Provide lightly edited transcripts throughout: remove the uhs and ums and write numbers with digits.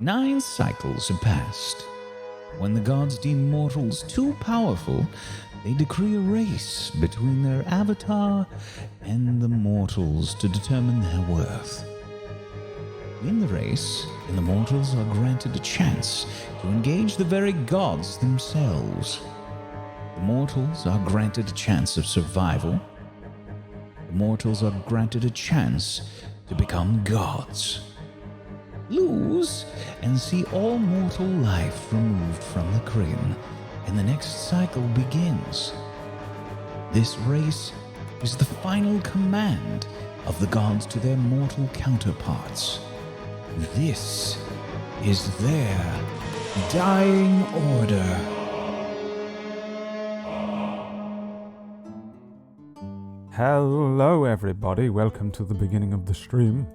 9 cycles have passed. When the gods deem mortals too powerful, they decree a race between their avatar and the mortals to determine their worth. In the race, the mortals are granted a chance to engage the very gods themselves. The mortals are granted a chance of survival. The mortals are granted a chance to become gods. Lose and see all mortal life removed from the kryn, and the next cycle begins. This race is the final command of the gods to their mortal counterparts. This is their dying order. Hello everybody, welcome to the beginning of the stream.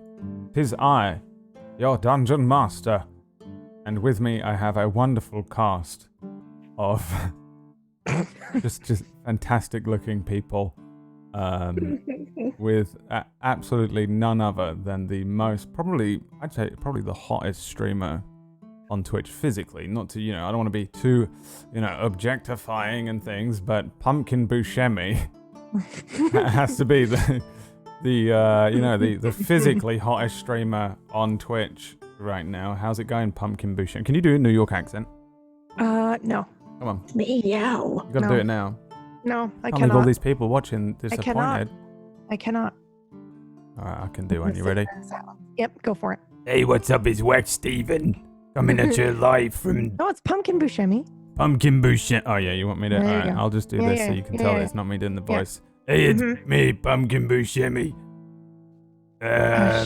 'Tis I, your Dungeon Master, and with me I have a wonderful cast of just fantastic looking people, with absolutely none other than the most, I'd say probably the hottest streamer on Twitch physically. Not to, I don't want to be too, objectifying and things, but Pumpkin Buscemi has to be the physically hottest streamer on Twitch right now. How's it going, Pumpkin Buscemi? Can you do a New York accent? No. Come on. Meow. You gotta do it now. No, I Can't cannot. leave all these people watching disappointed. I cannot. Alright, I can do one. You ready? Yep, go for it. Hey, what's up? It's Wax Steven. Coming at you live from No, it's Pumpkin Buscemi. Pumpkin Buscemi. Oh yeah, you want me to? There you Alright, go. I'll just do Yeah, this yeah, so you can yeah, tell yeah. it's not me doing the Yeah. voice. Hey, it's me, Pumpkin Buscemi. Yeah,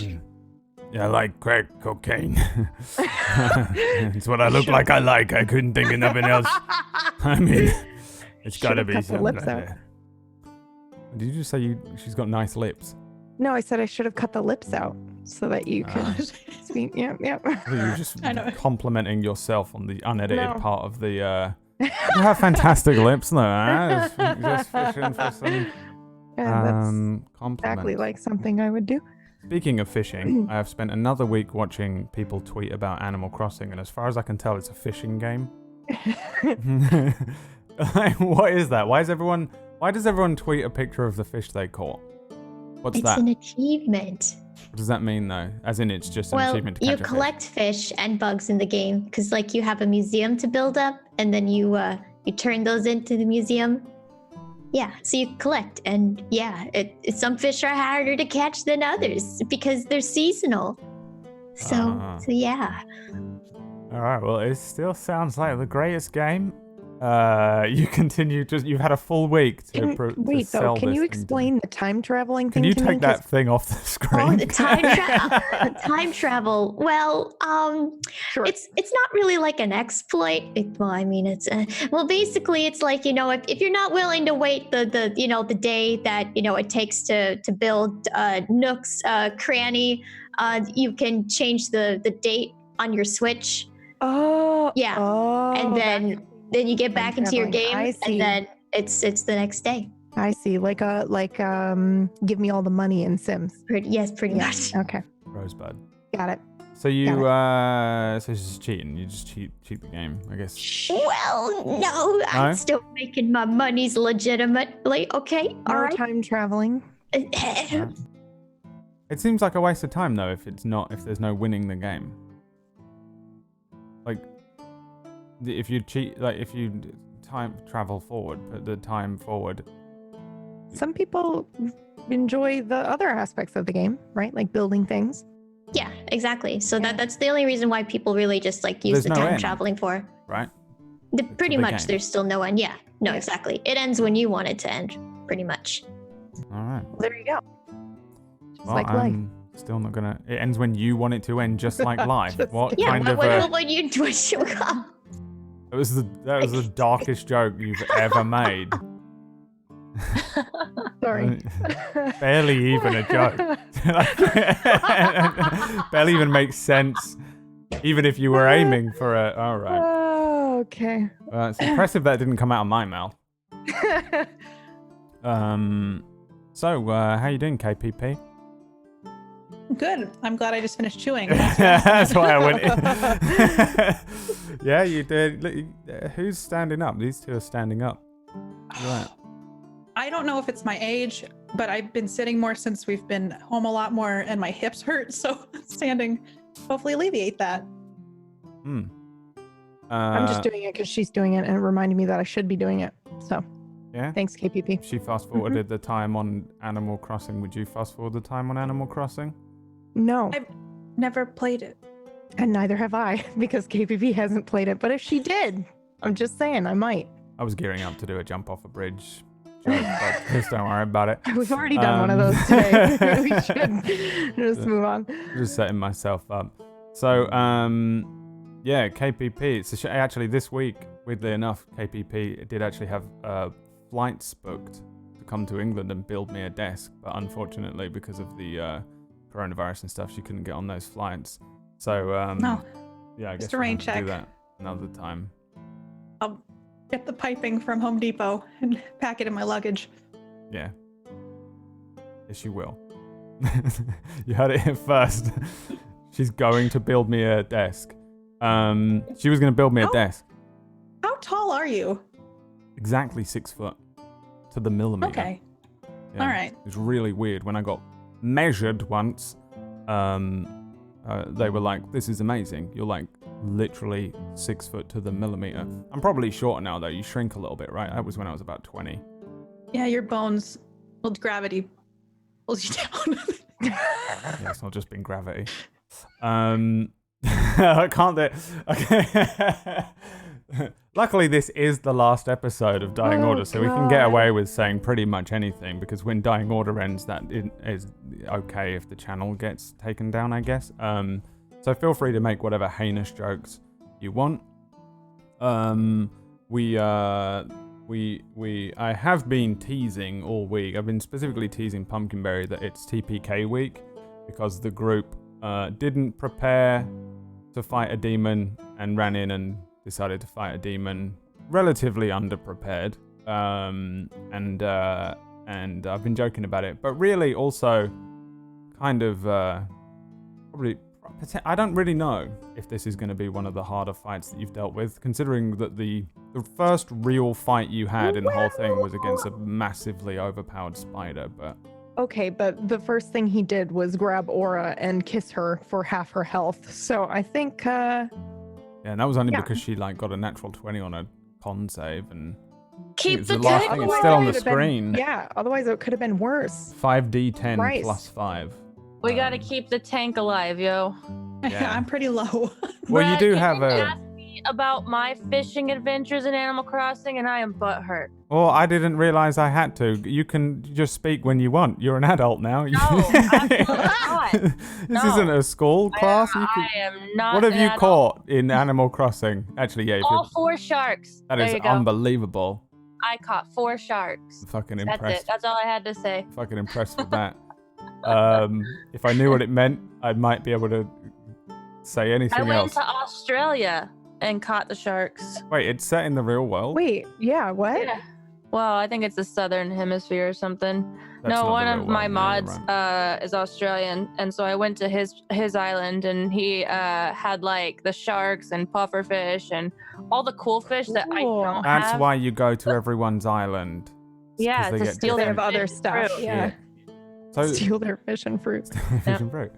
I like crack cocaine. It's what I look like I like. I couldn't think of nothing else. I mean, it's gotta Should've be cut the something lips like out. that. Did you just say she's got nice lips? No, I said I should have cut the lips out so that you could speak. Yep, yep. You were just I know. complimenting yourself on the unedited No. part of the. You have fantastic lips, though. Huh? Just fishing for some Yeah, that's compliments. exactly like something I would do. Speaking of fishing, I have spent another week watching people tweet about Animal Crossing, and as far as I can tell, it's a fishing game. Like, what is that? Why does everyone tweet a picture of the fish they caught? What's It's that? an achievement. What does that mean, though? As in, it's just an Well, achievement to you catch a fish. collect fish and bugs in the game because, like, you have a museum to build up, and then you turn those into the museum. Yeah, so you collect, and yeah, some fish are harder to catch than others because they're seasonal. So yeah. All right. Well, it still sounds like the greatest game. You continue. You've had a full week to Wait, sell though, can this you thing to me. explain the time traveling Can thing you to me? take that thing off the screen? Oh, the time travel. Well, Sure. it's not really like an exploit. Basically, it's like, if you're not willing to wait the day that it takes to build Nook's cranny, you can change the date on your Switch. Oh. Yeah. Oh, And then you get back into your traveling. I game, see. and then it's the next day. I see. Like give me all the money in Sims. Pretty Yeah. much. Okay. Rosebud. Got it. So you Got so it's just cheating. You just cheat the game, I guess. Well, no, I'm still making my monies legitimately. Okay, all No right. time traveling. Right. It seems like a waste of time though if there's no winning the game. Like if you cheat, like if you time travel forward, put the time forward. Some people enjoy the other aspects of the game, right? Like building things. Yeah, exactly. So Yeah. that's the only reason why people really just like use There's the no time end. traveling for. Right? Pretty the much, game. there's still no end. Yeah, no, Yeah. exactly. It ends when you want it to end. Pretty much. All right. Well, there you go. Just Well, like life. I'm still not gonna. It ends when you want it to end, just like life. Just- What Yeah, kind of when you twitch you up. That was the darkest joke you've ever made. Sorry. Barely even a joke. Barely even makes sense. Even if you were aiming for a. All right. Oh, okay. It's impressive that didn't come out of my mouth. So, how you doing, KPP? Good. I'm glad I just finished chewing. That's why I went in. Yeah, you did. Look, who's standing up? These two are standing up. Look at that. I don't know if it's my age, but I've been sitting more since we've been home a lot more and my hips hurt. So standing hopefully alleviate that. I'm just doing it because she's doing it and it reminded me that I should be doing it. So Yeah? thanks, KPP. If she fast forwarded the time on Animal Crossing, would you fast forward the time on Animal Crossing? No, I've never played it. and neither have I because KPP hasn't played it. But if she did, I'm just saying I might. I was gearing up to do a jump off a bridge joke, but just don't worry about it. We've already done one of those today. We should just move on. Just setting myself up. So, yeah, KPP. It's actually this week, weirdly enough, KPP did actually have flights booked to come to England and build me a desk, but unfortunately, because of the coronavirus and stuff, she couldn't get on those flights. So, yeah, I guess a we'll rain have to do check. that another time. I'll get the piping from Home Depot and pack it in my luggage. Yeah. Yes, you will. You heard it here first. She's going to build me a desk. She was going to build me a desk. How tall are you? Exactly 6 foot to the millimeter. Okay. Yeah. All right. It's really weird. When I got measured once, they were like, "This is amazing. You're like literally 6 foot to the millimeter." I'm probably shorter now though. You shrink a little bit, right? That was when I was about 20. Yeah, your bones, well, gravity pulls you down. Yeah, it's not just been gravity. I can't do. Okay. Luckily, this is the last episode of Dying Oh, Order, so we can get away with saying pretty much anything, because when Dying Order ends, that is okay if the channel gets taken down, I guess. So feel free to make whatever heinous jokes you want. I have been teasing all week. I've been specifically teasing Pumpkinberry that it's TPK week, because the group didn't prepare to fight a demon and ran in and decided to fight a demon relatively underprepared. And I've been joking about it, but really also kind of probably, I don't really know if this is going to be one of the harder fights that you've dealt with, considering that the first real fight you had in the whole thing was against a massively overpowered spider. But Okay, but the first thing he did was grab Aura and kiss her for half her health. So I think yeah, and that was only Yeah. because she like got a natural 20 on a con save, and Keep it's the the last tank thing. It's Otherwise still it on the could have been- screen. yeah, otherwise it could have been worse. 5d10 Christ. plus 5. We gotta keep the tank alive, yo. Yeah. I'm pretty low. Well, you Brad, do you have didn't a. ask me about my fishing adventures in Animal Crossing, and I am butthurt. Well, I didn't realize I had to. You can just speak when you want. You're an adult now. No, absolutely not. This No. isn't a school class. You I can... am not. What have an you adult. caught in Animal Crossing? Actually, yeah, if All you're... 4 sharks. that there is you go. unbelievable. I caught 4 sharks. I'm fucking That's impressed. it. That's all I had to say. Fucking impressed with that. If I knew what it meant, I might be able to say anything I went else. to Australia and caught the sharks. Wait, it's set in the real world? Wait, yeah, what? Yeah. Well, I think it's the southern hemisphere or something. That's No, not one the of real my world. Yeah, you're mods right. is Australian, and so I went to his island, and he had like the sharks and pufferfish and all the cool fish that I Cool. don't That's have. why you go to everyone's island. It's 'cause Yeah, they to get steal They their have other fish and stuff. fruit. Yeah. So Steal their fish and fruit. fish and fruit.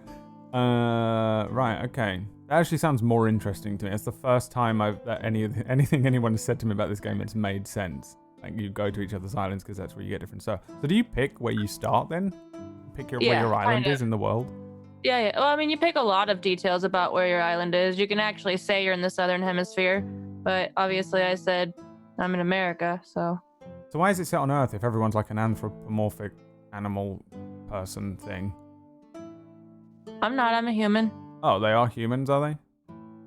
Right, okay. That actually sounds more interesting to me. It's the first time that anything anyone has said to me about this game that's made sense. Like, you go to each other's islands because that's where you get different stuff. So do you pick where you start then? Pick where Yeah, your island kind is in the world? Yeah. Well, I mean, you pick a lot of details about where your island is. You can actually say you're in the southern hemisphere, but obviously I said I'm in America, so. So why is it set on Earth if everyone's like an anthropomorphic animal person thing? I'm not. I'm a human. Oh, they are humans, are they?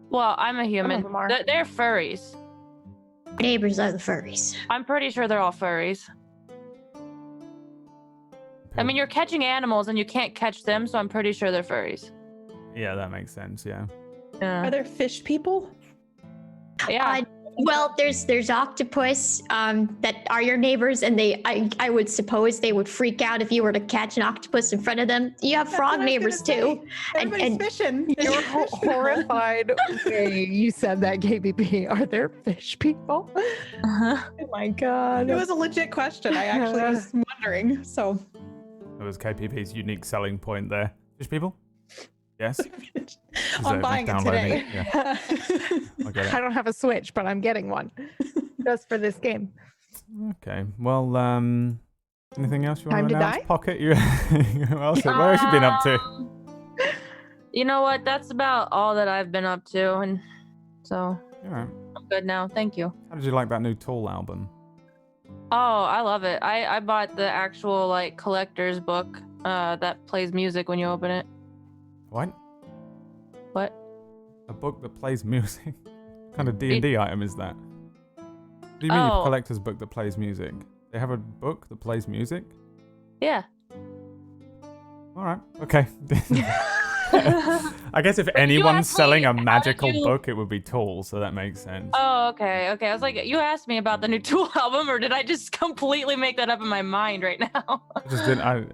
Well, I'm a human. them are. They're furries. Neighbors are the furries. I'm pretty sure they're all furries. I mean, you're catching animals and you can't catch them, so I'm pretty sure they're furries. Yeah, that makes sense, yeah. Yeah. Are there fish people? Yeah. Well, there's octopus that are your neighbors, and I would suppose they would freak out if you were to catch an octopus in front of them. You have That's frog what I was neighbors gonna say. too. Everybody's fishing. You're There's fish people. horrified way you said that, KBP. Are there fish people? Uh-huh. Oh my god. It was a legit question. I actually was wondering. So That was KPP's unique selling point there. Fish people? Yes. I'm buying it today. Yeah, I get it. I don't have a Switch, but I'm getting one just for this game. Okay. Well, anything else you want Time to to announce? die? Pocket, you? What else? What else you been up to? You know what? That's about all that I've been up to, and so All right. I'm good now. Thank you. How did you like that new Tool album? Oh, I love it. I bought the actual like collector's book that plays music when you open it. What? What? A book that plays music? What kind of D&D item is that? What do you mean Oh. a collector's book that plays music? They have a book that plays music? Yeah. All right. Okay. I guess if you anyone's asked selling me, a how did magical you- book, it would be Tool, so that makes sense. Oh, okay. I was like, you asked me about the new Tool album, or did I just completely make that up in my mind right now?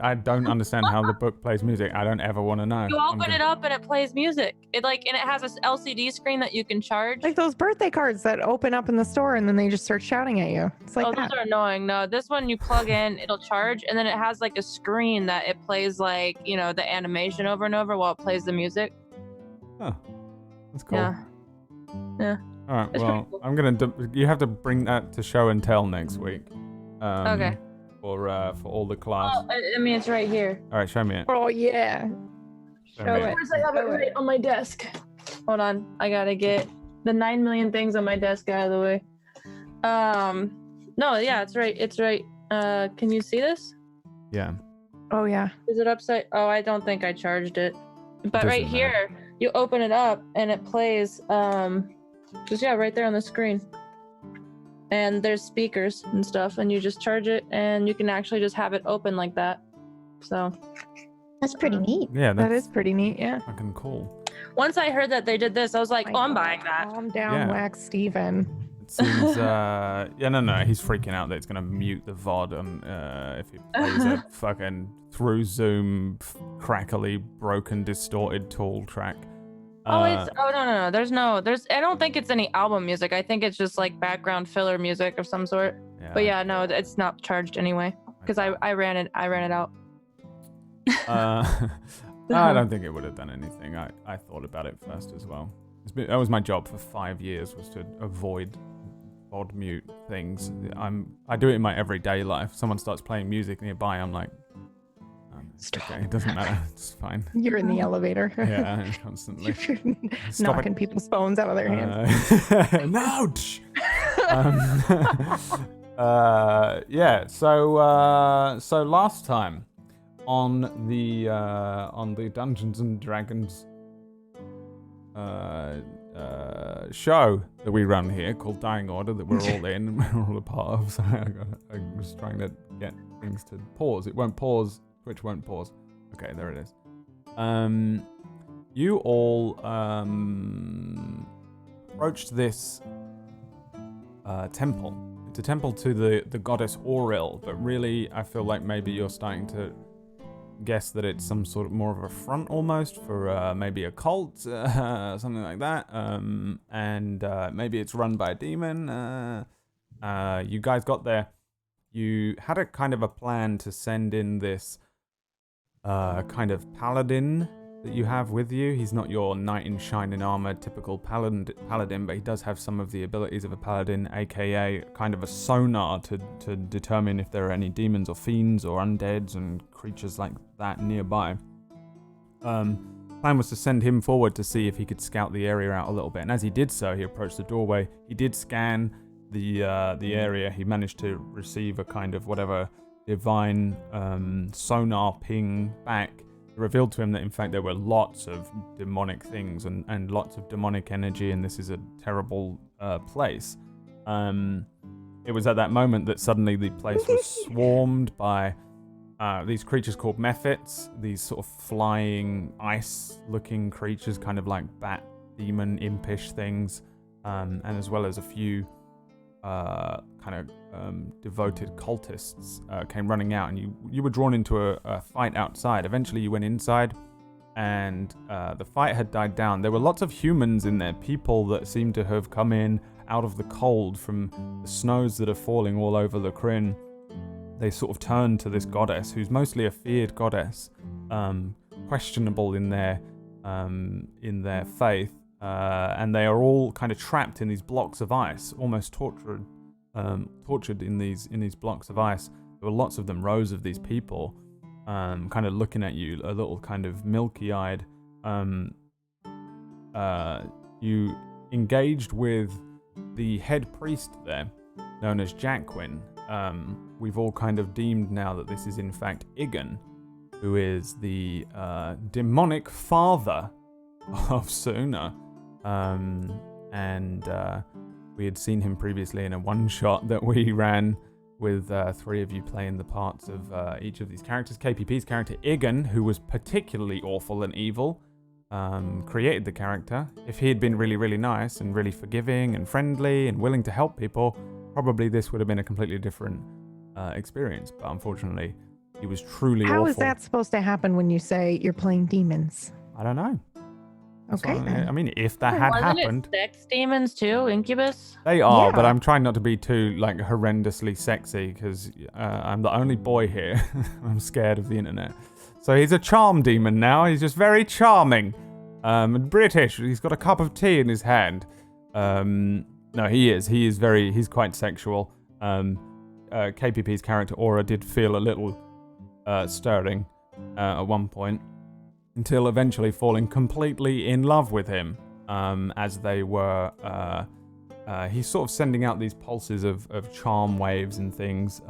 I don't understand how the book plays music. I don't ever want to know. You open it up and it plays music. And it has this LCD screen that you can charge. Like those birthday cards that open up in the store and then they just start shouting at you. It's like Oh, that. those are annoying. No, this one you plug in, it'll charge, and then it has like a screen that it plays like, the animation over and over while it plays the music. Huh. That's cool. Yeah. All right. It's Well, pretty cool. I'm gonna. You have to bring that to show and tell next week. Okay. For all the class. Oh, I mean, it's right here. All right. Show me it. Oh yeah. Show Show me it. Of course, I have it right on my desk. Hold on. I gotta get the 9 million things on my desk out of the way. No, yeah, it's right. It's right. Can you see this? Yeah. Oh yeah. Is it upside? Oh, I don't think I charged it. But right Doesn't here, you open it up and it plays. Just right there on the screen. And there's speakers and stuff, and you just charge it, and you can actually just have it open like that. So That's pretty neat. Yeah. That That's is pretty neat, yeah. fucking cool. once I heard that they did this, I was like, My oh, I'm God. buying that. Calm down, Yeah. Wax Steven. It seems. Yeah. No. He's freaking out that it's gonna mute the VOD if he plays a fucking through Zoom crackly, broken, distorted Tool track. No. I don't think it's any album music. I think it's just like background filler music of some sort. But yeah, no, it's not charged anyway because I ran it out. I don't think it would have done anything. I thought about it first as well. That was my job for 5 years, was to avoid VOD mute things. I do it in my everyday life. Someone starts playing music nearby, I'm like, Stop. okay, it doesn't matter. It's fine. You're in the elevator. Yeah, constantly. You're Stop knocking people's phones out of their hands. No. Yeah. So last time on the Dungeons and Dragons show that we run here called Dying Order that we're all in, we're all a part of. So I was trying to get things to pause. It won't pause. Twitch won't pause. Okay, there it is. You all approached this temple. It's a temple to the goddess Auril, but really I feel like maybe you're starting to guess that it's some sort of more of a front almost for maybe a cult, something like that. And maybe it's run by a demon. You guys got there. You had a kind of a plan to send in this kind of paladin that you have with you. He's not your knight in shining armor typical paladin, but he does have some of the abilities of a paladin, aka kind of a sonar to determine if there are any demons or fiends or undeads and creatures like that nearby. Plan was to send him forward to see if he could scout the area out a little bit, and as he did so, he approached the doorway. He did scan the area. He managed to receive a kind of whatever divine sonar ping back. It revealed to him that in fact there were lots of demonic things and lots of demonic energy, and this is a terrible place. It was at that moment that suddenly the place was swarmed by these creatures called mephits, these sort of flying ice-looking creatures, kind of like bat, demon, impish things. and as well as a few devoted cultists came running out, and you were drawn into a fight outside. Eventually you went inside, and the fight had died down. There were lots of humans in there, people that seemed to have come in out of the cold from the snows that are falling all over the Kryn. They sort of turned to this goddess, who's mostly a feared goddess, questionable in their faith, and they are all kind of trapped in these blocks of ice, almost tortured in these blocks of ice. There were lots of them, rows of these people, kind of looking at you, a little kind of milky-eyed. You engaged with the head priest there, known as Jacquin. We've all kind of deemed now that this is in fact Iggan, who is the demonic father of Suna. We had seen him previously in a one-shot that we ran with 3 of you playing the parts of each of these characters. KPP's character, Iggan, who was particularly awful and evil, created the character. If he had been really, really nice and really forgiving and friendly and willing to help people, probably this would have been a completely different experience. But unfortunately, he was truly awful. How is that supposed to happen when you say you're playing demons? I don't know. Okay, then. I mean, if that had happened... Wasn't it sex demons too, Incubus? They are, Yeah. but I'm trying not to be too, like, horrendously sexy, because I'm the only boy here. I'm scared of the internet. So he's a charm demon now. He's just very charming. British. He's got a cup of tea in his hand. No, he is. He's quite sexual. KPP's character, Aura, did feel a little stirring at one point, until eventually falling completely in love with him, as they were... he's sort of sending out these pulses of charm waves and things.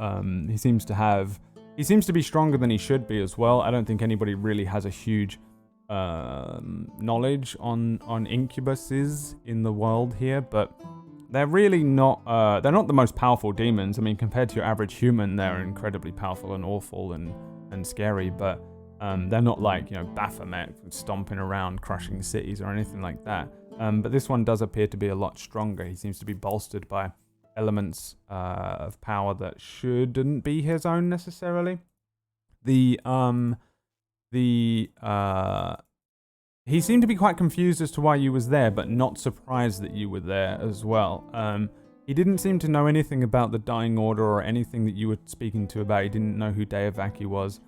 He seems to be stronger than he should be as well. I don't think anybody really has a huge knowledge on incubuses in the world here, but they're really not... they're not the most powerful demons. I mean, compared to your average human, they're incredibly powerful and awful and scary, but... they're not like, Baphomet stomping around crushing cities or anything like that. But this one does appear to be a lot stronger. He seems to be bolstered by elements of power that shouldn't be his own necessarily. He seemed to be quite confused as to why you was there, but not surprised that you were there as well. He didn't seem to know anything about the Dying Order or anything that you were speaking to about. He didn't know who Deivaki was.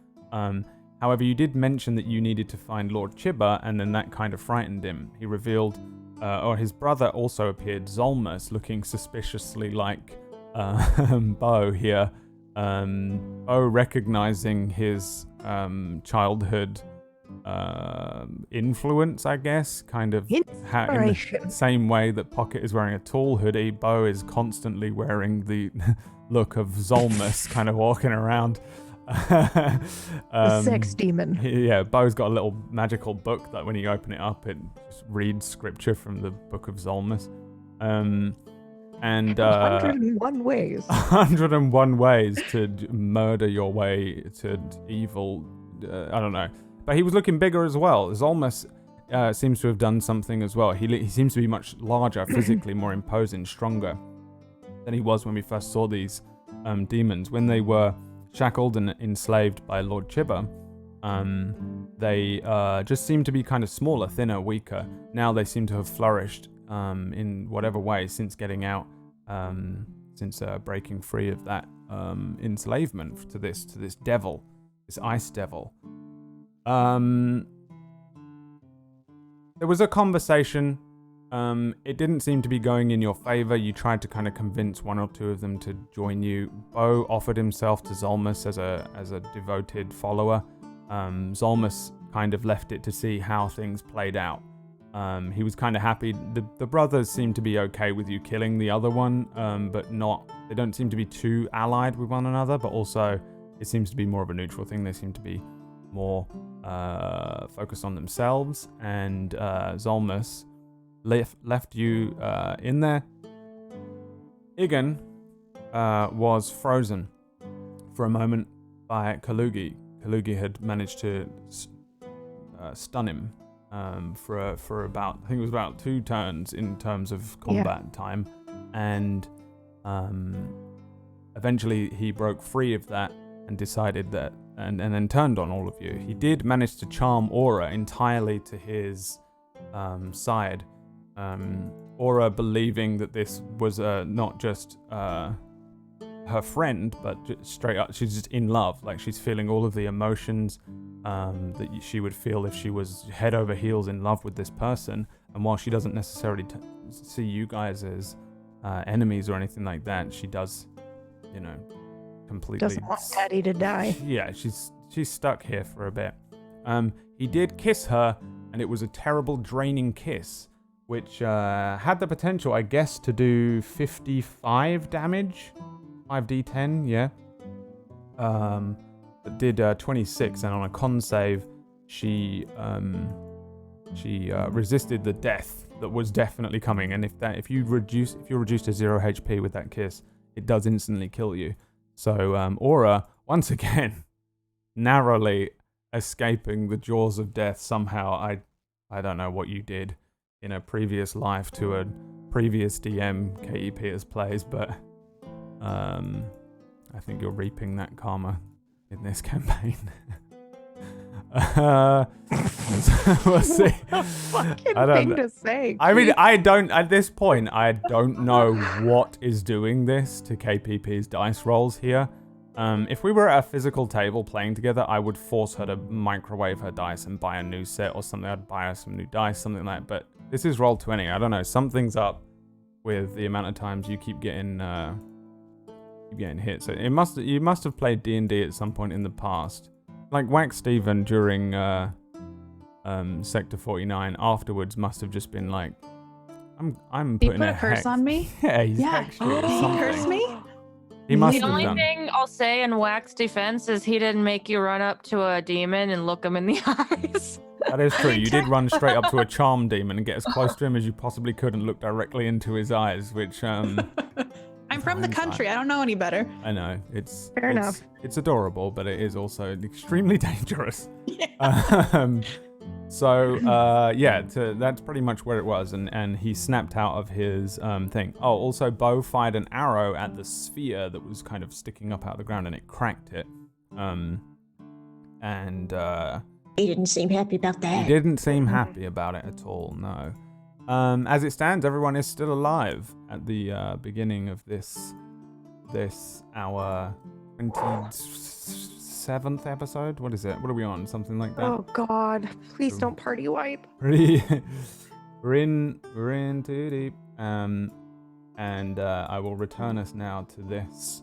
However, you did mention that you needed to find Lord Chibba, and then that kind of frightened him. He revealed, or his brother also appeared, Zolmus, looking suspiciously like Bo here. Bo recognizing his childhood influence, I guess, kind of in the same way that Pocket is wearing a tall hoodie, Bo is constantly wearing the look of Zolmus, kind of walking around. The sex demon. Yeah, Bo's got a little magical book that when you open it up, it just reads scripture from the Book of Zolmus. And 101 ways. 101 ways to murder your way to evil. I don't know. But he was looking bigger as well. Zolmus seems to have done something as well. He seems to be much larger, physically more imposing, stronger than he was when we first saw these demons. When they were shackled and enslaved by Lord Chibba, they just seemed to be kind of smaller, thinner, weaker. Now they seem to have flourished in whatever way since getting out, since breaking free of that enslavement to this devil, this ice devil. There was a conversation. It didn't seem to be going in your favor. You tried to kind of convince 1 or 2 of them to join you. Bo offered himself to Zolmus as a devoted follower. Zolmus kind of left it to see how things played out. He was kind of happy. The brothers seem to be okay with you killing the other one, but they don't seem to be too allied with one another, but also it seems to be more of a neutral thing. They seem to be more focused on themselves, and Zolmus left you in there. Iggan was frozen for a moment by Kalugi. Kalugi had managed to stun him for about, I think it was about 2 turns in terms of combat time, and eventually he broke free of that and decided that, and then turned on all of you. He did manage to charm Aura entirely to his side. Aura believing that this was not just her friend, but straight up, she's just in love. Like, she's feeling all of the emotions that she would feel if she was head over heels in love with this person. And while she doesn't necessarily see you guys as enemies or anything like that, she does, completely Doesn't want Daddy to die. Yeah, she's stuck here for a bit. He did kiss her, and it was a terrible, draining kiss, which had the potential, I guess, to do 55 damage. 5d10, yeah. But did 26, and on a con save, she resisted the death that was definitely coming. And if you're reduced to 0 HP with that kiss, it does instantly kill you. So Aura, once again, narrowly escaping the jaws of death somehow. I don't know what you did in a previous life to a previous DM KEP has plays, but I think you're reaping that karma in this campaign. We'll see. Fucking I don't thing know. to say. I mean, at this point, I don't know what is doing this to KPP's dice rolls here. If we were at a physical table playing together, I would force her to microwave her dice and buy a new set or something. I'd buy her some new dice, something like that. But this is Roll20. I don't know. Something's up with the amount of times you keep getting hit. So you must have played D&D at some point in the past. Like Wax Steven during Sector 49 afterwards must have just been like, I'm putting He put a curse on me? Yeah, he's actually He something. cursed me? He must The have only done. thing I'll say in Wax defense is he didn't make you run up to a demon and look him in the eyes. That is true. You did run straight up to a charm demon and get as close to him as you possibly could and look directly into his eyes, which I'm from the country. I don't know any better. I know it's Fair enough. It's adorable, but it is also extremely dangerous. Yeah. That's pretty much where it was, and he snapped out of his thing. Oh, also Bo fired an arrow at the sphere that was kind of sticking up out of the ground, and it cracked it. He didn't seem happy about that. He didn't seem happy about it at all, no. As it stands, everyone is still alive at the beginning of this our 27th episode. What is it? What are we on? Something like that? Oh God! Please don't party wipe. We're in too deep. And I will return us now to this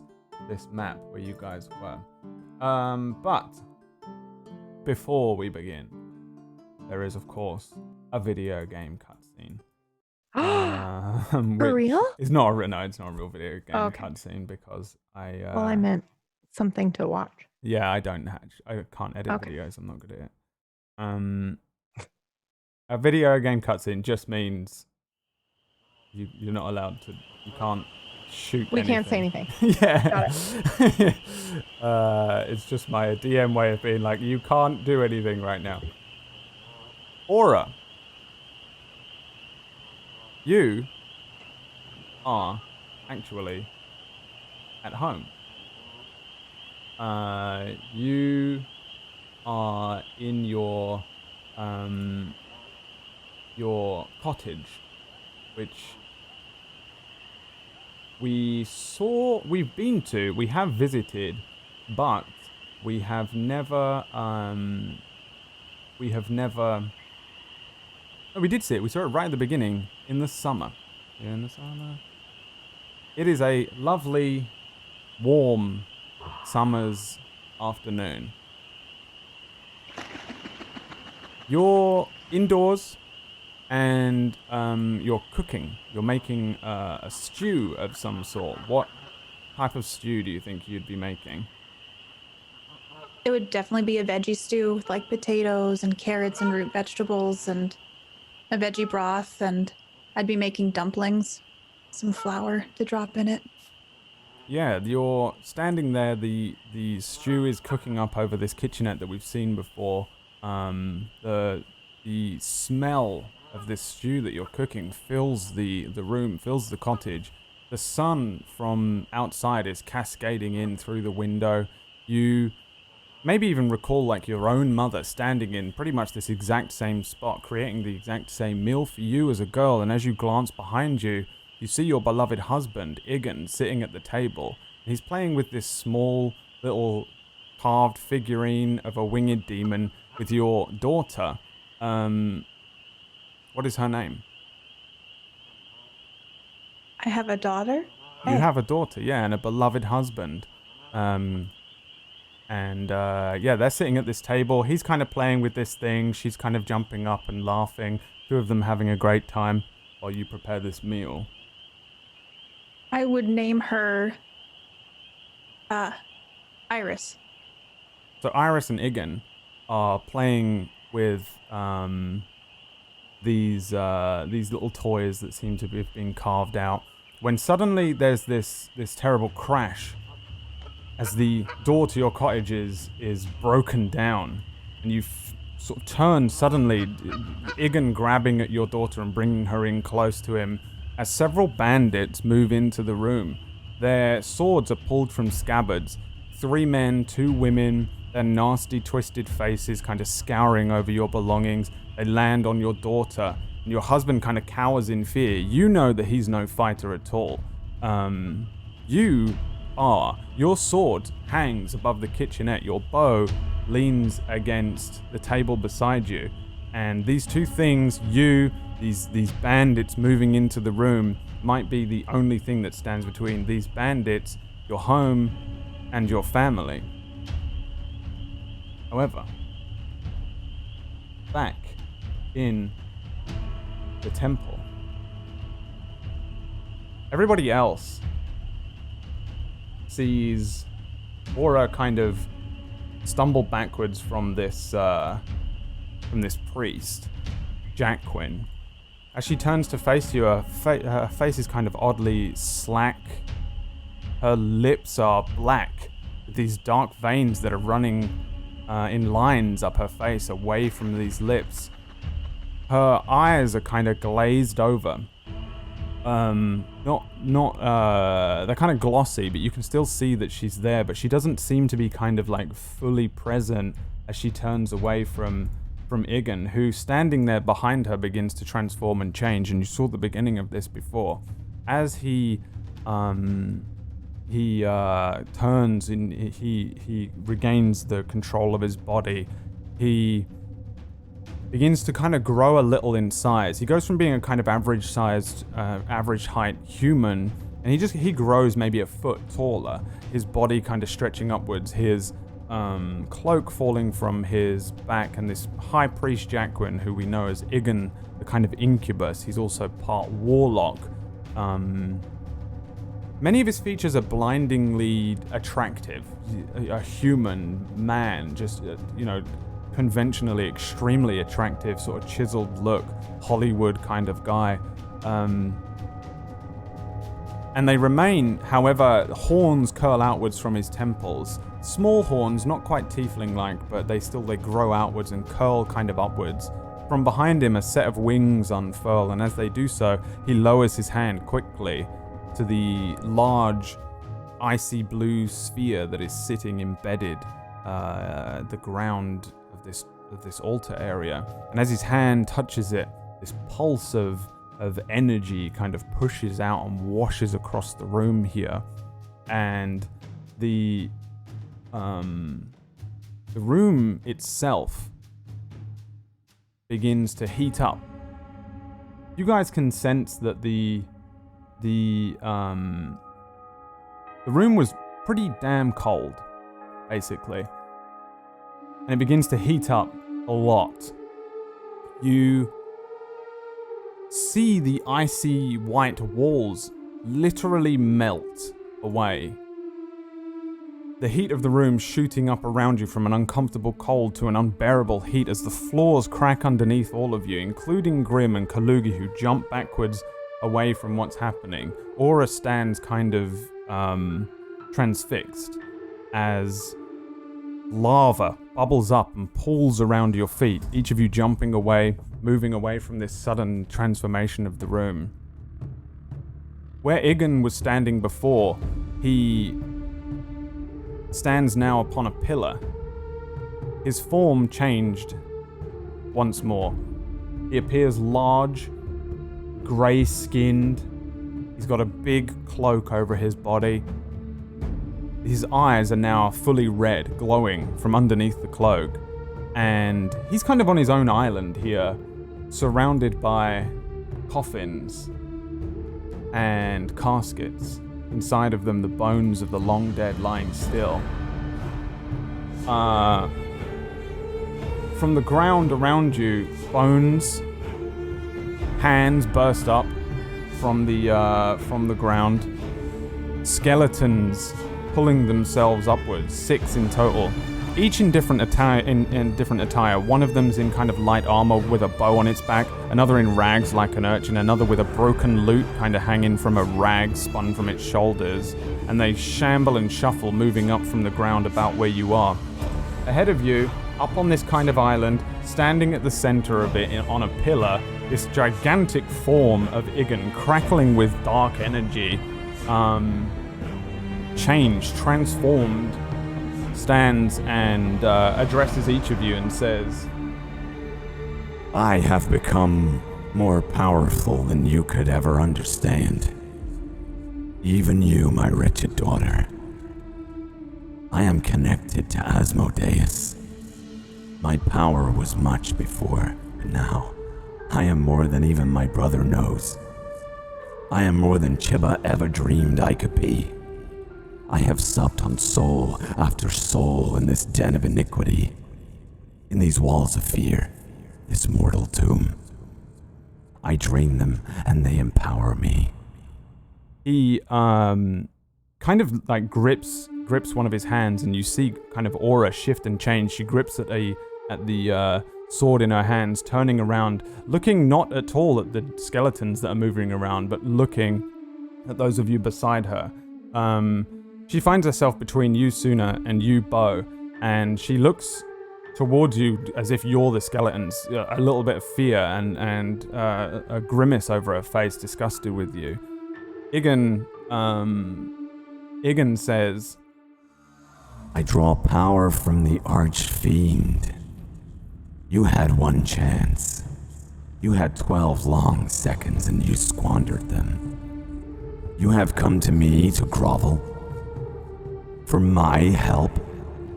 map where you guys were. But before we begin, there is of course a video game cutscene. For real? It's not a real video game Okay. cutscene because I. Well, I meant something to watch. Yeah, I can't edit Okay. videos. I'm not good at it. A video game cutscene just means you're not allowed to. You can't shoot. We can't say anything. Yeah. Got It's just my DM way of being like, you can't do anything right now. Aura, you are actually at home. You are in your cottage, which we have visited, but we have never, no, we did see it. We saw it right at the beginning in the summer. Yeah, in the summer. It is a lovely, warm summer's afternoon. You're indoors and you're cooking. You're making a stew of some sort. What type of stew do you think you'd be making? It would definitely be a veggie stew with like potatoes and carrots and root vegetables and a veggie broth, and I'd be making dumplings, some flour to drop in it. Yeah, you're standing there. The stew is cooking up over this kitchenette that we've seen before. The the smell of this stew that you're cooking fills the room, fills the cottage. The sun from outside is cascading in through the window. You maybe even recall like your own mother standing in pretty much this exact same spot, creating the exact same meal for you as a girl. And as you glance behind you, you see your beloved husband, Iggan, sitting at the table. And he's playing with this small little carved figurine of a winged demon with your daughter. What is her name? I have a daughter. You Hey. have a daughter, yeah, and a beloved husband. They're sitting at this table. He's kind of playing with this thing. She's kind of jumping up and laughing. Two of them having a great time while you prepare this meal. I would name her Iris. So Iris and Iggan are playing with these little toys that seem to have been carved out, when suddenly there's this terrible crash as the door to your cottage is broken down, and you sort of turn suddenly, Iggan grabbing at your daughter and bringing her in close to him, as several bandits move into the room. Their swords are pulled from scabbards. 3 men, 2 women, their nasty twisted faces kind of scouring over your belongings. They land on your daughter, and your husband kind of cowers in fear. You know that he's no fighter at all. Your sword hangs above the kitchenette. Your bow leans against the table beside you. And these two things, these bandits moving into the room, might be the only thing that stands between these bandits, your home, and your family. However, back in the temple, everybody else sees Aura kind of stumble backwards from this priest, Jacqueline. As she turns to face you, her face is kind of oddly slack. Her lips are black, with these dark veins that are running in lines up her face, away from these lips. Her eyes are kind of glazed over. They're kind of glossy, but you can still see that she's there, but she doesn't seem to be kind of like fully present as she turns away from Iggan, who standing there behind her begins to transform and change, and you saw the beginning of this before. As he turns and he regains the control of his body, he begins to kind of grow a little in size. He goes from being a kind of average-sized, average-height human, and he grows maybe a foot taller. His body kind of stretching upwards, his cloak falling from his back, and this high priest Jacqueline, who we know as Iggan, the kind of incubus. He's also part warlock. Many of his features are blindingly attractive. A human man, just conventionally extremely attractive, sort of chiseled look, Hollywood kind of guy. And they remain, however, horns curl outwards from his temples. Small horns, not quite tiefling-like, but they grow outwards and curl kind of upwards. From behind him, a set of wings unfurl, and as they do so, he lowers his hand quickly to the large, icy blue sphere that is sitting embedded the ground of this altar area. And as his hand touches it, this pulse of energy kind of pushes out and washes across the room here, and the room itself begins to heat up. You guys can sense that the room was pretty damn cold, basically, and it begins to heat up a lot. You see the icy white walls literally melt away. The heat of the room shooting up around you from an uncomfortable cold to an unbearable heat as the floors crack underneath all of you, including Grim and Kalugi, who jump backwards away from what's happening. Aura stands kind of transfixed as lava bubbles up and pulls around your feet, each of you jumping away, moving away from this sudden transformation of the room. Where Iggan was standing before, he stands now upon a pillar. His form changed once more. He appears large, grey-skinned. He's got a big cloak over his body. His eyes are now fully red, glowing from underneath the cloak. And he's kind of on his own island here, surrounded by coffins and caskets. Inside of them, the bones of the long dead lying still. From the ground around you, bones, hands burst up from the ground. Skeletons pulling themselves upwards, 6 in total, each in different attire. One of them's in kind of light armor with a bow on its back, another in rags like an urchin, another with a broken lute kind of hanging from a rag spun from its shoulders, and they shamble and shuffle, moving up from the ground about where you are. Ahead of you, up on this kind of island, standing at the center of it on a pillar, this gigantic form of Iggan, crackling with dark energy, changed, transformed, stands and addresses each of you and says, I have become more powerful than you could ever understand. Even you, my wretched daughter. I am connected to Asmodeus. My power was much before, but now I am more than even my brother knows. I am more than Chiba ever dreamed I could be. I have supped on soul after soul in this den of iniquity, in these walls of fear, this mortal tomb. I drain them and they empower me. He kind of like grips one of his hands, and you see kind of aura shift and change. She grips at the sword in her hands, turning around, looking not at all at the skeletons that are moving around, but looking at those of you beside her. She finds herself between you, Suna, and you, Bo, and she looks towards you as if you're the skeletons, a little bit of fear and a grimace over her face, disgusted with you. Iggan says, I draw power from the Archfiend. You had one chance. You had 12 long seconds and you squandered them. You have come to me to grovel. For my help,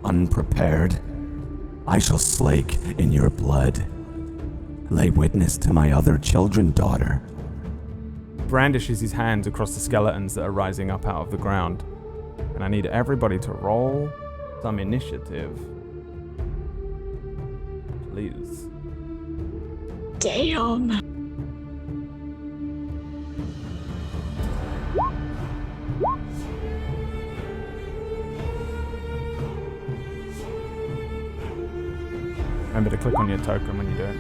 unprepared, I shall slake in your blood. Lay witness to my other children, daughter. brandishes his hands across the skeletons that are rising up out of the ground. And I need everybody to roll some initiative. Please. Damn. Remember to click on your token when you do it.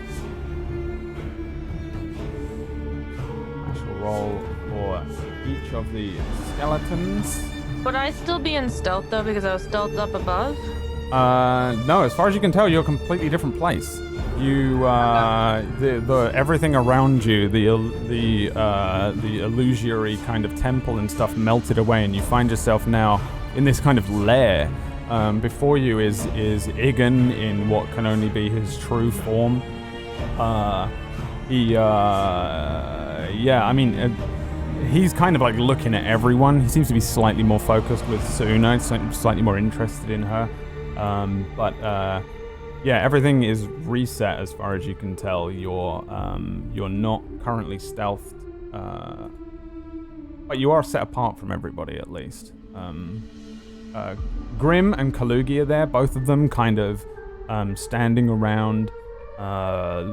I shall roll for each of the skeletons. Would I still be in stealth though because I was stealthed up above? No, as far as you can tell, you're a completely different place. You, the everything around you, the illusory kind of temple and stuff melted away, and you find yourself now in this kind of lair. Before you is Iggan in what can only be his true form. He's kind of like looking at everyone. He seems to be slightly more focused with Suna, slightly more interested in her. Everything is reset as far as you can tell. You're not currently stealthed, but you are set apart from everybody at least. Grim and Kalugi are there, both of them kind of standing around,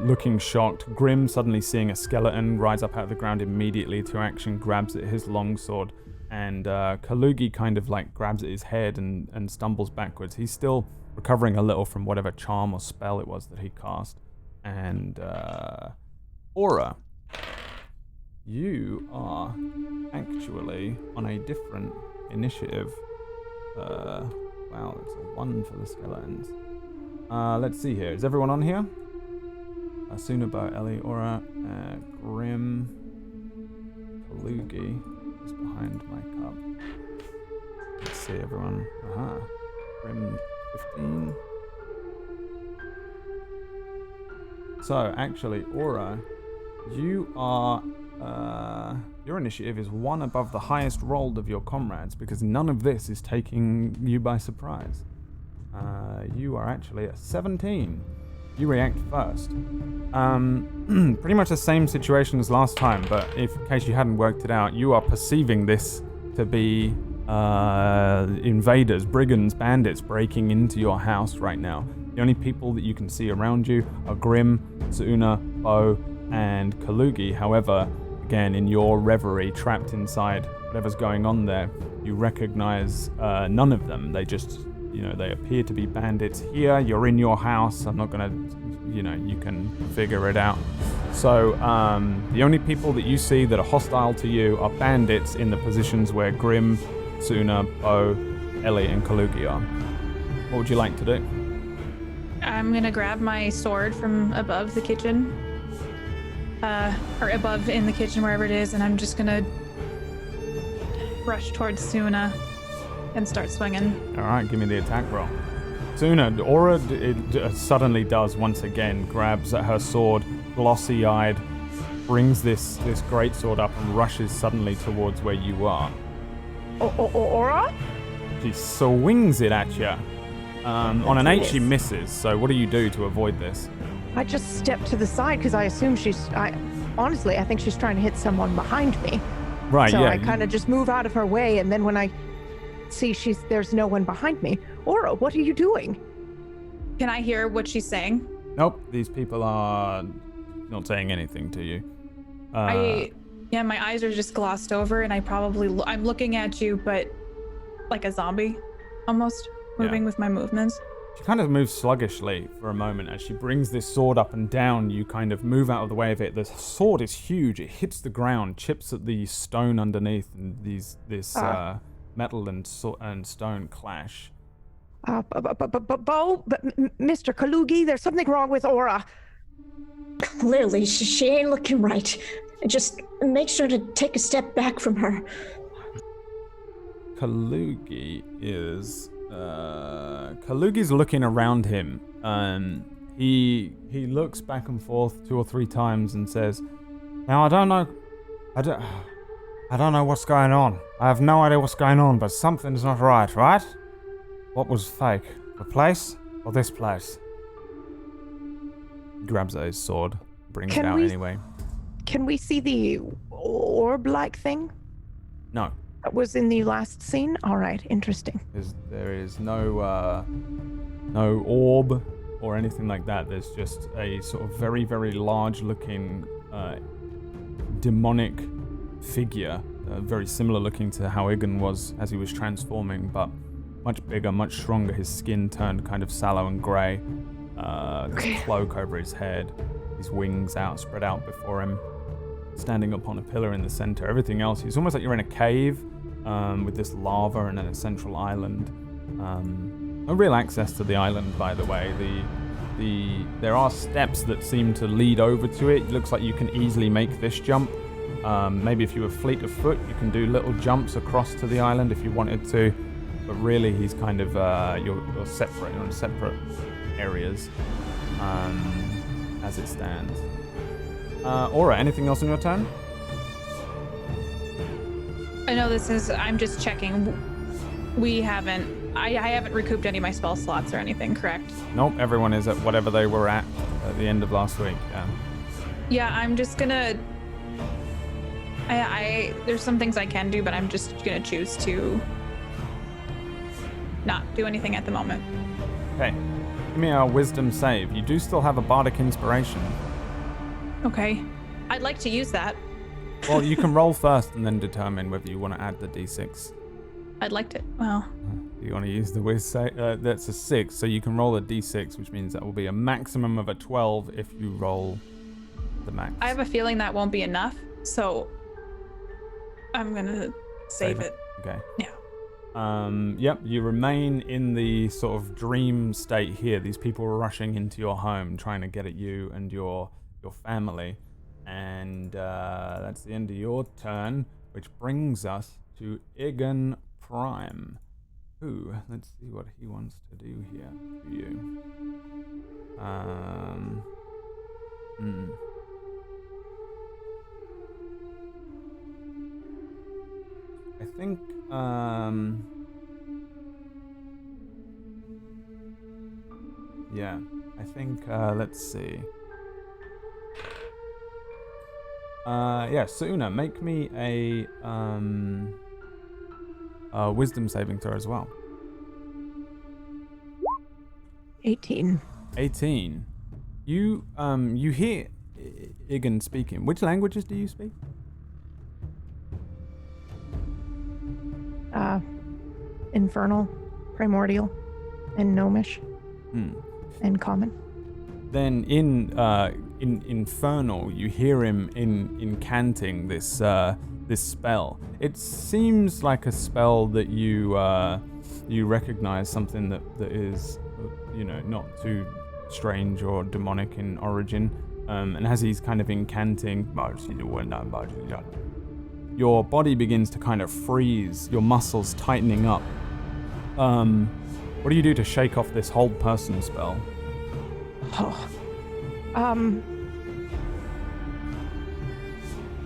looking shocked. Grim suddenly seeing a skeleton rise up out of the ground immediately to action, grabs at his longsword, and Kalugi kind of like grabs at his head and stumbles backwards. He's still recovering a little from whatever charm or spell it was that he cast. And Aura, you are actually on a different initiative. Wow, it's a 1 for the skeletons. Let's see here. Is everyone on here? Sunabo, Ellie, Aura, Grim, Kalugi is behind my cup. Let's see, everyone. Grim 15. So, actually, Aura, you are... your initiative is 1 above the highest rolled of your comrades, because none of this is taking you by surprise. You are actually at 17. You react first. Pretty much the same situation as last time, but in case you hadn't worked it out, you are perceiving this to be invaders, brigands, bandits breaking into your house right now. The only people that you can see around you are Grim, Suna, Bo, and Kalugi. However, again, in your reverie, trapped inside whatever's going on there, you recognize none of them. They just, they appear to be bandits here. You're in your house. I'm not gonna, you can figure it out. So the only people that you see that are hostile to you are bandits in the positions where Grim, Suna, Bo, Ellie, and Kalugi are. What would you like to do? I'm gonna grab my sword from above the kitchen. Or above in the kitchen, wherever it is, and I'm just gonna rush towards Suna and start swinging. Alright, give me the attack roll. Suna, Aura suddenly does once again, grabs at her sword, glossy-eyed, brings this greatsword up and rushes suddenly towards where you are. Aura? She swings it at you. On an 8 she misses, so what do you do to avoid this? I just step to the side because I assume honestly, I think she's trying to hit someone behind me. Right, so yeah. I kind of just move out of her way, and then when I see there's no one behind me. Aura, what are you doing? Can I hear what she's saying? Nope, these people are not saying anything to you. My eyes are just glossed over, and I'm looking at you, but like a zombie, almost, moving with my movements. She kind of moves sluggishly for a moment as she brings this sword up and down. You kind of move out of the way of it. The sword is huge. It hits the ground, chips at the stone underneath, and this metal and stone clash. Mr. Kalugi, there's something wrong with Aura. Clearly, she ain't looking right. Just make sure to take a step back from her. Kalugi's looking around him. He looks back and forth 2 or 3 times and says, "Now I don't know what's going on. I have no idea what's going on, but something's not right? What was fake? The place or this place?" He grabs at his sword, brings it out anyway. Can we see the orb-like thing? No. That was in the last scene? Alright, interesting. There is no orb or anything like that. There's just a sort of very, very large looking demonic figure, very similar looking to how Iggan was as he was transforming, but much bigger, much stronger. His skin turned kind of sallow and grey. This cloak over his head, his wings spread out before him, standing upon a pillar in the center. Everything else, it's almost like you're in a cave with this lava and then a central island. No real access to the island, by the way. There are steps that seem to lead over to it. It looks like you can easily make this jump. Maybe if you were fleet of foot, you can do little jumps across to the island if you wanted to. But really, he's kind of you're separate. You're in separate areas as it stands. Aura, anything else on your turn? I know I'm just checking. I haven't recouped any of my spell slots or anything, correct? Nope, everyone is at whatever they were at the end of last week. Yeah, I'm just gonna... there's some things I can do, but I'm just gonna choose to not do anything at the moment. Okay, give me a wisdom save. You do still have a bardic inspiration. Okay, I'd like to use that. Well, you can roll first and then determine whether you want to add the d6. I'd like to, well... You want to use the whiz save? That's a 6, so you can roll a d6, which means that will be a maximum of a 12 if you roll the max. I have a feeling that won't be enough, so I'm gonna save it. Okay. Yeah. Yep, you remain in the sort of dream state here. These people are rushing into your home, trying to get at you and your family. And that's the end of your turn, which brings us to Iggan Prime. Who? Let's see what he wants to do here to you. I think, yeah, I think, let's see. Yeah, Suna, make me a wisdom saving throw as well. 18. 18. You hear Iggan speaking. Which languages do you speak? Infernal, Primordial, and Gnomish, and Common. Then in Infernal, you hear him incanting this spell. It seems like a spell that you recognize, something that is, not too strange or demonic in origin. And as he's kind of incanting, your body begins to kind of freeze, your muscles tightening up. What do you do to shake off this hold person spell?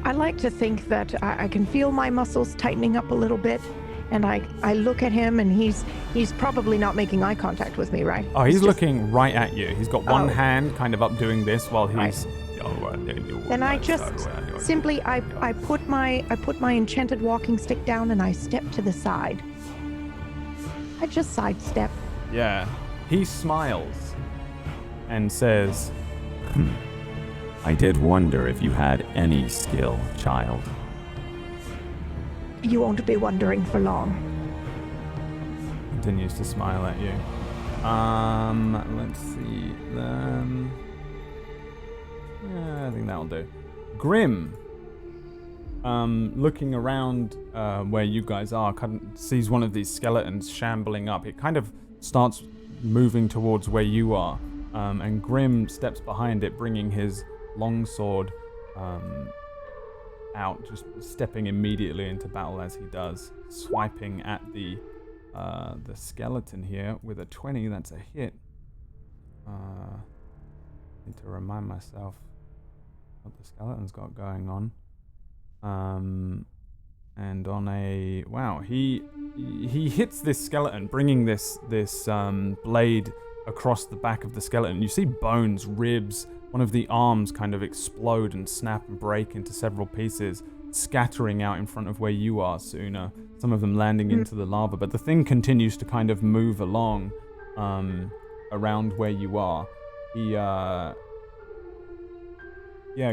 I like to think that I can feel my muscles tightening up a little bit, and I look at him, and he's probably not making eye contact with me, right? Oh, he's looking right at you. He's got one hand kind of up doing this while he's. Right. Then I just simply I put my enchanted walking stick down, and I step to the side. I just sidestep. Yeah. He smiles and says, I did wonder if you had any skill, child. You won't be wondering for long. Continues to smile at you. Let's see. Yeah, I think that'll do. Grim, looking around where you guys are, sees one of these skeletons shambling up. It kind of starts moving towards where you are, and Grim steps behind it, bringing his longsword out, just stepping immediately into battle as he does, swiping at the skeleton here with a 20. That's a hit. Need to remind myself what the skeleton's got going on. And on a he hits this skeleton, bringing this blade across the back of the skeleton. You see bones, ribs, one of the arms kind of explode and snap and break into several pieces, scattering out in front of where you are, Suna. Some of them landing into the lava, but the thing continues to kind of move along around where you are.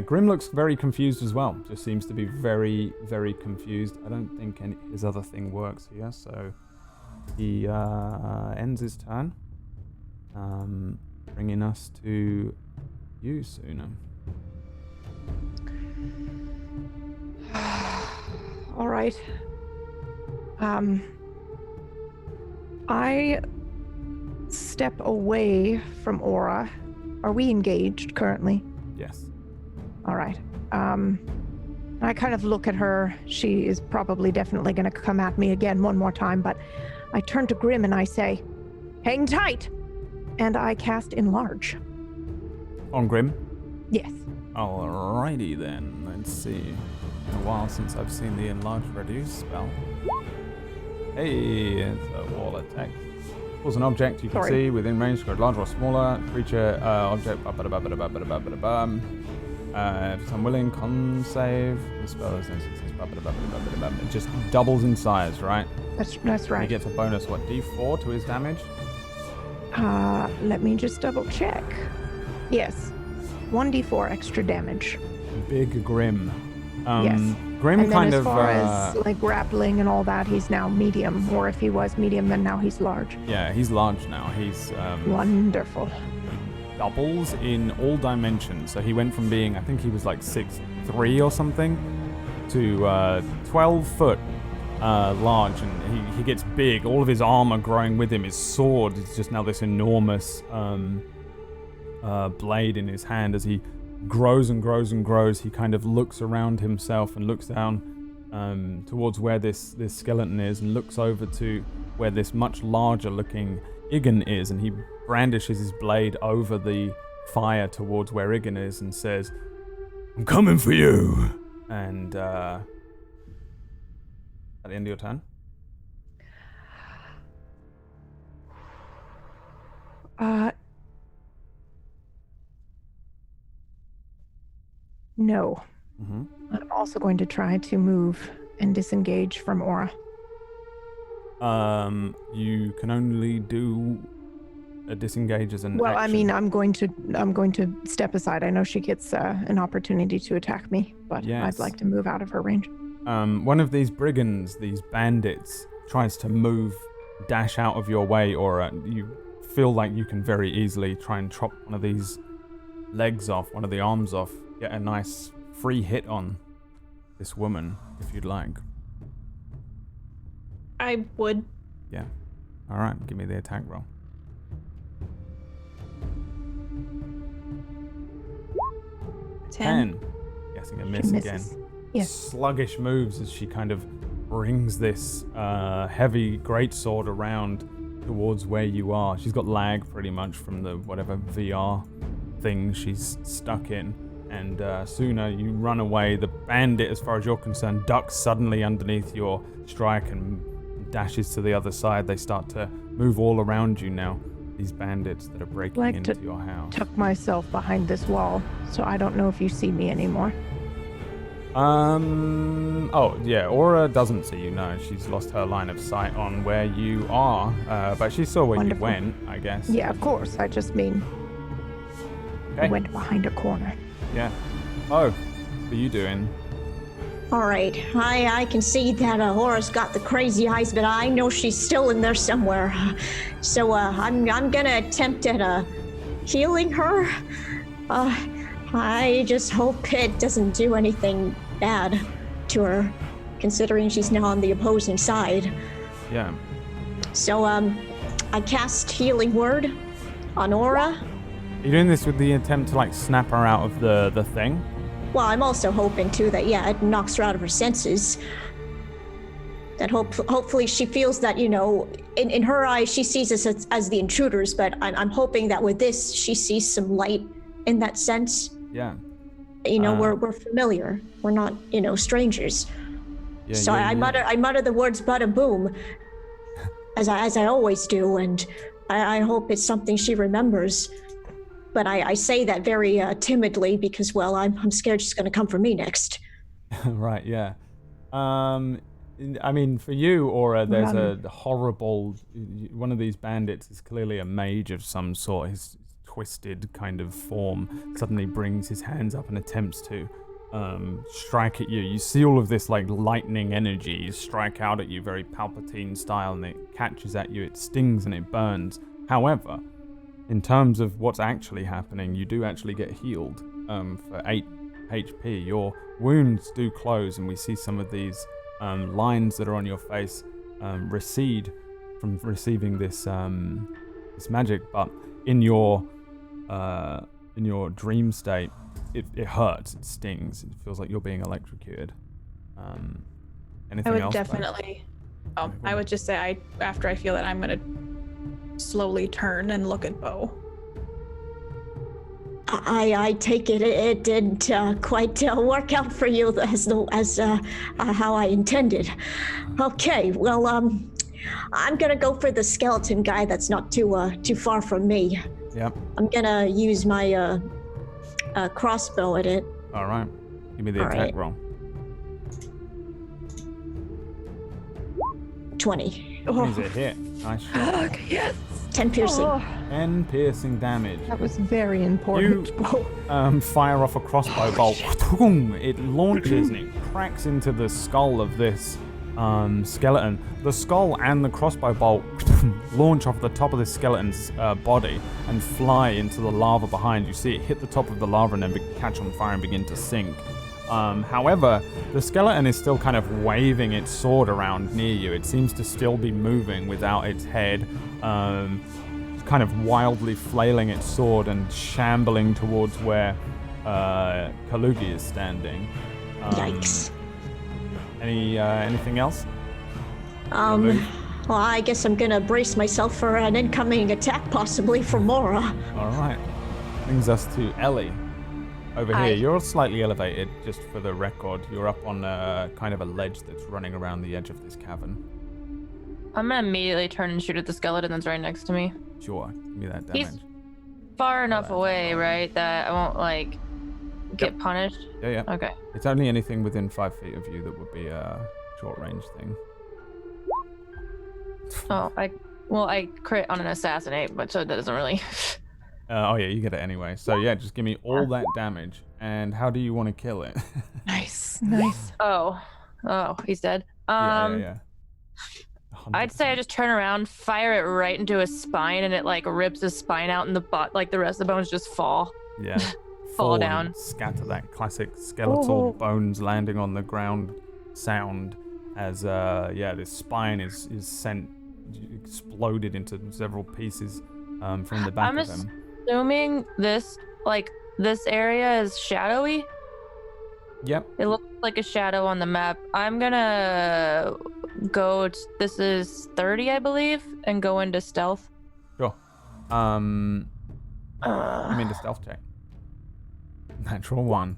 Grim looks very confused as well. Just seems to be very, very confused. I don't think his other thing works here, so he ends his turn, bringing us to you, Suna. All right. I step away from Aura. Are we engaged currently? Yes. All right. I kind of look at her. She is probably definitely going to come at me again one more time, but I turn to Grim and I say, hang tight! And I cast Enlarge. On Grim? Yes. Alrighty then. Let's see. Been a while since I've seen the Enlarge Reduce spell. Hey, it's a wall attack. Pulls an object you can see within range, squared, larger or smaller. Creature, object, if I'm willing, con save. The spell is it just doubles in size, right? That's right. He gets a bonus, D4 to his damage? Let me just double check. Yes. 1d4 extra damage. Big Grim. Yes. Grim and kind then of. As far as like grappling and all that, he's now medium. Or if he was medium, then now he's large. Yeah, he's large now. He's wonderful. Doubles in all dimensions. So he went from being, I think he was like 6'3" or something, to 12 foot large, and he gets big. All of his armor growing with him. His sword is just now this enormous blade in his hand. As he grows and grows and grows, he kind of looks around himself and looks down towards where this skeleton is, and looks over to where this much larger looking Iggan is, and he brandishes his blade over the fire towards where Iggan is and says, "I'm coming for you." And at the end of your turn? No. Mm-hmm. I'm also going to try to move and disengage from Aura. You can only do a disengage as an Well, action. I mean, I'm going to step aside. I know she gets an opportunity to attack me, but Yes. I'd like to move out of her range. One of these brigands, these bandits, tries to dash out of your way, or you feel like you can very easily try and chop one of these legs off, one of the arms off, get a nice free hit on this woman, if you'd like. I would. Yeah. All right, give me the attack roll. 10. Guessing a miss again. Yes. Sluggish moves as she kind of brings this heavy greatsword around towards where you are. She's got lag pretty much from the whatever VR thing she's stuck in. And sooner you run away, the bandit, as far as you're concerned, ducks suddenly underneath your strike and dashes to the other side. They start to move all around you now, these bandits that are breaking into your house. Tuck myself behind this wall, so I don't know if you see me anymore. Oh, yeah, Aura doesn't see you, no. She's lost her line of sight on where you are, but she saw where Wonderful. you went, I guess. Yeah, of course. I just mean I Okay. went behind a corner. Yeah. Oh, what are you doing? All right, I can see that Aura's got the crazy eyes, but I know she's still in there somewhere. So I'm gonna attempt at healing her. I just hope it doesn't do anything bad to her, considering she's now on the opposing side. Yeah. So I cast Healing Word on Aura. You're doing this with the attempt to, like, snap her out of the thing? Well, I'm also hoping too that it knocks her out of her senses. That hopefully she feels that, you know, in her eyes she sees us as the intruders, but I'm hoping that with this she sees some light in that sense. Yeah. You know, we're familiar. We're not, you know, strangers. Yeah, So I mutter the words "bada boom," as I always do, and I hope it's something she remembers. But I say that very timidly because, well, I'm scared she's going to come for me next. Right, yeah. I mean, for you, Aura, there's a horrible... One of these bandits is clearly a mage of some sort. His twisted kind of form suddenly brings his hands up and attempts to strike at you. You see all of this, like, lightning energy strike out at you, very Palpatine style, and it catches at you, it stings and it burns. However, in terms of what's actually happening, you do actually get healed for 8 HP. Your wounds do close, and we see some of these lines that are on your face recede from receiving this magic. But in your dream state, it hurts, it stings, it feels like you're being electrocuted. Anything I would else? definitely. I would just say after I feel that, I'm gonna slowly turn and look at Bo. I take it didn't quite work out for you as how I intended. Okay, well, I'm gonna go for the skeleton guy that's not too far from me. Yep. I'm gonna use my crossbow at it. All right. Give me the All attack right. roll. 20. Is a hit. Nice shot. Yes. 10 piercing. 10 piercing damage. That was very important. Fire off a crossbow bolt. It launches and it cracks into the skull of this skeleton. The skull and the crossbow bolt launch off the top of this skeleton's body and fly into the lava behind. You see it hit the top of the lava and then catch on fire and begin to sink. However, the skeleton is still kind of waving its sword around near you. It seems to still be moving without its head, kind of wildly flailing its sword and shambling towards where Kalugi is standing. Yikes. Anything else? Well, I guess I'm gonna brace myself for an incoming attack, possibly from Mora. All right. Brings us to Ellie. Over here, you're slightly elevated, just for the record. You're up on kind of a ledge that's running around the edge of this cavern. I'm gonna immediately turn and shoot at the skeleton that's right next to me. Sure, give me that damage. He's far enough away, right, that I won't, get punished? Yeah. Okay. It's only anything within 5 feet of you that would be a short-range thing. Oh, I crit on an assassinate, but so that doesn't really... Oh yeah, you get it anyway. So yeah, just give me all that damage. And how do you want to kill it? Nice. Oh, he's dead. Yeah. I'd say I just turn around, fire it right into his spine, and it rips his spine out, and the the rest of the bones just fall. Yeah. Fall down. And scatter that classic skeletal bones landing on the ground sound as this spine is exploded into several pieces from the back of him. Assuming this area is shadowy. Yep. It looks like a shadow on the map. I'm gonna go. This is 30, I believe, and go into stealth. Sure. I mean the stealth check. Natural 1.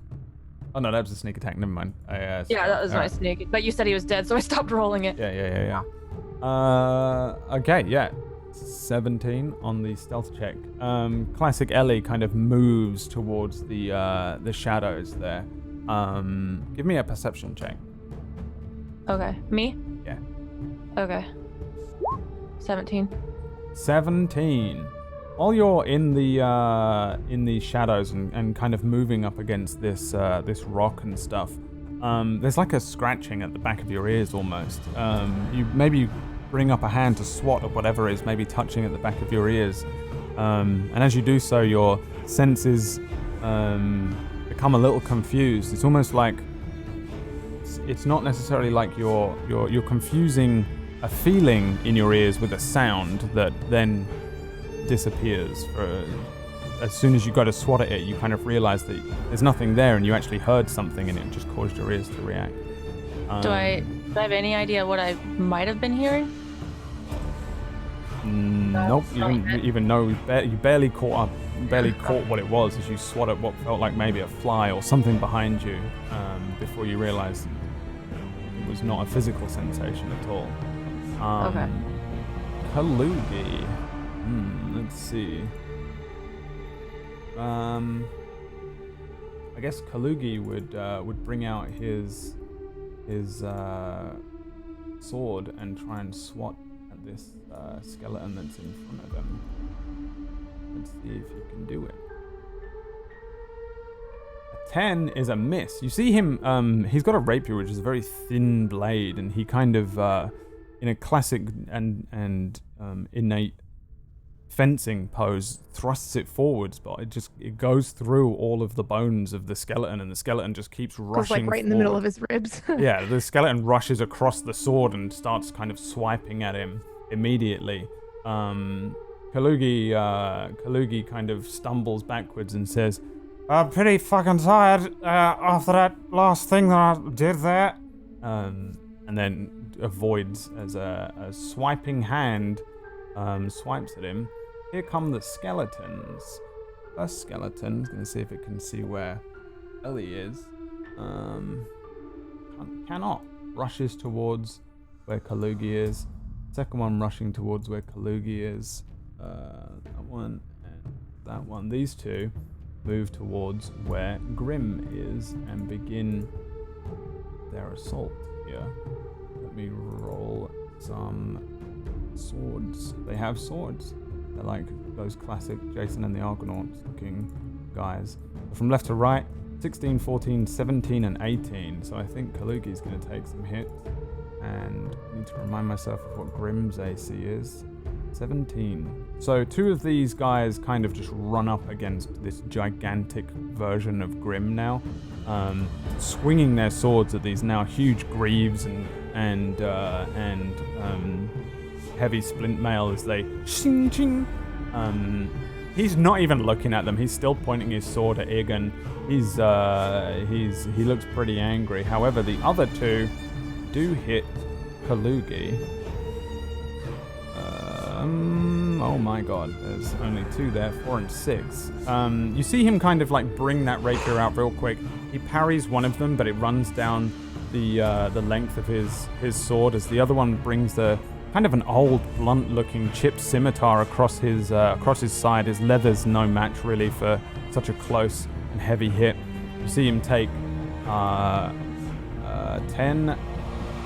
Oh no, that was a sneak attack. Never mind. Yeah, that was my sneak. But you said he was dead, so I stopped rolling it. Yeah. Okay, yeah. 17 on the stealth check. Classic Ellie kind of moves towards the shadows there. Give me a perception check. Okay. Me? Yeah. Okay. 17. 17. While you're in the shadows and kind of moving up against this rock and stuff, there's like a scratching at the back of your ears almost. You bring up a hand to swat at whatever is maybe touching at the back of your ears, and as you do so, your senses become a little confused. It's almost like it's not necessarily like you're confusing a feeling in your ears with a sound that then disappears. As soon as you go to swat at it, you kind of realize that there's nothing there, and you actually heard something, and it just caused your ears to react. Do I have any idea what I might have been hearing? Nope. You didn't even know. You barely caught what it was as you swat at what felt like maybe a fly or something behind you, before you realized it was not a physical sensation at all. Okay. Kalugi. Let's see. I guess Kalugi would bring out his sword and try and swat at this skeleton that's in front of him. Let's see if you can do it. A 10 is a miss. You see him, he's got a rapier, which is a very thin blade, and he kind of, in a classic and innate fencing pose, thrusts it forwards, but it goes through all of the bones of the skeleton, and the skeleton just keeps rushing right in the middle of his ribs. Yeah, the skeleton rushes across the sword and starts kind of swiping at him immediately. Kalugi kind of stumbles backwards and says, "I'm pretty fucking tired after that last thing that I did there," and then avoids as a swiping hand swipes at him. Here come the skeletons. First skeleton, gonna see if it can see where Ellie is. Cannot. Rushes towards where Kalugi is. Second one rushing towards where Kalugi is. That one and that one. These two move towards where Grim is and begin their assault here. Let me roll some swords. They have swords. They're like those classic Jason and the Argonauts looking guys. From left to right, 16, 14, 17, and 18. So I think Kalugi's going to take some hits. And I need to remind myself of what Grim's AC is. 17. So two of these guys kind of just run up against this gigantic version of Grim now. swinging their swords at these now huge greaves and heavy splint mail as they ching ching. He's not even looking at them. He's still pointing his sword at Iggan. He looks pretty angry. However, the other two do hit Kalugi. Oh my god, there's only 2 there, 4 and 6. You see him kind of like bring that rapier out real quick. He parries one of them, but it runs down the length of his sword as the other one brings the kind of an old, blunt-looking chipped scimitar across his side. His leather's no match really for such a close and heavy hit. You see him take 10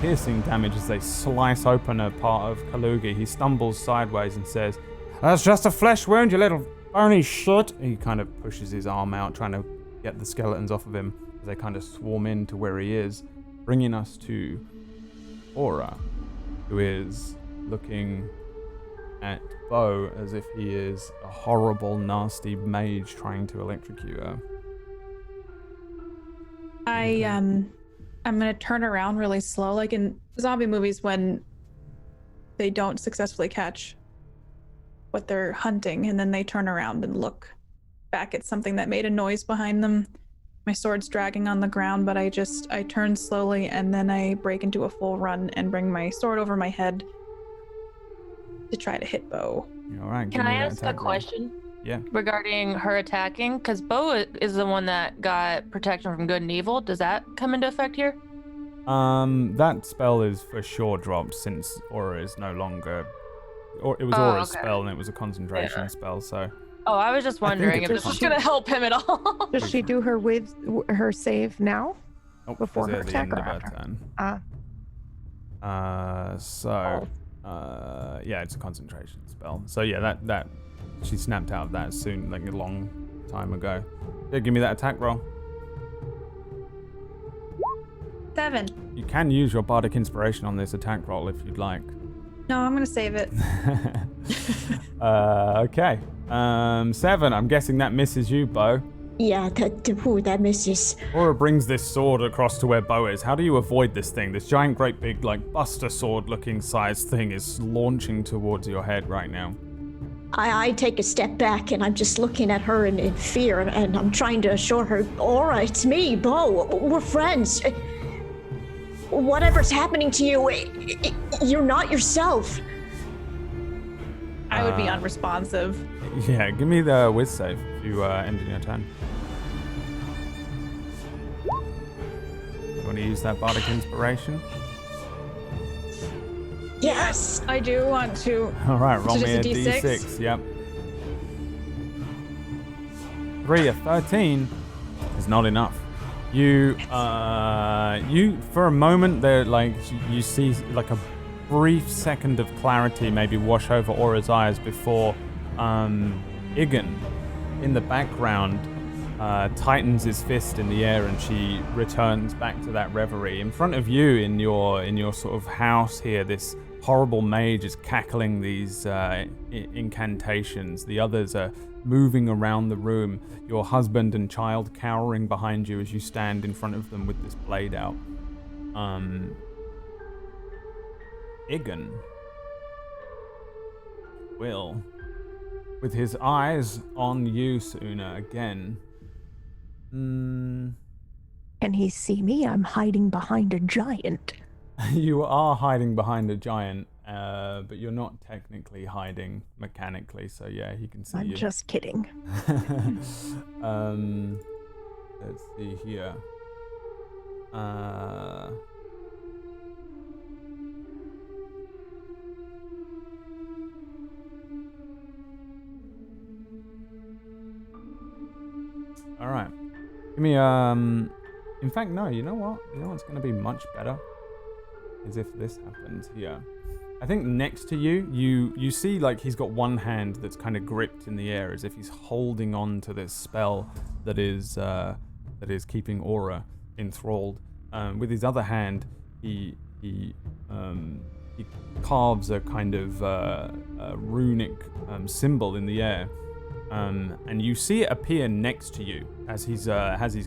piercing damage as they slice open a part of Kalugi. He stumbles sideways and says, "That's just a flesh wound, you little bony shit." He kind of pushes his arm out, trying to get the skeletons off of him as they kind of swarm in to where he is, bringing us to Aura, who is looking at Bo as if he is a horrible, nasty mage trying to electrocute her. I'm gonna turn around really slow, like in zombie movies when they don't successfully catch what they're hunting, and then they turn around and look back at something that made a noise behind them. My sword's dragging on the ground, but I turn slowly and then I break into a full run and bring my sword over my head to try to hit Bo. All right. Can I ask a question? Yeah. Regarding her attacking, because Bo is the one that got protection from good and evil. Does that come into effect here? That spell is for sure dropped since Aura is no longer. Or it was Aura's spell and it was a concentration spell. So. Oh, I was just wondering if this was going to help him at all. Does she do her with her save now? Oh, Before her at the attack end or of her after? turn. Yeah, it's a concentration spell. So yeah, that she snapped out of that soon, like a long time ago. Yeah, give me that attack roll. 7. You can use your bardic inspiration on this attack roll if you'd like. No, I'm gonna save it. Okay. 7. I'm guessing that misses you, Bo. Yeah, that misses. Aura brings this sword across to where Bo is. How do you avoid this thing? This giant, great big, like, buster sword-looking sized thing is launching towards your head right now. I take a step back and I'm just looking at her in fear and I'm trying to assure her, Aura, it's me, Bo. We're friends. Whatever's happening to you, you're not yourself. I would be unresponsive. Yeah, give me the whiz save if you end in your turn. You want to use that bardic inspiration? Yes. I do want to. All right, roll So me a just a d6. Yep. 3, a 13 is not enough. You for a moment there, like you see like a brief second of clarity maybe wash over Aura's eyes before Iggan in the background tightens his fist in the air and she returns back to that reverie. In front of you in your sort of house here, this horrible mage is cackling these incantations. The others are moving around the room, your husband and child cowering behind you as you stand in front of them with this blade out. Iggan will, with his eyes on you, Suna, again. Can he see me? I'm hiding behind a giant. You are hiding behind a giant, but you're not technically hiding mechanically, so yeah, he can see you. I'm just kidding. Let's see here. All right. Give me in fact, no, you know what? You know what's going to be much better? Is if this happens here. I think next to you, you see like he's got one hand that's kind of gripped in the air as if he's holding on to this spell that is keeping Aura enthralled. With his other hand, he carves a kind of a runic symbol in the air, and you see it appear next to you as he's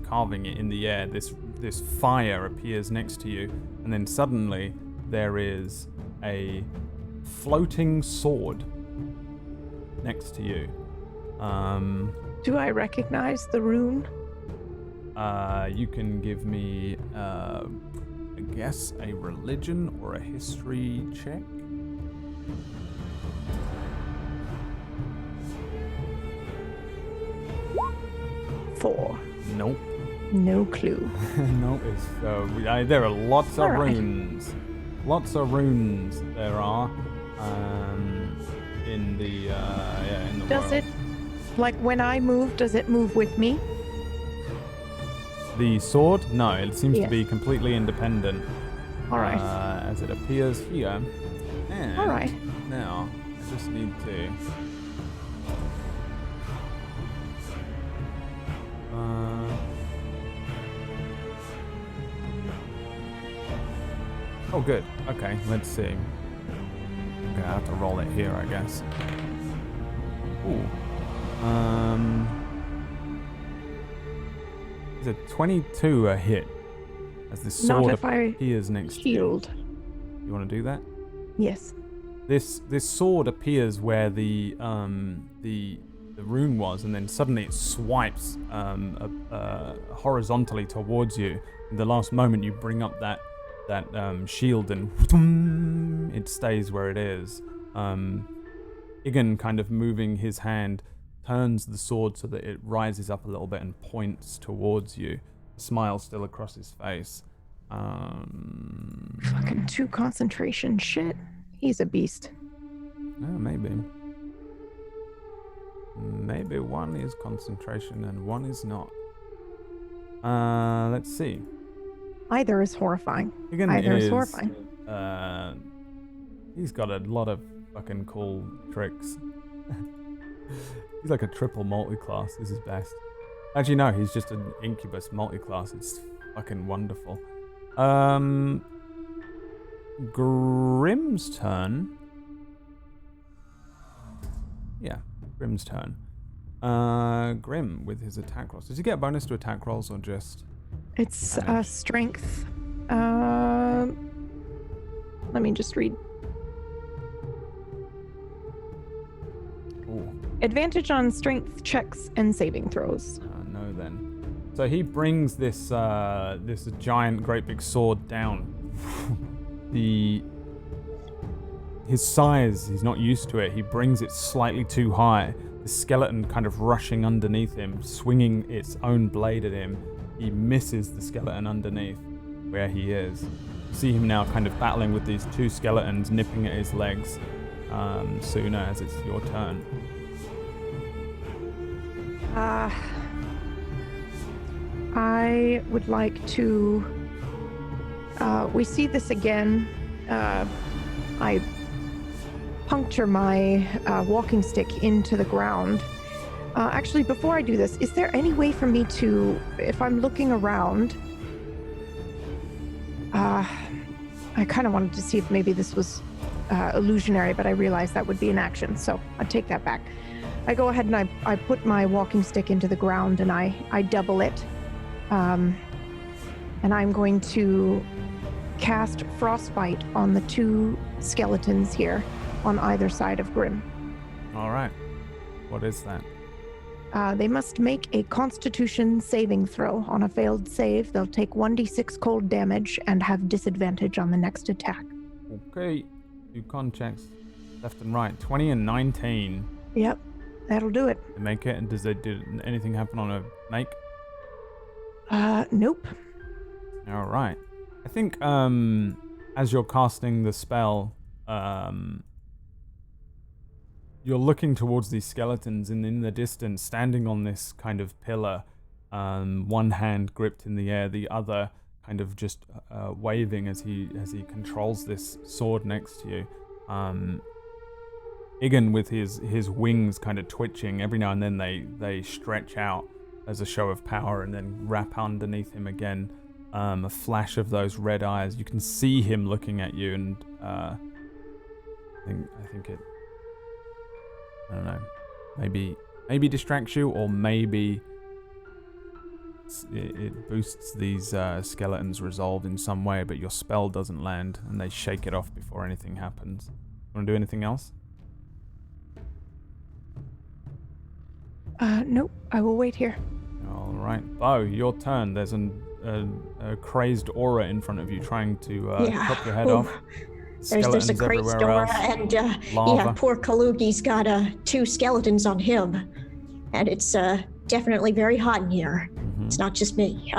carving it in the air. This fire appears next to you, and then suddenly there is a floating sword next to you. Do I recognize the rune? You can give me, I guess, a religion or a history check. Four. Nope. No clue. Nope. There are lots of All right. runes. Lots of runes there are. In the Does world. it, like when I move, does it move with me? The sword? No, it seems to Yes. be completely independent. All right. As it appears here. And All right. now, I just need to... Oh, good. Okay, let's see. Okay, I have to roll it here, I guess. Ooh. Is a 22 a hit? As the sword Not if I appears next to you. healed. You want to do that? Yes. This sword appears where the rune was, and then suddenly it swipes horizontally towards you. In the last moment, you bring up that shield, and it stays where it is. Iggan, kind of moving his hand, turns the sword so that it rises up a little bit and points towards you. A smile still across his face. Fucking 2 concentration. Shit. He's a beast. Maybe. Maybe one is concentration and one is not. Let's see. Either is horrifying. Iggan Either is horrifying. He's got a lot of fucking cool tricks. He's like a triple multi-class. This is best. Actually, no, he's just an incubus multi-class. It's fucking wonderful. Grimm's turn. Yeah, Grimm's turn. Grimm with his attack rolls. Does he get a bonus to attack rolls or just... It's strength. Let me just read. Ooh. Advantage on strength checks and saving throws. No then. So he brings this this giant, great big sword down. His size, he's not used to it. He brings it slightly too high. The skeleton kind of rushing underneath him, swinging its own blade at him. He misses the skeleton underneath where he is. You see him now kind of battling with these 2 skeletons, nipping at his legs. Sooner, as it's your turn. I would like to. We see this again. I puncture my walking stick into the ground. Actually, before I do this, is there any way for me to, if I'm looking around, I kind of wanted to see if maybe this was illusionary, but I realized that would be an action, so I take that back. I go ahead and I put my walking stick into the ground and I double it. And I'm going to cast Frostbite on the 2 skeletons here on either side of Grimm. All right. What is that? They must make a Constitution saving throw. On a failed save, they'll take 1d6 cold damage and have disadvantage on the next attack. Okay. 2 con checks. Left and right. 20 and 19. Yep, that'll do it. They make it, and did anything happen on a make? Nope. All right. I think as you're casting the spell, you're looking towards these skeletons, and in the distance, standing on this kind of pillar, one hand gripped in the air, the other kind of just waving as he controls this sword next to you. Iggan with his wings kind of twitching. Every now and then they stretch out as a show of power and then wrap underneath him again. A flash of those red eyes. You can see him looking at you, and I think it. I don't know. Maybe maybe distracts you, or maybe it boosts these skeletons' resolve in some way, but your spell doesn't land, and they shake it off before anything happens. Want to do anything else? Nope. I will wait here. All right, Bo, your turn. There's a crazed aura in front of you, trying to chop your head off. There's a crazed aura, and poor Kalugi's got 2 skeletons on him, and it's definitely very hot in here. It's not just me.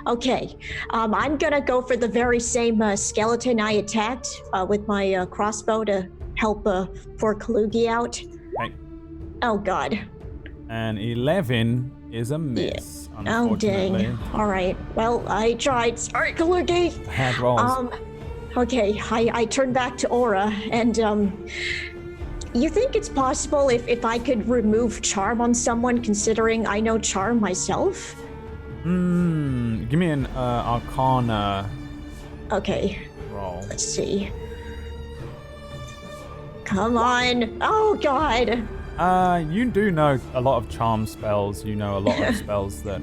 Okay. I'm gonna go for the very same skeleton I attacked with my crossbow to help poor Kalugi out. Okay. Oh God. And 11 is a miss. Yeah. Oh dang. All right. Well, I tried. Sorry, Kalugi. Bad rolls. Okay. I turn back to Aura, and you think it's possible if I could remove charm on someone, considering I know charm myself? Give me an Arcana. Okay. Roll. Let's see. Come on. Oh God. You do know a lot of charm spells. You know a lot of spells that,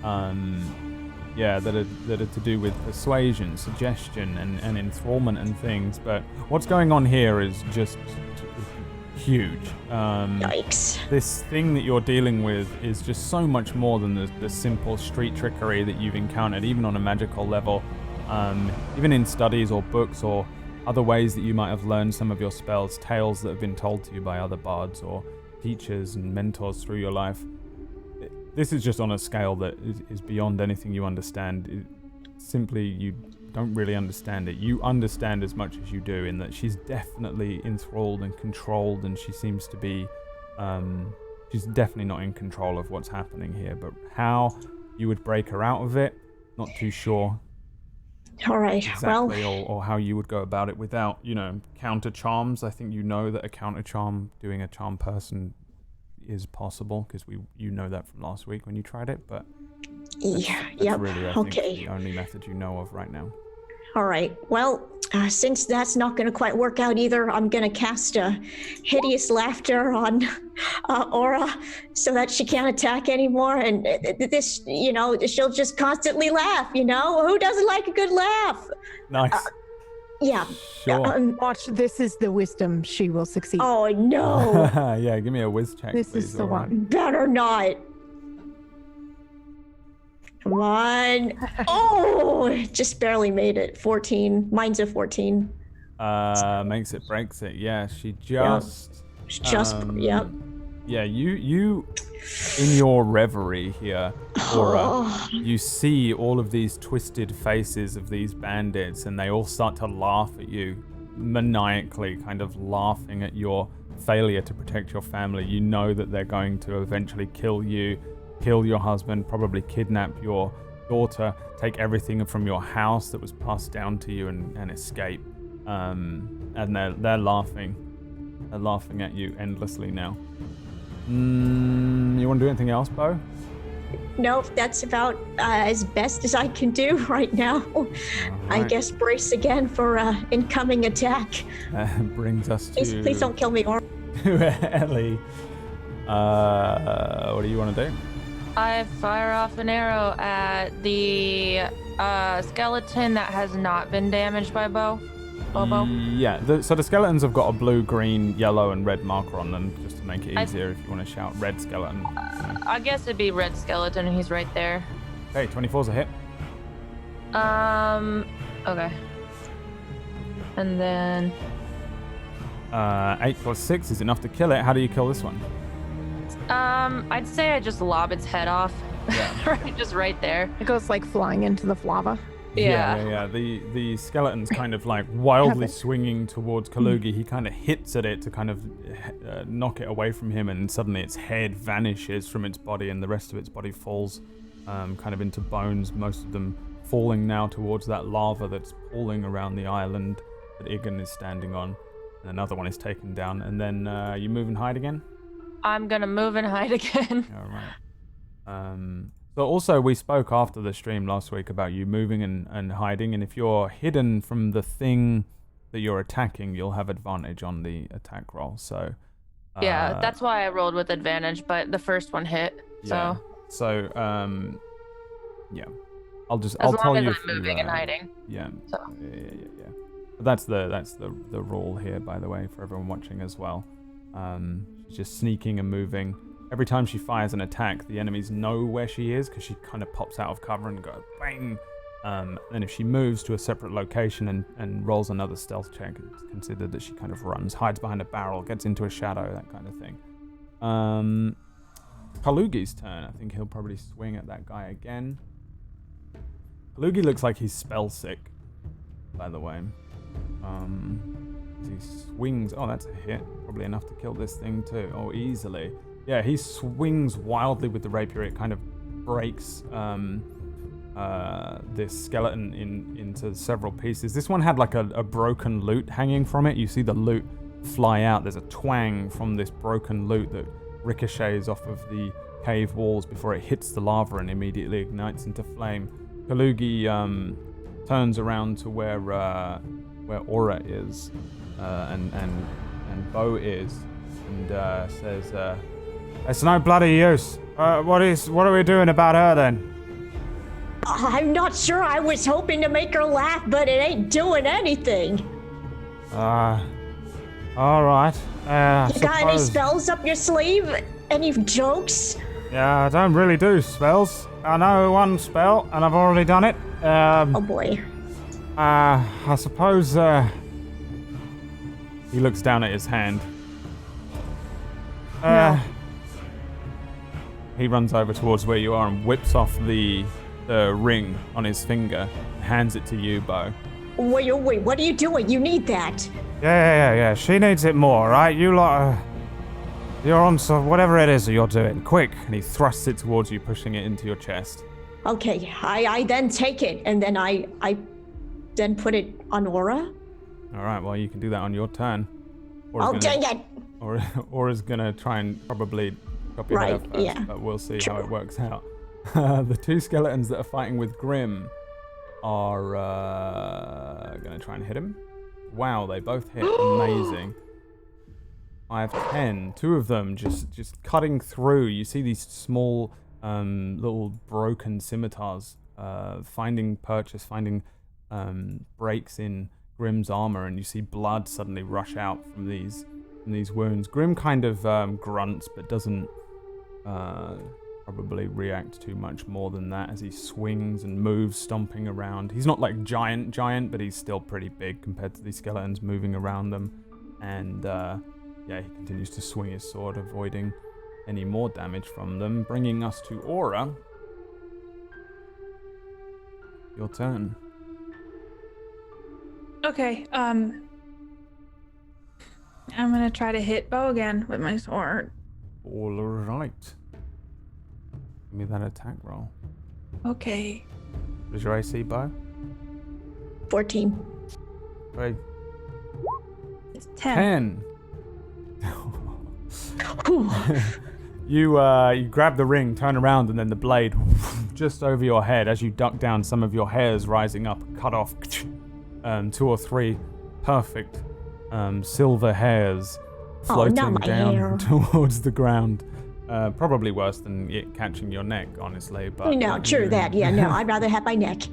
that are to do with persuasion, suggestion, and enthrallment and things. But what's going on here is just huge. Yikes. This thing that you're dealing with is just so much more than the simple street trickery that you've encountered, even on a magical level, even in studies or books or other ways that you might have learned some of your spells, tales that have been told to you by other bards or teachers and mentors through your life. This is just on a scale that is beyond anything you understand. Simply, you don't really understand it. You understand as much as you do, in that she's definitely enthralled and controlled, and she seems to be she's definitely not in control of what's happening here. But how you would break her out of it, not too sure. All right. Exactly, or how you would go about it without, counter charms. I think you know that a counter charm, doing a charm person, is possible, because you know that from last week when you tried it. But that's really, I think, the only method you know of right now. All right. Well, since that's not going to quite work out either, I'm going to cast a hideous laughter on Aura so that she can't attack anymore. And this, she'll just constantly laugh, Who doesn't like a good laugh? Nice. Yeah. Sure. Watch, this is the wisdom. She will succeed. Oh, no. Yeah, give me a whiz check, This please, is the Aura. one. Better not. Come on. Oh, just barely made it. 14. Mine's a 14. Makes it, breaks it. Yeah, she just... Yep. Yeah, you in your reverie here, Aura, you see all of these twisted faces of these bandits, and they all start to laugh at you, maniacally, kind of laughing at your failure to protect your family. You know that they're going to eventually kill you, kill your husband, probably kidnap your daughter, take everything from your house that was passed down to you, and escape. And they're laughing. They're laughing at you endlessly now. You want to do anything else, Bo? No, that's about as best as I can do right now. Right. I guess brace again for incoming attack. Brings us to... Please don't kill me, or Ellie. What do you want to do? I fire off an arrow at the skeleton that has not been damaged by Bobo. Yeah, so the skeletons have got a blue, green, yellow, and red marker on them, just to make it easier if you want to shout red skeleton. I guess it'd be red skeleton, and he's right there. Okay, 24's a hit. Okay. And then... 8 plus 6 is enough to kill it. How do you kill this one? I'd say I just lob its head off. Yeah. Just right there. It goes like flying into the lava. Yeah. The skeleton's kind of like wildly swinging towards Kalugi. He kind of hits at it to kind of knock it away from him, and suddenly its head vanishes from its body, and the rest of its body falls kind of into bones, most of them falling now towards that lava that's pooling around the island that Iggan is standing on. And another one is taken down. And then you move and hide again? I'm gonna move and hide again. All right. So also, we spoke after the stream last week about you moving and hiding, and if you're hidden from the thing that you're attacking, you'll have advantage on the attack roll. So Yeah, that's why I rolled with advantage, but the first one hit. Yeah. So Yeah. I'll as tell long as you I'm if you, moving and hiding. Yeah. So. Yeah. But that's the rule here, by the way, for everyone watching as well. She's just sneaking and moving. Every time she fires an attack, the enemies know where she is because she kind of pops out of cover and goes bang. And if she moves to a separate location and rolls another stealth check, it's considered that she kind of runs, hides behind a barrel, gets into a shadow, that kind of thing. Kalugi's turn. I think he'll probably swing at that guy again. Kalugi looks like he's spell sick, by the way. He swings. Oh, that's a hit. Probably enough to kill this thing too. Oh, easily. Yeah, he swings wildly with the rapier. It kind of breaks this skeleton into several pieces. This one had like a broken lute hanging from it. You see the lute fly out. There's a twang from this broken lute that ricochets off of the cave walls before it hits the lava and immediately ignites into flame. Kalugi turns around to where Aura is and Bo is and says, "It's no bloody use. What are we doing about her then?" I'm not sure. I was hoping to make her laugh, but it ain't doing anything. All right. You got any spells up your sleeve? Any jokes? Yeah, I don't really do spells. I know one spell, and I've already done it. Oh boy. I suppose, He looks down at his hand. No. He runs over towards where you are and whips off the ring on his finger, hands it to you, Bo. Wait, what are you doing? You need that. Yeah. She needs it more, right? You lot, you're on so whatever it is that you're doing. Quick! And he thrusts it towards you, pushing it into your chest. Okay, I then take it, and then I then put it on Aura. All right, well, you can do that on your turn. Dang it! Aura's gonna try and probably copy it up first, yeah. but we'll see how it works out. The two skeletons that are fighting with Grim are gonna try and hit him. Wow, they both hit. Amazing. 5, 10. Two of them just cutting through. You see these small little broken scimitars finding breaks in Grim's armor, and you see blood suddenly rush out from these wounds. Grim kind of grunts, but doesn't probably react too much more than that as he swings and moves, stomping around. He's not like giant, but he's still pretty big compared to these skeletons moving around them. And he continues to swing his sword, avoiding any more damage from them, bringing us to Aura. Your turn. Okay, I'm gonna try to hit Bo again with my sword. All right. Give me that attack roll. Okay. What is your AC, Bo? 14. Right. It's 10. 10. You grab the ring, turn around, and then the blade just over your head as you duck down, some of your hairs rising up, cut off 2 or 3 perfect silver hairs floating down hair. towards the ground. Probably worse than it catching your neck, honestly. But No, true that. Yeah, no, I'd rather have my neck.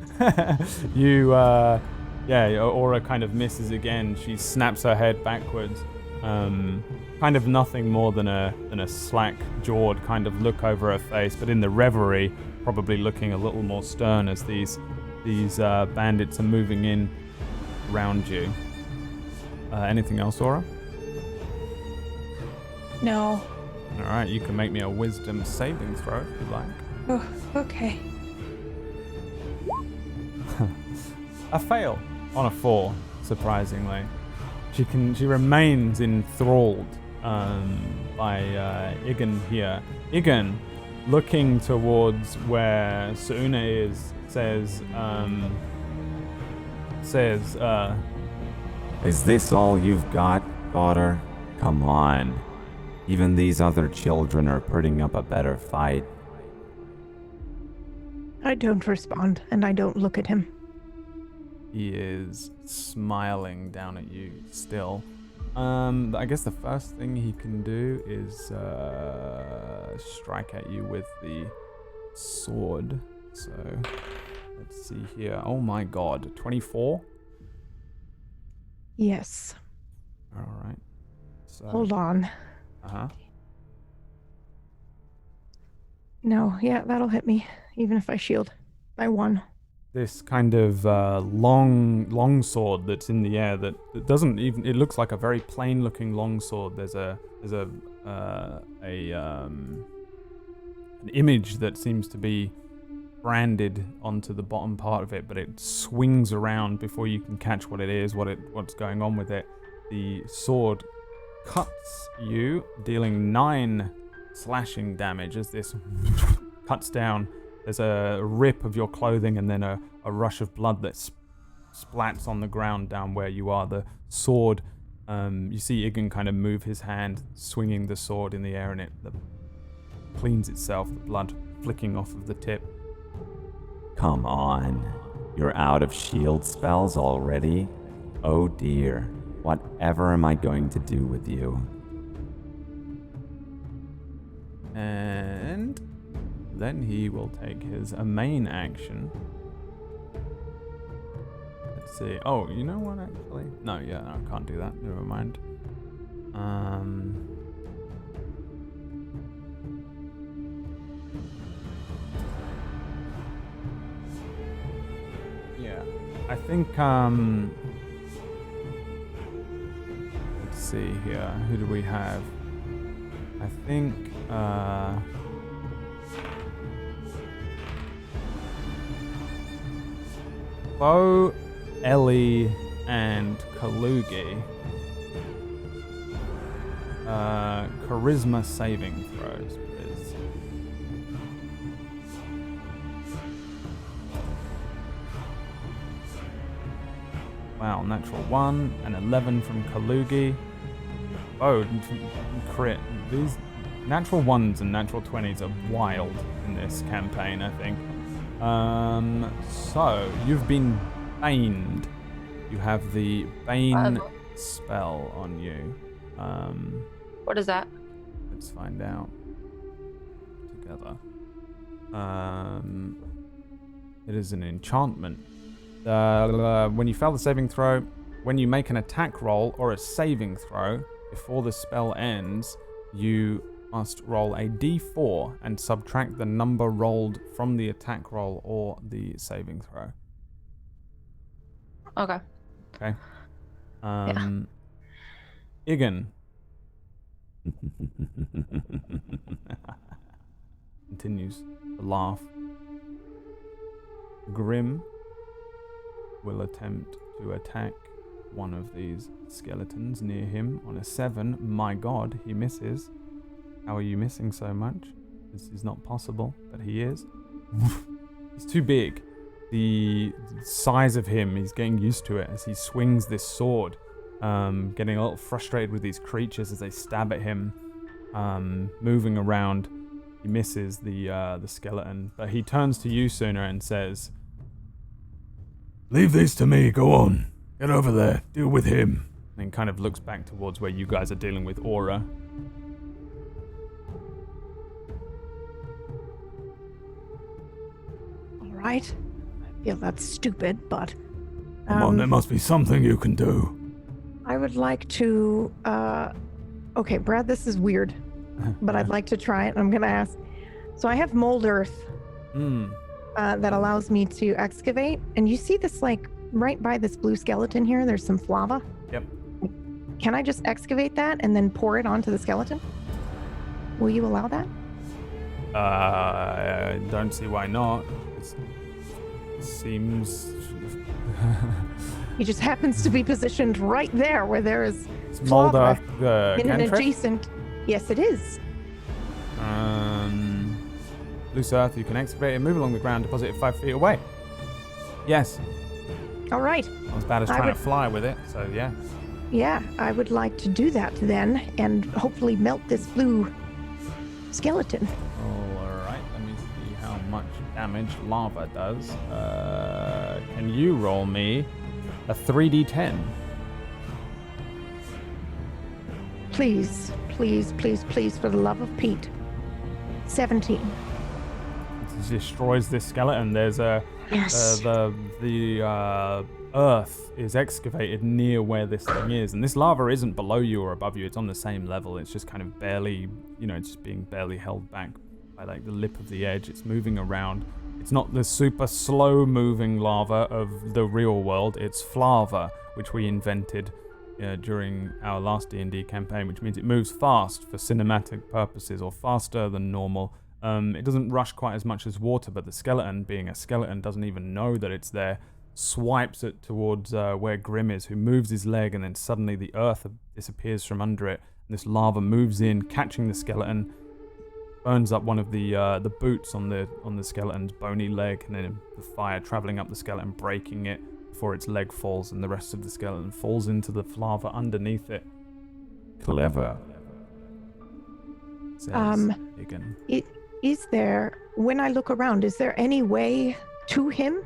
Aura kind of misses again. She snaps her head backwards. Kind of nothing more than a slack-jawed kind of look over her face, but in the reverie, probably looking a little more stern as these bandits are moving in around you. Anything else, Aura? No. All right, you can make me a wisdom saving throw if you like. Oh, okay. A fail on a 4, surprisingly. She remains enthralled by Iggan here. Iggan, looking towards where Suuna is, says, Is this all you've got, daughter? Come on. Even these other children are putting up a better fight. I don't respond, and I don't look at him. He is smiling down at you still. I guess the first thing he can do is strike at you with the sword. So let's see here. Oh my god, 24? Yes. All right. So, Hold on. Uh-huh. No, yeah, that'll hit me, even if I shield by 1. This kind of long sword that's in the air that doesn't even, it looks like a very plain looking long sword. There's an image that seems to be branded onto the bottom part of it, but it swings around before you can catch what it is, what's going on with it. The sword cuts you, dealing 9 slashing damage as this cuts down. There's a rip of your clothing and then a rush of blood that splats on the ground down where you are. The sword, you see Iggan kind of move his hand, swinging the sword in the air, and it cleans itself, the blood flicking off of the tip. Come on. You're out of shield spells already? Oh dear. Whatever am I going to do with you? And then he will take his main action. Let's see. Oh, you know what, actually? No, yeah, no, I can't do that. Never mind. Yeah. I think, let's see here. Who do we have? I think, Bo, Ellie, and Kalugi. Charisma saving throws, please. Wow, natural 1 and 11 from Kalugi. Oh, crit. These natural 1s and natural 20s are wild in this campaign, I think. So, you've been baned. You have the Bane spell on you. What is that? Let's find out together. It is an enchantment. When you fail the saving throw, when you make an attack roll or a saving throw before the spell ends, you must roll a d4 and subtract the number rolled from the attack roll or the saving throw. Okay. Okay. Iggan. Continues to laugh. Grim will attempt to attack one of these skeletons near him on a 7. My god, he misses. How are you missing so much? This is not possible, but he is. He's too big. The size of him, he's getting used to it as he swings this sword, getting a little frustrated with these creatures as they stab at him, moving around. He misses the skeleton, but he turns to you sooner and says, Leave these to me, go on. Get over there, deal with him. And then kind of looks back towards where you guys are dealing with Aura. Right. I feel that's stupid, but Come on, there must be something you can do. I would like to okay, Brad, this is weird, but I'd like to try it. I'm gonna ask. So I have mold earth that allows me to excavate, and you see this, like, right by this blue skeleton here, there's some lava. Yep. Can I just excavate that and then pour it onto the skeleton? Will you allow that? I don't see why not. Seems He just happens to be positioned right there where there is mold lava earth in an cantrip? adjacent. Yes, it is. Loose earth, you can excavate it, move along the ground, deposit it 5 feet away. Yes. All right. Not as bad as trying to fly with it, so yeah. Yeah, I would like to do that then, and hopefully melt this blue skeleton. Alright, let me see how much damage lava does. Can you roll me a 3d10? please, please, please, please, for the love of Pete. 17. It destroys this skeleton. There's a Yes. the earth is excavated near where this thing is, and this lava isn't below you or above you. It's on the same level. It's just kind of barely, it's just being barely held back by like the lip of the edge. It's moving around. It's not the super slow moving lava of the real world. It's flava, which we invented during our last D&D campaign, which means it moves fast for cinematic purposes, or faster than normal. It doesn't rush quite as much as water, but the skeleton, being a skeleton, doesn't even know that it's there, swipes it towards where Grim is, who moves his leg, and then suddenly the earth disappears from under it, and this lava moves in, catching the skeleton, burns up one of the boots on the skeleton's bony leg, and then the fire traveling up the skeleton, breaking it before its leg falls, and the rest of the skeleton falls into the lava underneath it. Clever. Says Iggan. Is there, when I look around, is there any way to him?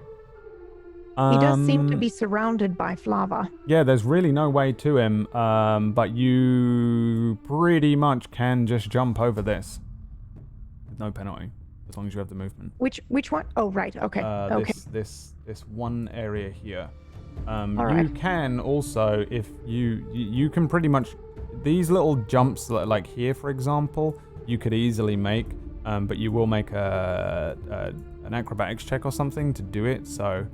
He does seem to be surrounded by flava. Yeah, there's really no way to him, but you pretty much can just jump over this. With no penalty, as long as you have the movement. Which one? Oh, right. Okay. Okay. This one area here. All you right. can also, if you can pretty much, these little jumps, like here, for example, you could easily make, but you will make an acrobatics check or something to do it, so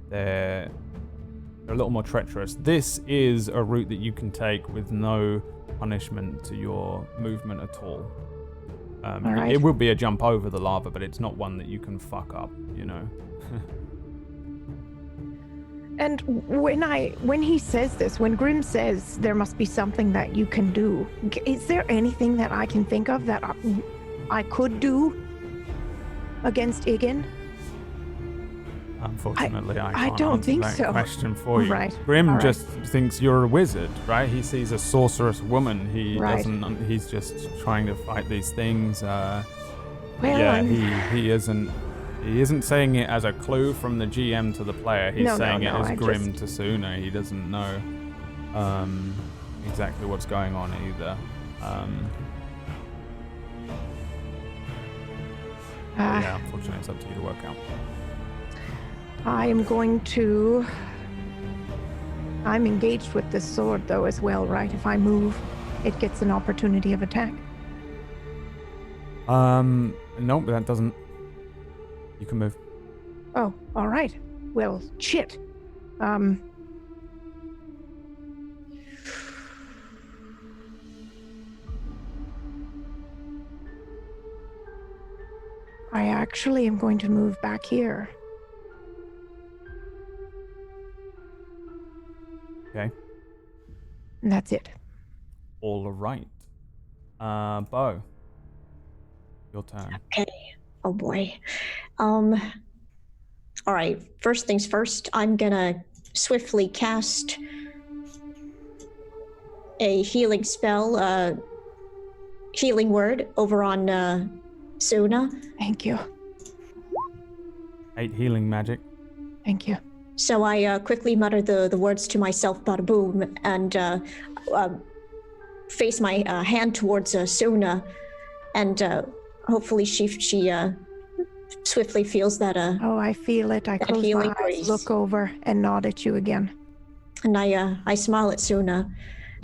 they're a little more treacherous. This is a route that you can take with no punishment to your movement at all. All right. It would be a jump over the lava, but it's not one that you can fuck up, And when he says this, when Grim says there must be something that you can do, is there anything that I can think of that I could do against Iggan? Unfortunately, I can't don't answer think that so. question for you. Right. Grim All right. just thinks you're a wizard, right? He sees a sorceress woman. He Right. doesn't. He's just trying to fight these things. Well, yeah, he isn't saying it as a clue from the GM to the player. He's saying it as Grim to Suna. He doesn't know exactly what's going on either. Yeah, unfortunately, it's up to you to work out. I'm engaged with this sword, though, as well, right? If I move, it gets an opportunity of attack. Nope, that doesn't. You can move. Oh, all right. Well, shit. I actually am going to move back here. Okay. And that's it. All right. Bo. Your turn. Okay. Oh boy. All right. First things first, I'm gonna swiftly cast a healing spell, healing word over on Suna. Thank you. 8 healing magic. Thank you. So I quickly mutter the words to myself, bada boom, and face my hand towards Suna, and hopefully she swiftly feels that. Oh, I feel it. I close my eyes, breeze. look over, and nod at you again. And I smile at Suna,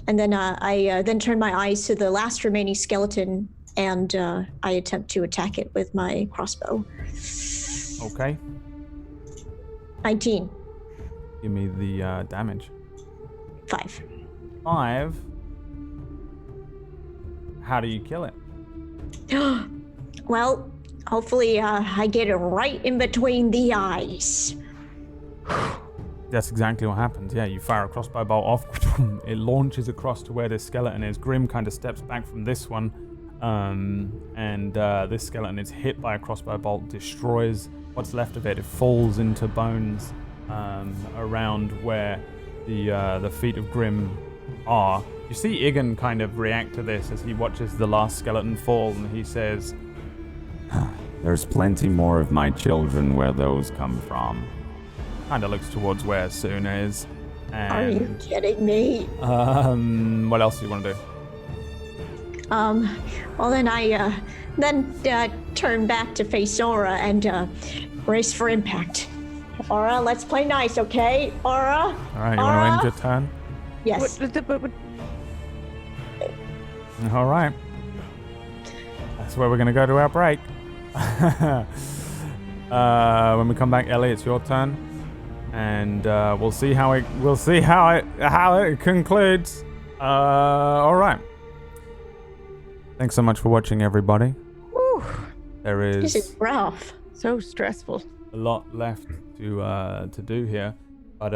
and then I then turn my eyes to the last remaining skeleton, and I attempt to attack it with my crossbow. Okay. 19. Give me the damage. 5. 5. How do you kill it? Well, hopefully I get it right in between the eyes. That's exactly what happens. Yeah, you fire a crossbow bolt off. It launches across to where this skeleton is. Grim kind of steps back from this one. And this skeleton is hit by a crossbow bolt, destroys what's left of it. It falls into bones around where the feet of Grim are. You see Iggan kind of react to this as he watches the last skeleton fall, and he says, There's plenty more of my children where those come from. kind of looks towards where Suna is. Are you And kidding me? what else do you want to do? Well then I turn back to face Aura and brace for impact. Aura, let's play nice, okay? Aura? All right, you want to end your turn? Yes. All right. That's where we're going to go to our break. When we come back, Ellie, it's your turn, and we'll see how it concludes. All right. Thanks so much for watching, everybody. Whew, There This is is rough. so stressful. a lot left to do here, but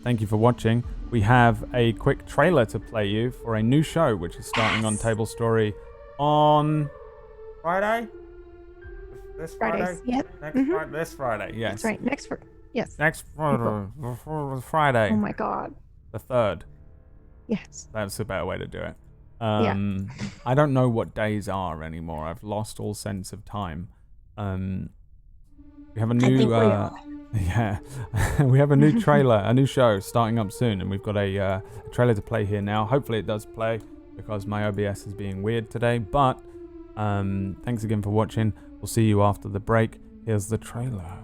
thank you for watching. We have a quick trailer to play you for a new show which is starting on Tablestory on Friday. This Friday. Fridays. Yep. This Friday. Yes. That's right. Yes. Next Friday. Oh my God. The 3rd. Yes. That's a better way to do it. I don't know what days are anymore. I've lost all sense of time. We have a new we have a new trailer, a new show starting up soon, and we've got a trailer to play here now. Hopefully it does play because my OBS is being weird today, but thanks again for watching. We'll see you after the break. Here's the trailer.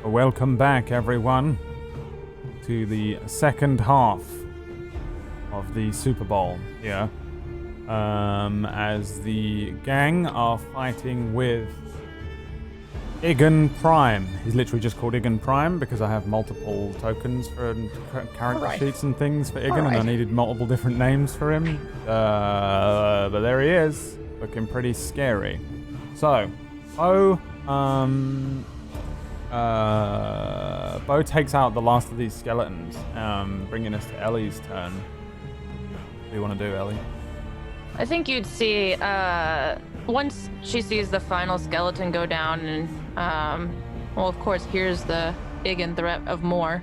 Welcome back, everyone, to the second half of the Super Bowl here. As the gang are fighting with Iggan Prime. He's literally just called Iggan Prime because I have multiple tokens for character sheets and things for Iggan, and I needed multiple different names for him. But there he is, looking pretty scary. So, Bo takes out the last of these skeletons, bringing us to Ellie's turn. What do you want to do, Ellie? I think you'd see, once she sees the final skeleton go down and, well, of course, here's the Iggan threat of more.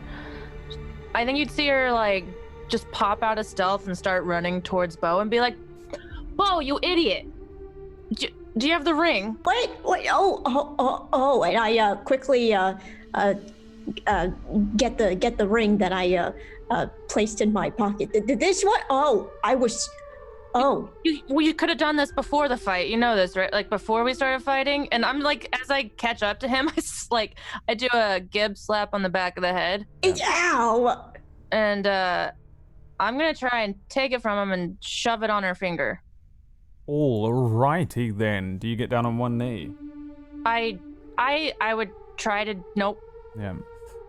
I think you'd see her, like, just pop out of stealth and start running towards Bo and be like, Bo, you idiot! Do you have the ring? Wait, and I quickly get the ring that I placed in my pocket. This one? You could have done this before the fight. You know this, right? Like before we started fighting. And I'm like, as I catch up to him, I do a Gib slap on the back of the head. Ow! And I'm gonna try and take it from him and shove it on her finger. Alrighty then. Do you get down on one knee? I would try to. Nope. Yeah.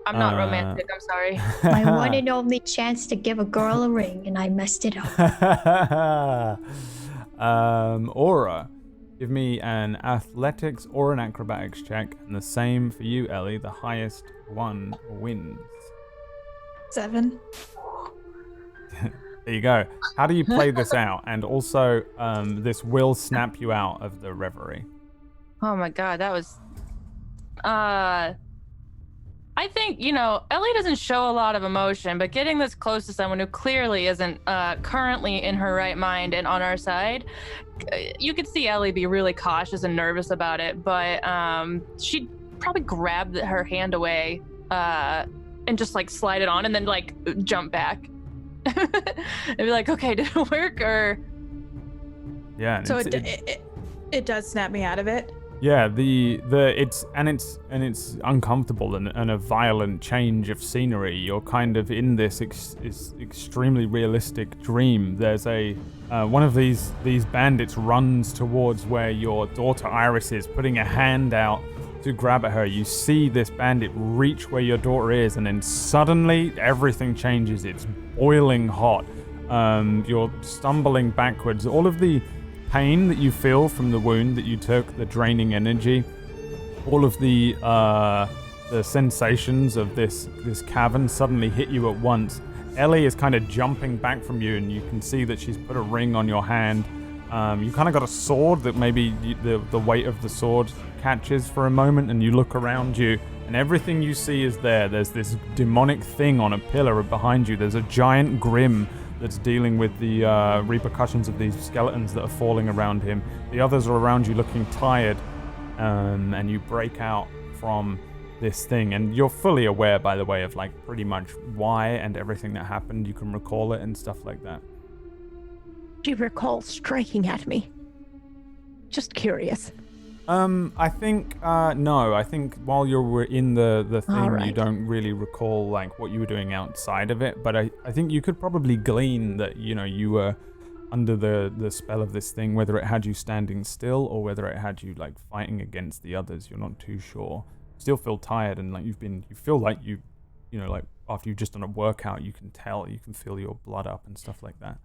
I'm not romantic. I'm sorry. My one and only chance to give a girl a ring, and I messed it up. Aura, give me an athletics or an acrobatics check, and the same for you, Ellie. The highest one wins. 7. There you go. How do you play this out? And also, this will snap you out of the reverie. Oh my god, that was... I think, Ellie doesn't show a lot of emotion, but getting this close to someone who clearly isn't currently in her right mind and on our side, you could see Ellie be really cautious and nervous about it, but she'd probably grab her hand away and just slide it on and then jump back. And be like, okay, did it work? Or yeah, so it does snap me out of it. Yeah, it's uncomfortable and a violent change of scenery. You're kind of in this extremely realistic dream. There's one of these bandits runs towards where your daughter Iris is, putting a hand out to grab at her. You see this bandit reach where your daughter is, and then suddenly everything changes. It's boiling hot. You're stumbling backwards. All of the pain that you feel from the wound that you took, the draining energy, all of the sensations of this cavern suddenly hit you at once. Ellie is kind of jumping back from you, and you can see that she's put a ring on your hand. You kind of got a sword that maybe the weight of the sword catches for a moment, and you look around you, and everything you see is there. There's this demonic thing on a pillar behind you. There's a giant Grim that's dealing with the repercussions of these skeletons that are falling around him. The others are around you looking tired, and you break out from this thing. And you're fully aware, by the way, of pretty much why and everything that happened. You can recall it and stuff like that. Do you recall striking at me? Just curious. I think, no. I think while you were in the thing, right. You don't really recall what you were doing outside of it. But I think you could probably glean that, you were under the spell of this thing, whether it had you standing still or whether it had you like fighting against the others. You're not too sure. You still feel tired and like you feel like you know, like after you've just done a workout, you can feel your blood up and stuff like that.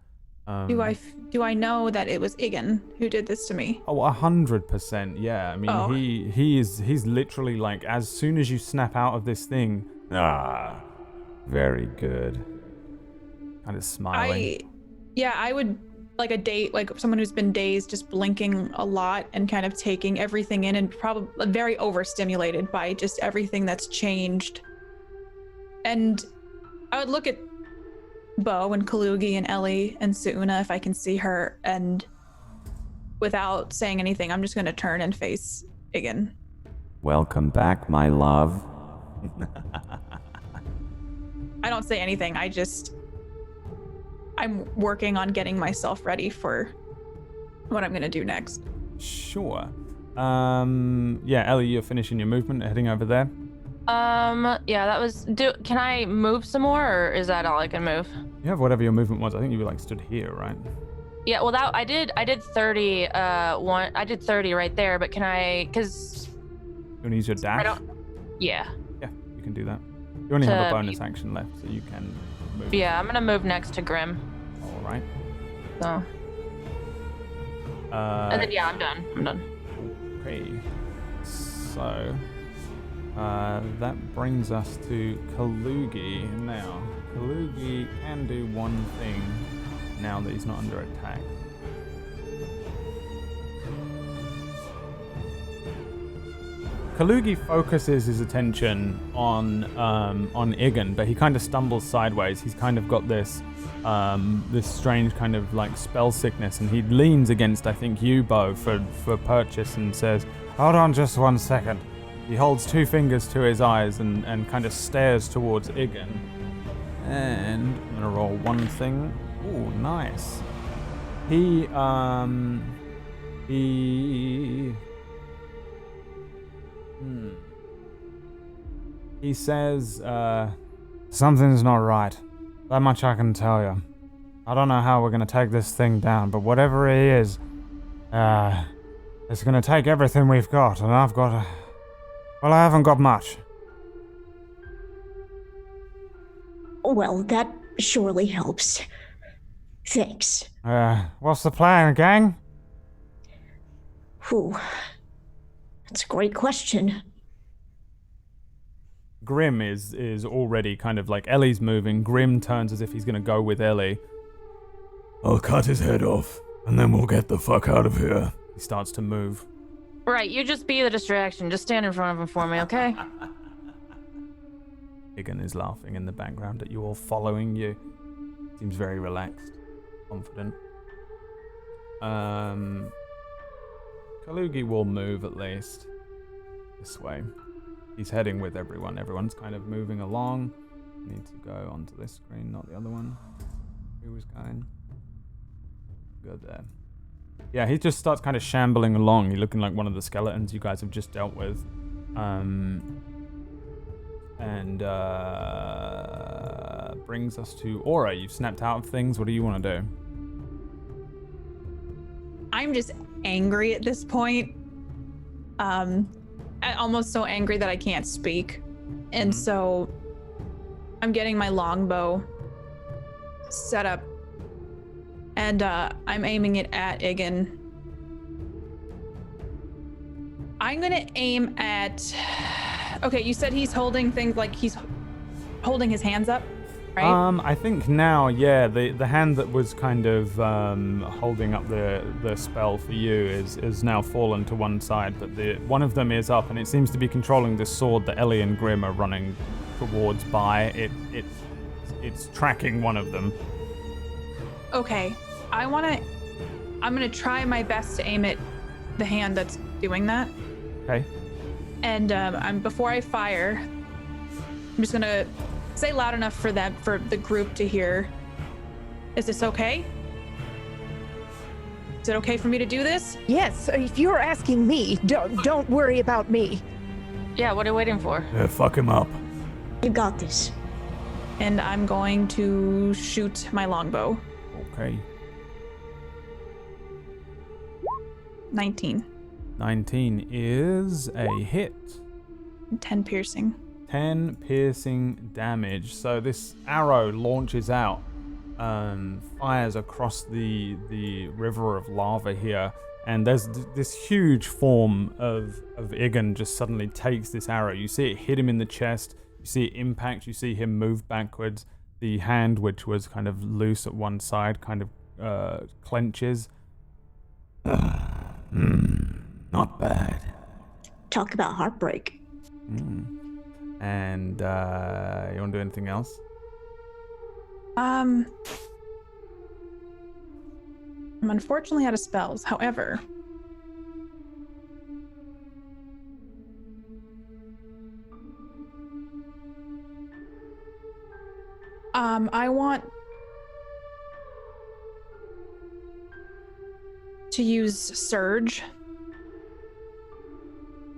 Do I know that it was Iggan who did this to me? Oh, 100%. Yeah. I mean, he's literally like, as soon as you snap out of this thing, very good. Kind of smiling. I would like someone who's been dazed, just blinking a lot and kind of taking everything in, and probably very overstimulated by just everything that's changed. And I would look at Bo and Kalugi and Ellie and Suuna if I can see her, and without saying anything, I'm just going to turn and face Iggan. Welcome back, my love. I don't say anything. I'm working on getting myself ready for what I'm going to do next. Sure. Yeah, Ellie, you're finishing your movement, heading over there. Yeah, that was. Can I move some more, or is that all I can move? You have whatever your movement was. I think you were like stood here, right? Yeah. Well, I did 30. I did 30 right there. But can I? Cause. You want to use your dash? Yeah. Yeah, you can do that. You only have a bonus action left, so you can move. Yeah, I'm gonna move next to Grim. All right. So. And then I'm done. I'm done. Okay. So. That brings us to Kalugi. Now, Kalugi can do one thing now that he's not under attack. Kalugi focuses his attention on Iggan, but he kind of stumbles sideways. He's kind of got this strange kind of like spell sickness, and he leans against, I think, you, Bo, for purchase, and says, "Hold on just 1 second." He holds 2 fingers to his eyes and kind of stares towards Iggan. And I'm gonna roll one thing. Ooh, nice. He says, something's not right. That much I can tell you. I don't know how we're gonna take this thing down, but whatever he is, it's gonna take everything we've got, and I've got well, I haven't got much. Well, that surely helps. Thanks. What's the plan, gang? Whew. That's a great question. Grim is already kind of like, Ellie's moving. Grim turns as if he's gonna go with Ellie. I'll cut his head off, and then we'll get the fuck out of here. He starts to move. Right, you just be the distraction. Just stand in front of him for me, okay? Iggan is laughing in the background at you all following you. Seems very relaxed, confident. Kalugi will move at least. This way. He's heading with everyone. Everyone's kind of moving along. I need to go onto this screen, not the other one. Who was going? Go there. Yeah, he just starts kind of shambling along. He's looking like one of the skeletons you guys have just dealt with. Brings us to Aura. You've snapped out of things. What do you want to do? I'm just angry at this point. Almost so angry that I can't speak. And so I'm getting my longbow set up, and I'm aiming it at Iggan. I'm gonna aim at... Okay, you said he's holding things, like he's holding his hands up, right? I think now, yeah, the hand that was kind of holding up the spell for you is now fallen to one side, but one of them is up, and it seems to be controlling the sword that Ellie and Grim are running towards by. It's tracking one of them. Okay, I'm gonna try my best to aim at the hand that's doing that. Okay. And before I fire, I'm just gonna say loud enough for the group to hear. Is this okay? Is it okay for me to do this? Yes, if you're asking me, don't worry about me. Yeah, what are you waiting for? Yeah, fuck him up. You got this. And I'm going to shoot my longbow. Okay. 19. 19 is a hit. 10 piercing. 10 piercing damage. So this arrow launches out, fires across the river of lava here, and there's this huge form of Iggan just suddenly takes this arrow. You see it hit him in the chest, you see it impact, you see him move backwards. The hand, which was kind of loose at one side, kind of clenches. Not bad. Talk about heartbreak. And you want to do anything else? I'm unfortunately out of spells. However, I want to use Surge,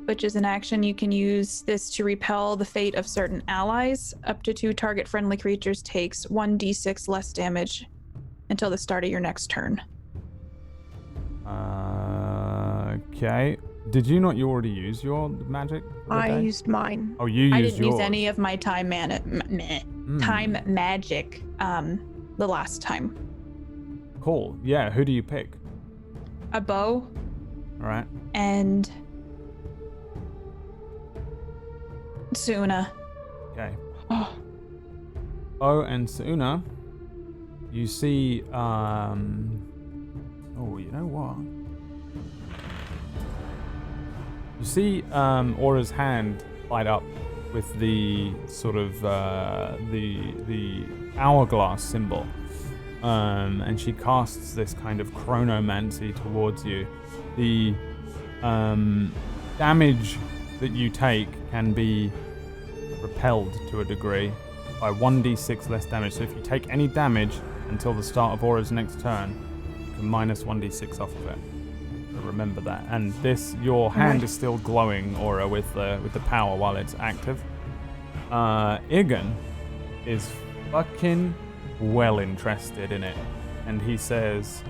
which is an action you can use this to repel the fate of certain allies. Up to 2 target friendly creatures takes 1d6 less damage until the start of your next turn. Okay. Did you not already use your magic? I used mine. Oh, you used I didn't yours. use any of my time time magic the last time. Cool. Yeah, who do you pick? A bow All right. and Suna. Okay. Oh, Oh, and Suna, you see, oh, you know what? You see Aura's hand light up with the sort of the hourglass symbol, and she casts this kind of chronomancy towards you. The damage that you take can be repelled to a degree by 1d6 less damage. So if you take any damage until the start of Aura's next turn, you can minus 1d6 off of it. So remember that. And your hand is still glowing, Aura, with the power while it's active. Iggan is fucking well interested in it, and he says,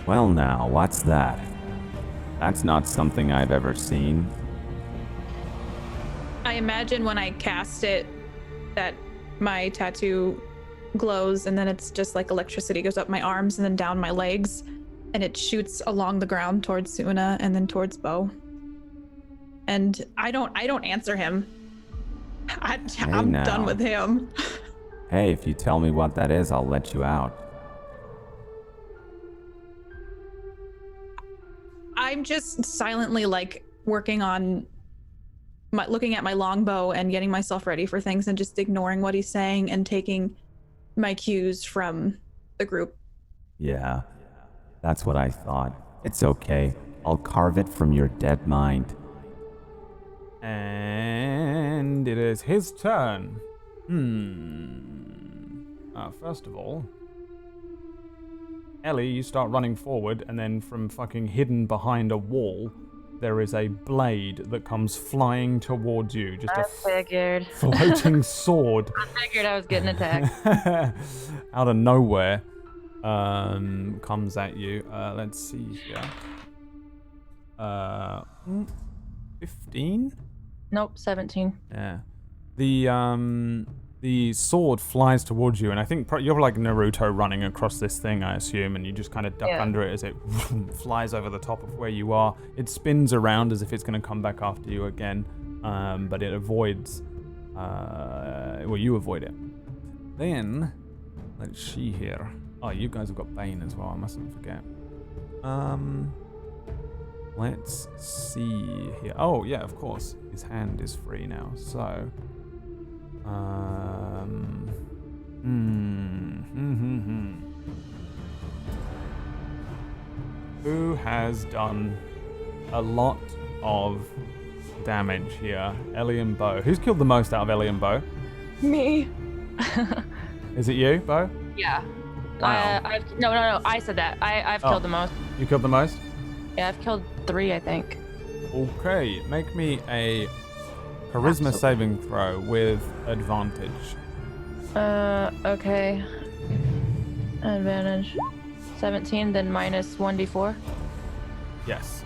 Well now, what's that? That's not something I've ever seen. I imagine when I cast it that my tattoo glows, and then it's just like electricity goes up my arms and then down my legs, and it shoots along the ground towards Suna and then towards Bo. And I don't answer him. I'm now. done with him. Hey, if you tell me what that is, I'll let you out. I'm just silently like working on looking at my longbow and getting myself ready for things, and just ignoring what he's saying and taking my cues from the group. Yeah, that's what I thought. It's okay. I'll carve it from your dead mind. and it is his turn. First of all, Ellie, you start running forward, and then from fucking hidden behind a wall, there is a blade that comes flying towards you. Just figured. Floating sword. I figured I was getting attacked. Out of nowhere, comes at you. Let's see here. 15? Nope, 17. Yeah. The sword flies towards you, and I think you're like Naruto running across this thing, I assume, and you just kind of duck under it as it flies over the top of where you are. It spins around as if it's going to come back after you again, but it avoids. Well, you avoid it. Then, let's see here. Oh, you guys have got Bane as well. I mustn't forget. Let's see here. Oh, yeah, of course. His hand is free now, so. Who has done a lot of damage here? Ellie and Bo. Who's killed the most out of Ellie and Bo? Me. Is it you, Bo? Yeah. Wow. No. I said that. I've killed the most. You killed the most? Yeah, I've killed 3, I think. Okay, make me a charisma saving throw with advantage. Okay. Advantage. 17, then minus 1d4. Yes.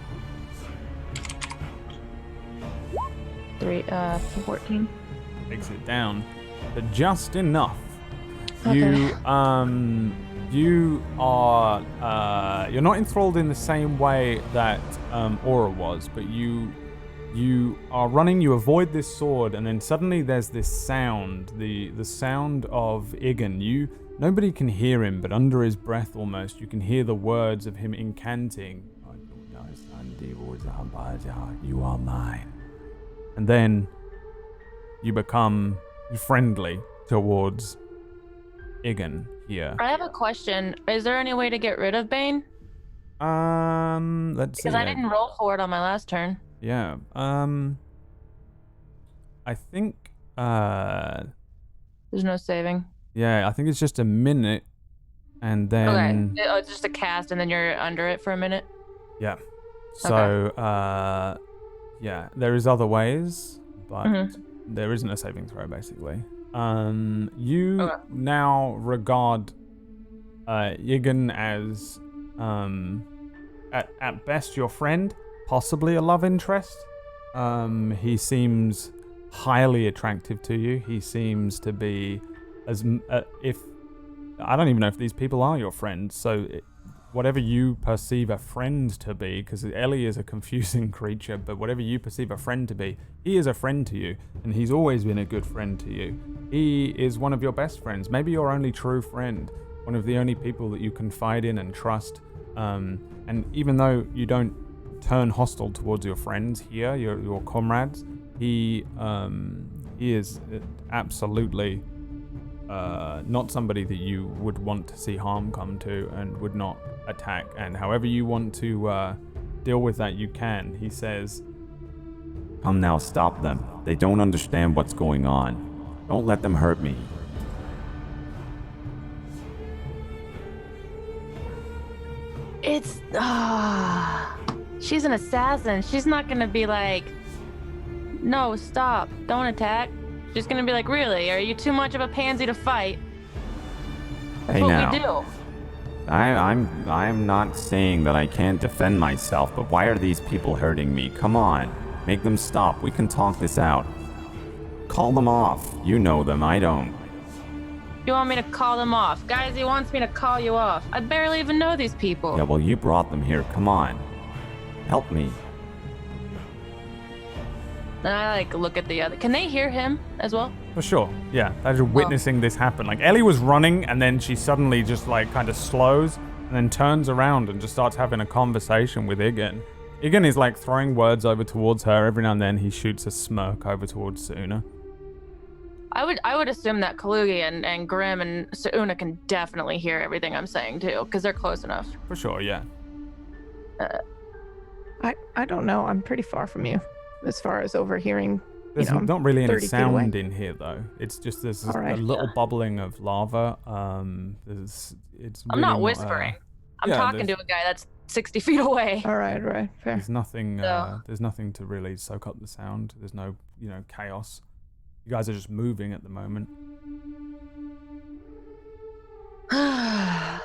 14. Takes it down, but just enough. Okay. You are you're not enthralled in the same way that Aura was, but you are running. You avoid this sword, and then suddenly there's this sound, the sound of Iggan. Nobody can hear him, but under his breath almost you can hear the words of him incanting. You are mine. And then you become friendly towards Iggan here. I have a question. Is there any way to get rid of Bane? Let's see. Because I didn't roll for it on my last turn. Yeah. I think. There's no saving. Yeah, I think it's just a minute, and then. Okay. Oh, it's just a cast, and then you're under it for a minute. Yeah. So, yeah, there is other ways, but there isn't a saving throw basically. You now regard Iggan as at best your friend, possibly a love interest. He seems highly attractive to you. He seems to be if I don't even know if these people are your friends. So whatever you perceive a friend to be, because Ellie is a confusing creature, but whatever you perceive a friend to be, he is a friend to you, and he's always been a good friend to you. He is one of your best friends, maybe your only true friend, one of the only people that you confide in and trust. And even though you don't turn hostile towards your friends here, your comrades, he is absolutely not somebody that you would want to see harm come to and would not attack. And however you want to deal with that, you can. He says, Come now, stop them. They don't understand what's going on. Don't let them hurt me. It's she's an assassin. She's not gonna be like, no, stop, don't attack. She's gonna be like, really? Are you too much of a pansy to fight? That's what we do. I'm not saying that I can't defend myself, but why are these people hurting me? Come on, make them stop. We can talk this out. Call them off. You know them, I don't. You want me to call them off? Guys, he wants me to call you off. I barely even know these people. Yeah, well, you brought them here. Come on. Help me. Then I look at the other. Can they hear him as well? for sure, yeah. As you're witnessing this happen. Like, Ellie was running, and then she suddenly just, kind of slows, and then turns around and just starts having a conversation with Iggan. Iggan is, throwing words over towards her. Every now and then, he shoots a smirk over towards Sauna. I would assume that Kalugi and Grim and Sauna can definitely hear everything I'm saying, too, because they're close enough. For sure, yeah. I don't know. I'm pretty far from you as far as overhearing. There's not really any sound in here, though. It's just there's a little bubbling of lava. It's really I'm not whispering. I'm talking to a guy that's 60 feet away. All right, fair. There's nothing. There's nothing to really soak up the sound. There's no, chaos. You guys are just moving at the moment. I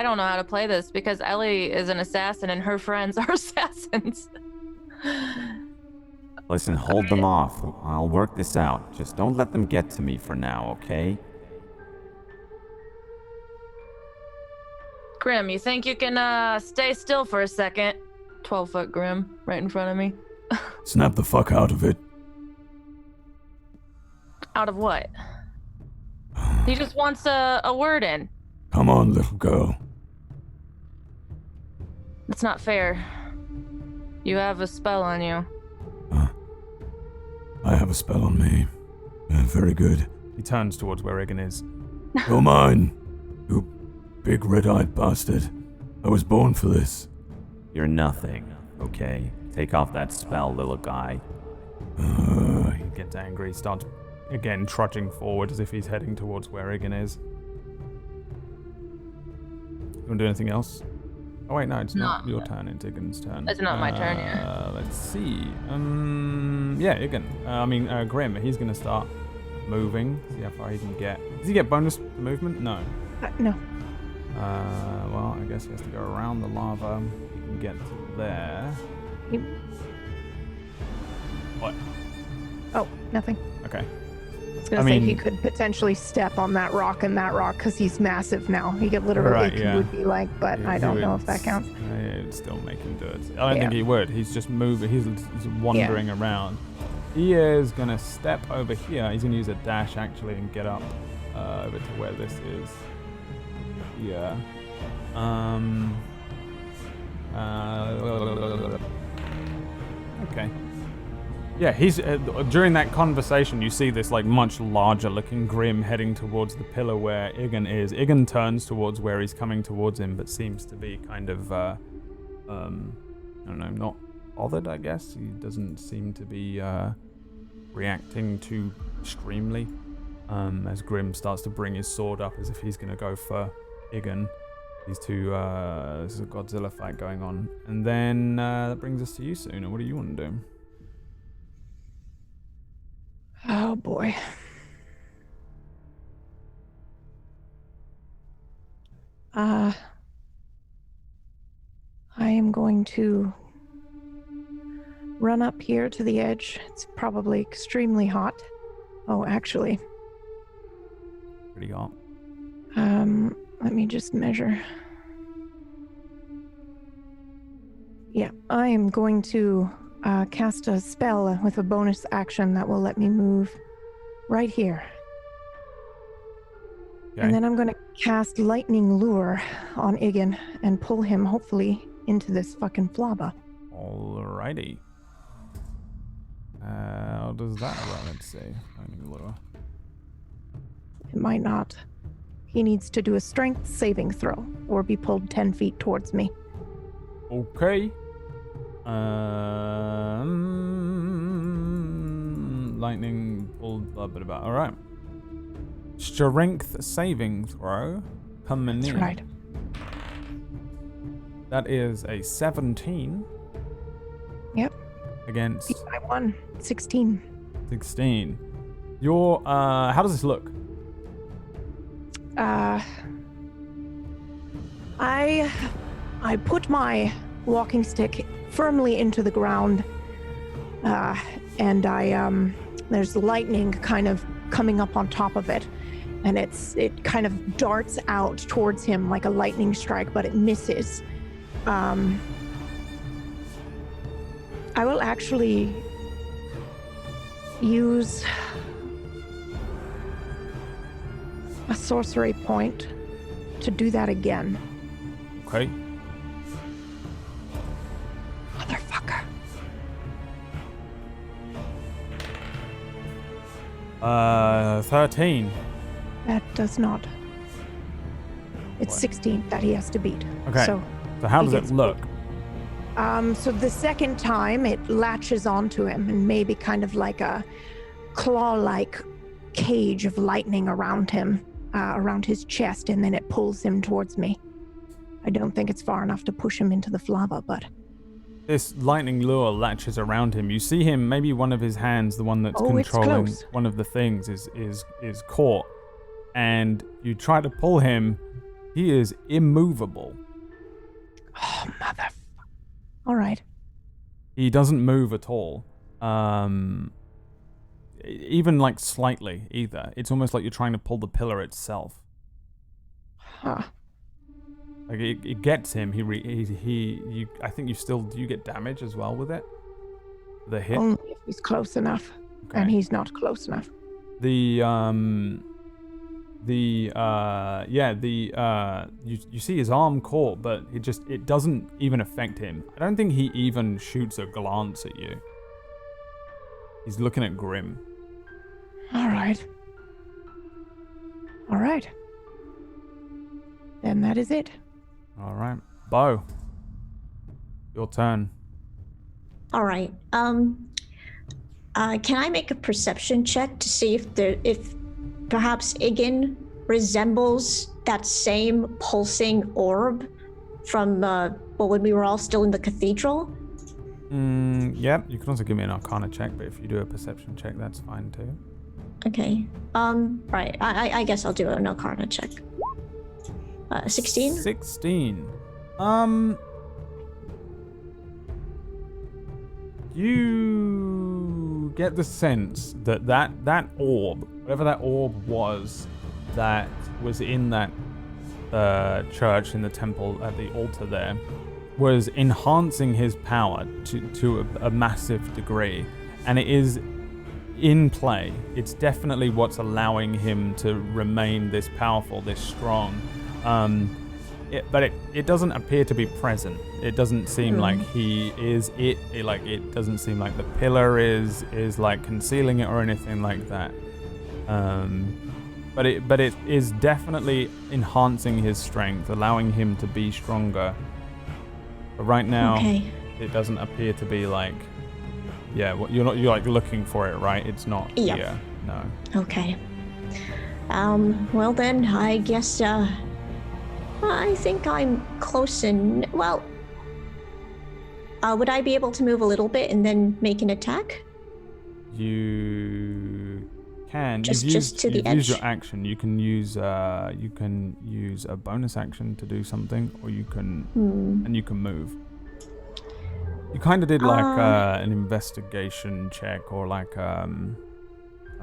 don't know how to play this because Ellie is an assassin and her friends are assassins. Listen, hold them off. I'll work this out. Just don't let them get to me for now, okay? Grim, you think you can stay still for a second? 12-foot Grim right in front of me. Snap the fuck out of it. Out of what? He just wants a word in. Come on, little girl. It's not fair. You have a spell on you. I have a spell on me. Very good. He turns towards where Iggan is. You're mine, you big red-eyed bastard. I was born for this. You're nothing, okay? Take off that spell, little guy. He gets angry, starts again trudging forward as if he's heading towards where Iggan is. You want to do anything else? Oh wait, no, it's not your turn, it's Iggan's turn. It's not my turn, yeah. Let's see. Yeah, Iggan. Grim, he's gonna start moving, see how far he can get. Does he get bonus movement? No. No. Well, I guess he has to go around the lava. He can get to there. What? Oh, nothing. Okay. I was gonna say he could potentially step on that rock and that rock because he's massive now. He could literally would be like, but I don't know if that counts. It'd still make him do it. I don't think he would. He's just moving. He's wandering around. He is gonna step over here. He's gonna use a dash actually and get up over to where this is. Yeah. Okay. Yeah, he's during that conversation, you see this like much larger looking Grim heading towards the pillar where Iggan is. Iggan turns towards where he's coming towards him, but seems to be kind of, I don't know, not bothered, I guess. He doesn't seem to be reacting too extremely as Grim starts to bring his sword up as if he's going to go for Iggan. These two, this is a Godzilla fight going on. And then that brings us to you, Suna. What do you want to do? Oh boy. I am going to run up here to the edge. It's probably extremely hot. Oh, actually. Pretty hot. Let me just measure. Yeah, I am going to cast a spell with a bonus action that will let me move right here. Okay. And then I'm going to cast Lightning Lure on Iggan and pull him, hopefully, into this fucking flaba. Alrighty. How does that run? Let's see. Lightning Lure. It might not. He needs to do a strength saving throw or be pulled 10 feet towards me. Okay. Lightning pulled blah blah blah. Alright. Strength saving throw coming in. That's right. That is a 17. Yep. Against I won. 16. 16. Your how does this look? I put my walking stick firmly into the ground, and there's lightning kind of coming up on top of it, and it kind of darts out towards him like a lightning strike, but it misses. I will actually use a sorcery point to do that again. Okay. Motherfucker. 13. That does not. It's 16 that he has to beat. Okay. So how does it look? So the second time it latches onto him and maybe kind of like a claw-like cage of lightning around him, around his chest, and then it pulls him towards me. I don't think it's far enough to push him into the flava, but... This lightning lure latches around him. You see him, maybe one of his hands, the one that's controlling one of the things, is caught. And you try to pull him, he is immovable. Oh, motherfucker. All right. He doesn't move at all. Even like slightly either. It's almost like you're trying to pull the pillar itself. Huh. Like it gets him. I think do you get damage as well with it? The hit? Only if he's close enough. Okay. And he's not close enough. You see his arm caught, but it doesn't even affect him. I don't think he even shoots a glance at you. He's looking at Grim. All right. Then that is it. All right. Bo. Your turn. All right. Can I make a perception check to see if perhaps Iggan resembles that same pulsing orb from when we were all still in the cathedral? Yep. You can also give me an Arcana check, but if you do a perception check, that's fine too. Okay. Right. I guess I'll do an Arcana check. 16? 16. You get the sense that that orb, whatever that orb was that was in that church, in the temple at the altar there, was enhancing his power to a massive degree. And it is in play. It's definitely what's allowing him to remain this powerful, this strong. But it doesn't appear to be present. It doesn't seem like he is it. It doesn't seem like the pillar is like concealing it or anything like that. But it is definitely enhancing his strength, allowing him to be stronger. But right now, it doesn't appear to be like, you're like looking for it, right? It's not here. No. Okay. Well then, I guess I think I'm close and well. Would I be able to move a little bit and then make an attack? You can. Just to the edge. Use your action. You can use a bonus action to do something, or you can and you can move. You kind of did like an investigation check, or like I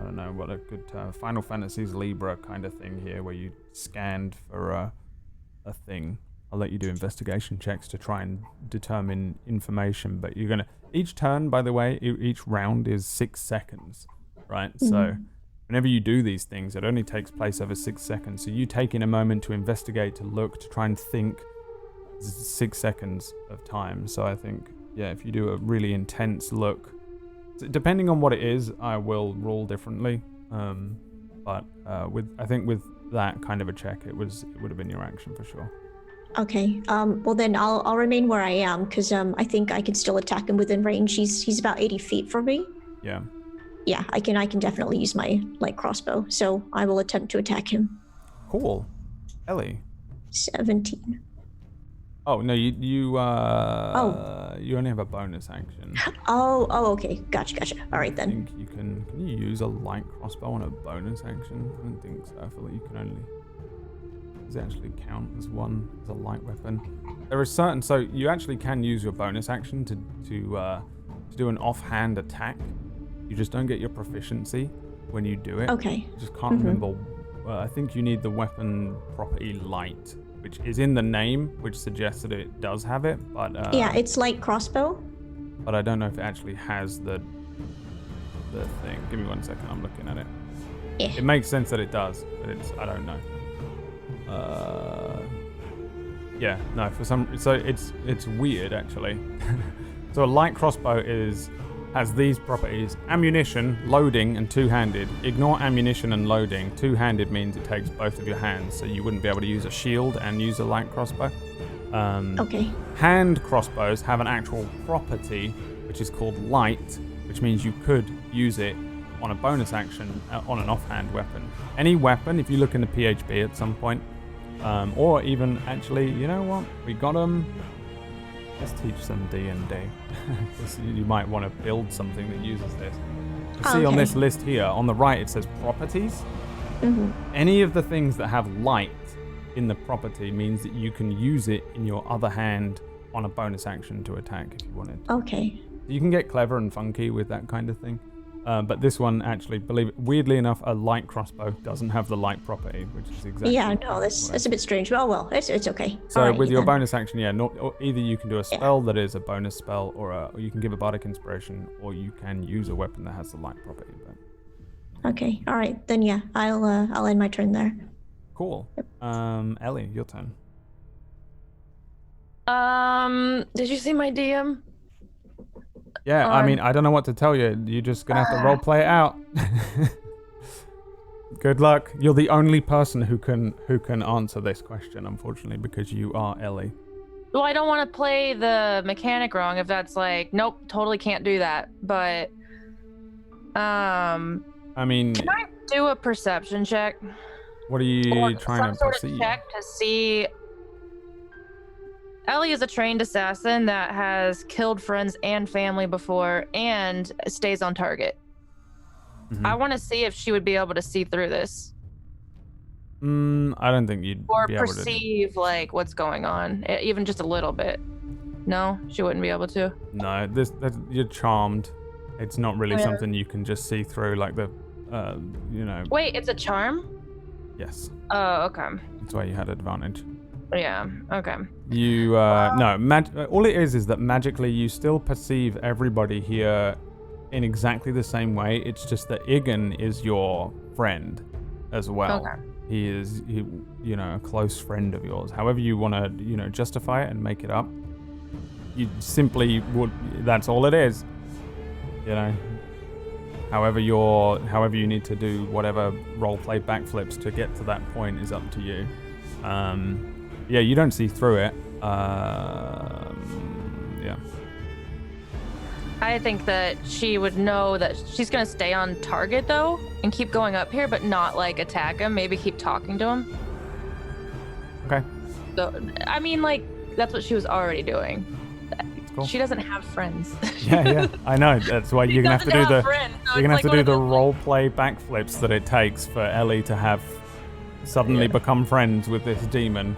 don't know what a good Final Fantasy's Libra kind of thing here, where you scanned for a thing. I'll let you do investigation checks to try and determine information, but you're gonna each turn, by the way, each round is 6 seconds, right? So whenever you do these things, it only takes place over 6 seconds. So you take in a moment to investigate, to look, to try and think. 6 seconds of time. So I think, if you do a really intense look, depending on what it is, I will roll differently. But I think with that kind of a check, it would have been your action for sure. Okay. Well then, I'll remain where I am because I think I can still attack him within range. He's about 80 feet from me. Yeah. Yeah, I can definitely use my light crossbow. So I will attempt to attack him. Cool. Ellie. 17. Oh no, you only have a bonus action. Oh, okay. Gotcha. All right then. I think can you use a light crossbow on a bonus action? I don't think so. I feel like you can only. Does it actually count as one as a light weapon? There is so you actually can use your bonus action to do an offhand attack. You just don't get your proficiency when you do it. Okay. I just can't remember. I think you need the weapon property light, which is in the name, which suggests that it does have it, but yeah, it's light crossbow. But I don't know if it actually has the thing. Give me 1 second. I'm looking at it. Yeah. It makes sense that it does, but I don't know. So it's weird actually. So a light crossbow has these properties: ammunition, loading, and two-handed. Ignore ammunition and loading. Two-handed means it takes both of your hands, so you wouldn't be able to use a shield and use a light crossbow. Okay. Hand crossbows have an actual property, which is called light, which means you could use it on a bonus action on an offhand weapon. Any weapon, if you look in the PHB at some point, or even actually, you know what? We got them. Let's teach some D&D. You might want to build something that uses this. You see on this list here, on the right, it says properties. Any of the things that have light in the property means that you can use it in your other hand on a bonus action to attack if you wanted. Okay. You can get clever and funky with that kind of thing. But this one actually, weirdly enough, a light crossbow doesn't have the light property, which is exactly. Yeah, no, that's a bit strange. But well, it's okay. So with your bonus action, or either you can do a spell that is a bonus spell, or you can give a bardic inspiration, or you can use a weapon that has the light property. But... Okay, all right, then yeah, I'll end my turn there. Cool. Ellie, your turn. Did you see my DM? Yeah, I mean, I don't know what to tell you. You're just gonna have to role play it out. Good luck. You're the only person who can answer this question, unfortunately, because you are Ellie. Well, I don't want to play the mechanic wrong if that's like, nope, totally can't do that. But, I mean, can I do a perception check? What are you trying to perceive? Of check to see. Ellie is a trained assassin that has killed friends and family before and stays on target. I want to see if she would be able to see through this. I don't think you'd or be able perceive like what's going on, even just a little bit. No, she wouldn't be able to. No, you're charmed. It's not really Yeah. something you can just see through, like the, Wait, it's a charm? Yes. Oh, okay. That's why you had advantage. Yeah, okay. You, all it is that magically you still perceive everybody here in exactly the same way. It's just that Iggan is your friend as well. Okay. He is, a close friend of yours. However you want to, justify it and make it up, you simply would, that's all it is. However you need to do whatever roleplay backflips to get to that point is up to you. Yeah, you don't see through it. Yeah. I think that she would know that she's gonna stay on target though and keep going up here, but not like attack him. Maybe keep talking to him. Okay. So I mean, like that's what she was already doing. Cool. She doesn't have friends. Yeah, I know. That's why you're gonna have to do the you're gonna have to do the like, roleplay backflips that it takes for Ellie to have suddenly become friends with this demon.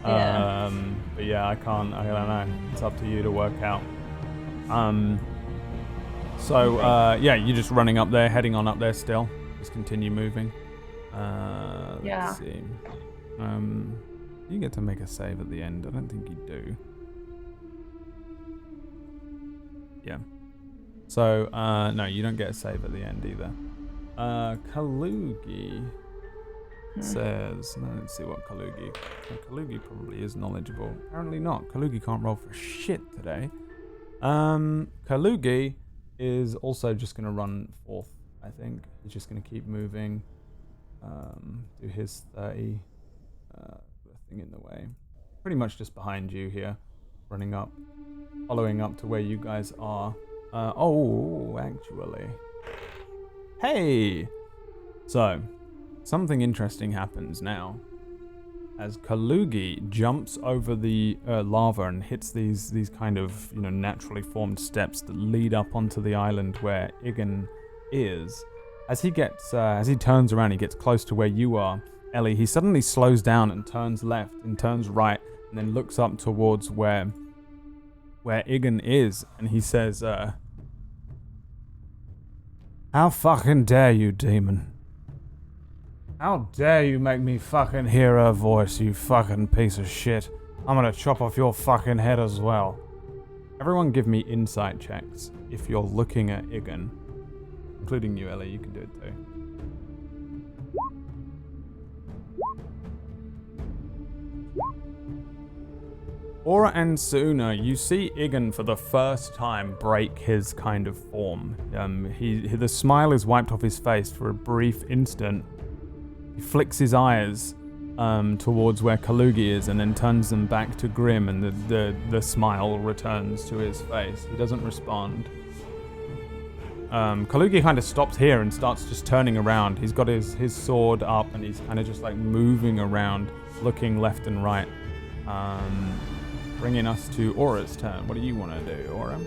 Yeah. But yeah, I don't know. It's up to you to work out. You're just running up there, heading on up there still. Just continue moving. Let's see. You get to make a save at the end. I don't think you do. Yeah. So, no, you don't get a save at the end either. Kalugi says, no, let's see what Kalugi. Kalugi probably is knowledgeable. Apparently not. Kalugi can't roll for shit today. Kalugi is also just going to run forth, I think. He's just going to keep moving. Do his 30. Thing in the way. Pretty much just behind you here. Running up. Following up to where you guys are. Actually. Hey! So, something interesting happens now. As Kalugi jumps over the lava and hits these kind of, naturally formed steps that lead up onto the island where Iggan is. As he turns around, he gets close to where you are, Ellie, he suddenly slows down and turns left and turns right and then looks up towards where Iggan is, and he says, how fucking dare you, demon? How dare you make me fucking hear her voice, you fucking piece of shit. I'm gonna chop off your fucking head as well. Everyone give me insight checks if you're looking at Iggan. Including you, Ellie, you can do it too. Aura and Suna, you see Iggan for the first time break his kind of form. The smile is wiped off his face for a brief instant. He flicks his eyes towards where Kalugi is and then turns them back to Grim, and the smile returns to his face. He doesn't respond. Kalugi kind of stops here and starts just turning around. He's got his sword up and he's kind of just like moving around, looking left and right. Bringing us to Aura's turn. What do you want to do, Aura?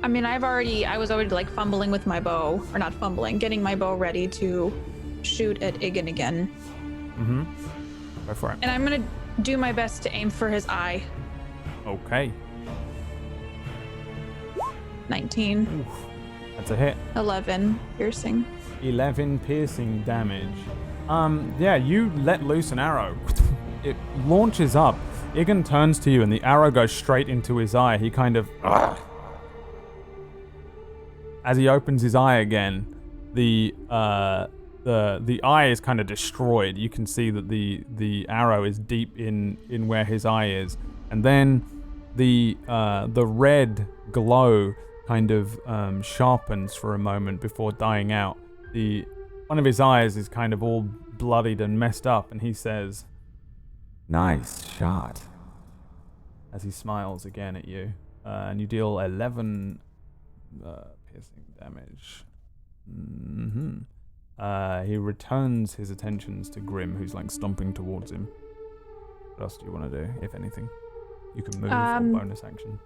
I mean, I was already like fumbling with my bow, or not fumbling, getting my bow ready to shoot at Iggan again. Mm-hmm. Go for it. And I'm gonna do my best to aim for his eye. Okay. 19. Oof. That's a hit. 11 piercing. 11 piercing damage. You let loose an arrow. It launches up. Iggan turns to you and the arrow goes straight into his eye. He kind of... As he opens his eye again, the eye is kind of destroyed. You can see that the arrow is deep in where his eye is. And then the red glow kind of sharpens for a moment before dying out. One of his eyes is kind of all bloodied and messed up, and he says, "Nice shot." As he smiles again at you, and you deal 11 piercing damage. Mm-hmm. He returns his attentions to Grim, who's like stomping towards him. What else do you want to do, if anything? You can move or bonus action.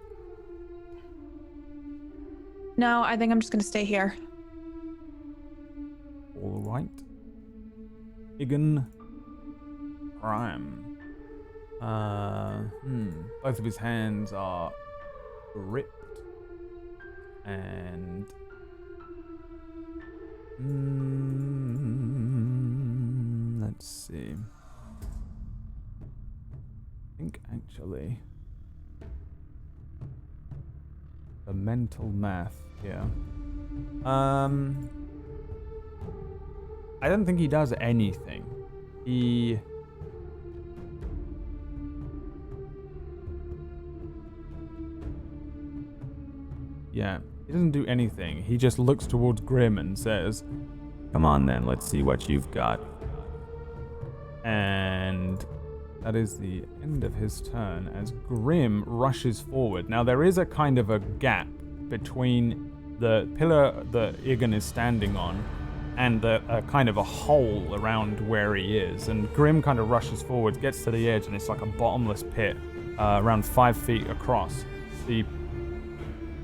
No, I think I'm just gonna stay here. All right. Iggan Prime. Both of his hands are gripped. And let's see. I think actually the mental math here. I don't think he does anything. He doesn't do anything. He just looks towards Grim and says, "Come on then, let's see what you've got." And that is the end of his turn as Grim rushes forward. Now there is a kind of a gap between the pillar that Iggan is standing on and a kind of a hole around where he is. And Grim kind of rushes forward, gets to the edge, and it's like a bottomless pit around 5 feet across. The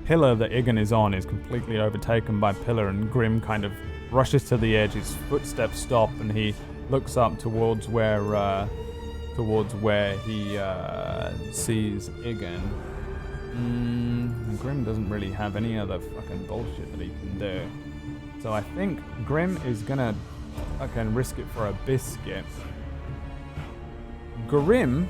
pillar that Iggan is on is completely overtaken by Pillar, and Grim kind of rushes to the edge. His footsteps stop, and he looks up towards where he sees Iggan. Grim doesn't really have any other fucking bullshit that he can do. So I think Grim is gonna fucking risk it for a biscuit. Grim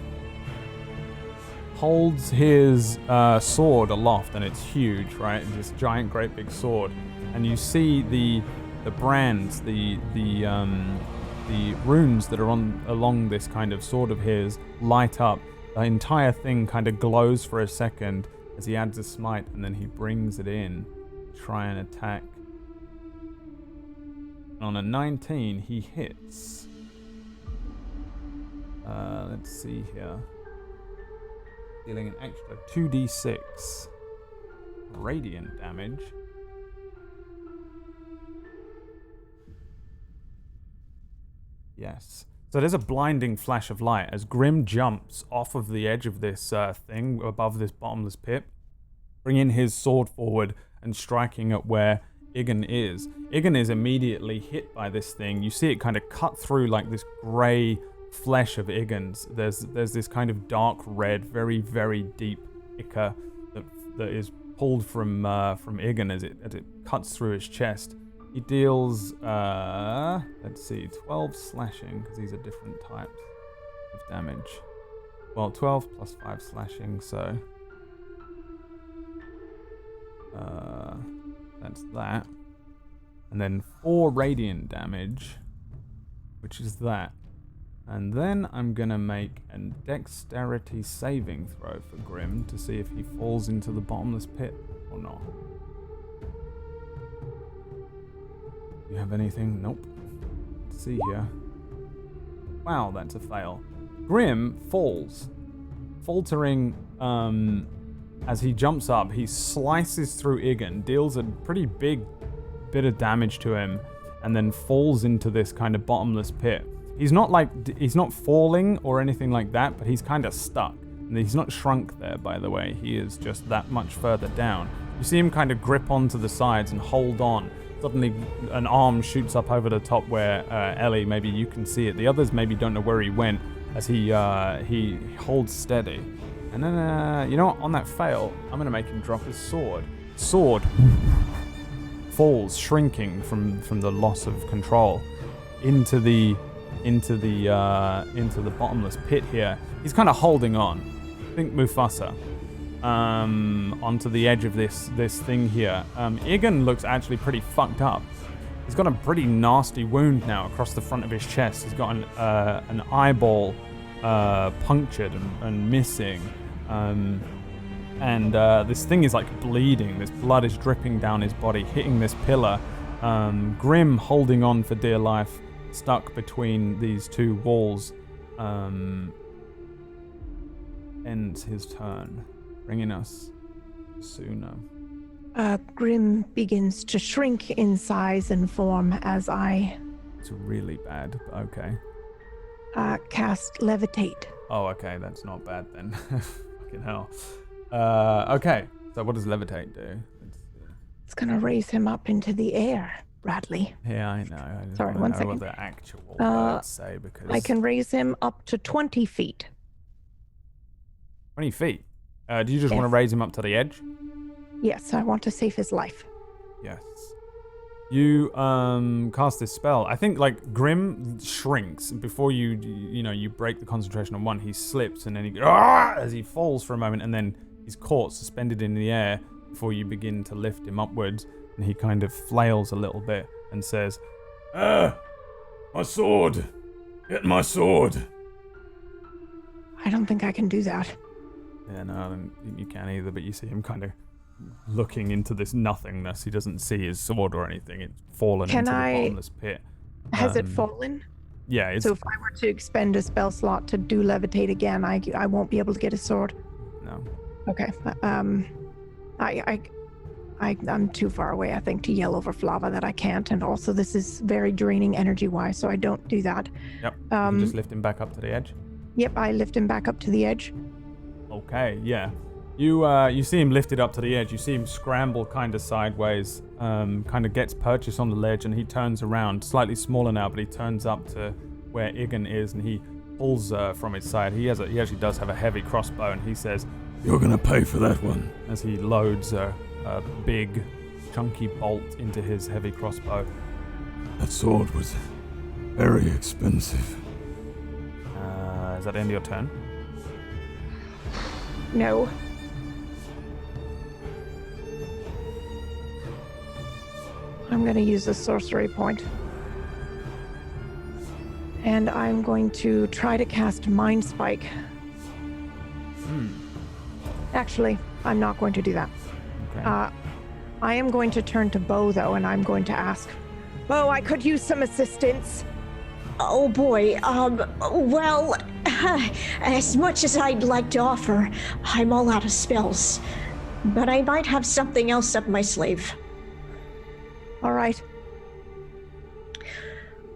holds his sword aloft, and it's huge, right? It's this giant, great big sword, and you see the brands, the runes that are along this kind of sword of his light up. The entire thing kind of glows for a second as he adds a smite, and then he brings it in to try and attack. On a 19, he hits. Let's see here. Dealing an extra 2d6 radiant damage. Yes. So there's a blinding flash of light as Grim jumps off of the edge of this thing above this bottomless pit, bringing his sword forward and striking at where Iggan is. Iggan is immediately hit by this thing. You see it kind of cut through like this grey flesh of Iggan's. There's this kind of dark red, very, very deep ichor that is pulled from Iggan as it cuts through his chest. He deals, let's see, 12 slashing, because these are different types of damage. Well, 12 plus 5 slashing, so that's that. And then 4 radiant damage, which is that. And then I'm going to make a dexterity saving throw for Grim to see if he falls into the bottomless pit or not. Do you have anything? Nope. Let's see here. Wow, that's a fail. Grim falls, faltering as he jumps up. He slices through Iggan, deals a pretty big bit of damage to him, and then falls into this kind of bottomless pit. He's not falling or anything like that, but he's kind of stuck. And he's not shrunk there, by the way. He is just that much further down. You see him kind of grip onto the sides and hold on. Suddenly, an arm shoots up over the top where Ellie, maybe you can see it. The others maybe don't know where he went as he holds steady. And then, you know what? On that fail, I'm going to make him drop his sword. Sword falls, shrinking from the loss of control into the bottomless pit here. He's kind of holding on. Think Mufasa. Onto the edge of this thing here. Iggan looks actually pretty fucked up. He's got a pretty nasty wound now across the front of his chest. He's got an eyeball punctured and missing. And this thing is like bleeding. This blood is dripping down his body, hitting this pillar. Grim holding on for dear life, stuck between these two walls, ends his turn, bringing us Suna. Grim begins to shrink in size and form as I... It's really bad, but okay. Cast Levitate. Oh, okay, that's not bad then. Fucking hell. Okay, so what does Levitate do? It's going to raise him up into the air, Bradley. Yeah, I know. I just Sorry, wanna one know second. what the actual words say, because... I can raise him up to 20 feet. 20 feet? Do you just want to raise him up to the edge? Yes, I want to save his life. Yes. You cast this spell. I think like Grim shrinks before you break the concentration on one. He slips and then he as he falls for a moment, and then he's caught suspended in the air before you begin to lift him upwards, and he kind of flails a little bit and says, My sword! Get my sword! I don't think I can do that. Yeah, no, I don't think you can either, but you see him kind of looking into this nothingness. He doesn't see his sword or anything. It's fallen into the bottomless pit. Has it fallen? Yeah. So if I were to expend a spell slot to do levitate again, I won't be able to get a sword? No. Okay. I'm too far away, I think, to yell over Flava that I can't, and also this is very draining energy-wise, so I don't do that. Yep. You just lift him back up to the edge? Yep, I lift him back up to the edge. Okay, yeah. You see him lifted up to the edge. You see him scramble kind of sideways, kind of gets purchase on the ledge, and he turns around, slightly smaller now, but he turns up to where Iggan is, and he pulls from his side. He actually does have a heavy crossbow, and he says, "You're gonna pay for that one." As he loads a big, chunky bolt into his heavy crossbow. That sword was very expensive. Is that the end of your turn? No. I'm going to use a sorcery point. And I'm going to try to cast Mind Spike. Actually, I'm not going to do that. Okay. I am going to turn to Bo, though, and I'm going to ask, Bo, I could use some assistance. Oh boy, well, as much as I'd like to offer, I'm all out of spells. But I might have something else up my sleeve. All right.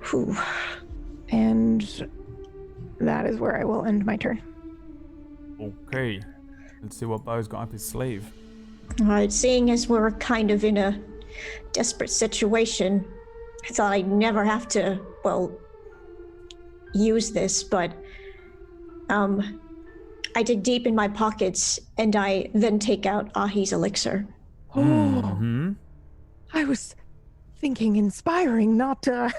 Whew. And that is where I will end my turn. Okay. Let's see what Bo's got up his sleeve. Alright, seeing as we're kind of in a desperate situation, I thought I'd never have to, use this, but I dig deep in my pockets and I then take out Ahi's elixir. Oh, I was thinking inspiring, not to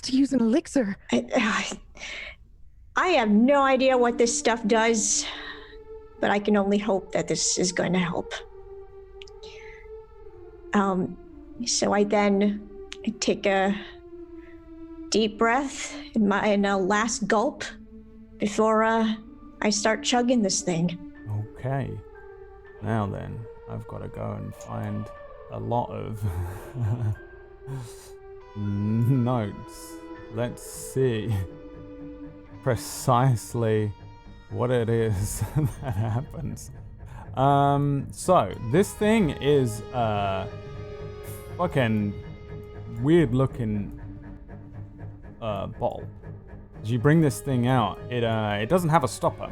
use an elixir. I have no idea what this stuff does, but I can only hope that this is going to help. So I then take a deep breath in a last gulp before I start chugging this thing. Okay. Now then, I've got to go and find a lot of notes. Let's see precisely what it is that happens. So this thing is fucking weird looking bottle. As you bring this thing out, it doesn't have a stopper.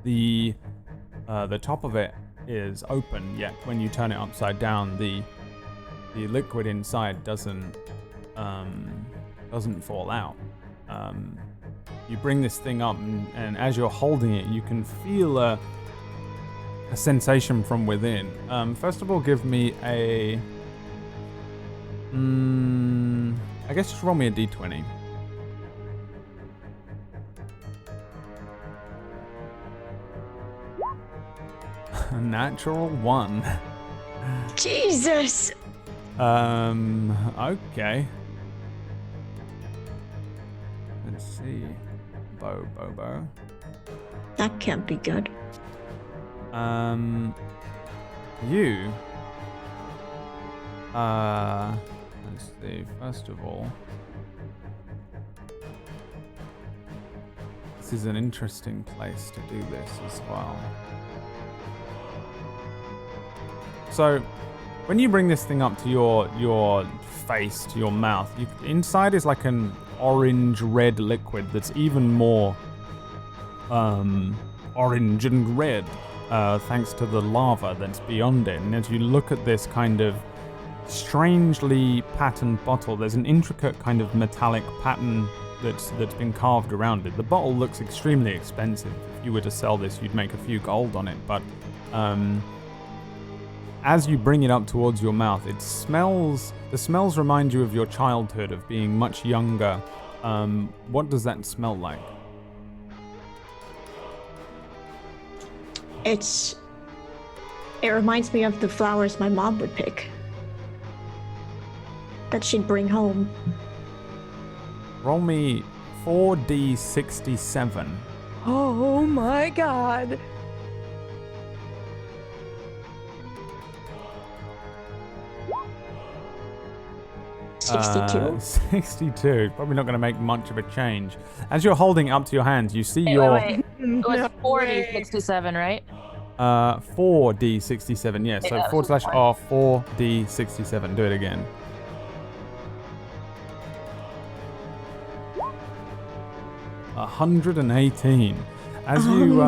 The top of it is open, yet when you turn it upside down, the liquid inside doesn't fall out. You bring this thing up, and as you're holding it, you can feel a sensation from within. First of all, give me a I guess just roll me a d20. A natural 1. Jesus! Okay. Let's see. Bo. That can't be good. You. Let's see. First of all, this is an interesting place to do this as well. So, when you bring this thing up to your face, to your mouth, inside is like an orange-red liquid that's even more orange and red, thanks to the lava that's beyond it. And as you look at this kind of strangely patterned bottle, there's an intricate kind of metallic pattern that's been carved around it. The bottle looks extremely expensive. If you were to sell this, you'd make a few gold on it, but as you bring it up towards your mouth, the smells remind you of your childhood, of being much younger. What does that smell like? It reminds me of the flowers my mom would pick. That she'd bring home. Roll me 4d67. Oh my god. $62. 62. Probably not going to make much of a change. As you're holding it up to your hands, you see Wait, your... wait. It was 4067, right? 4d67, yes. So Yeah, / R 4d67. Do it again. $118. As you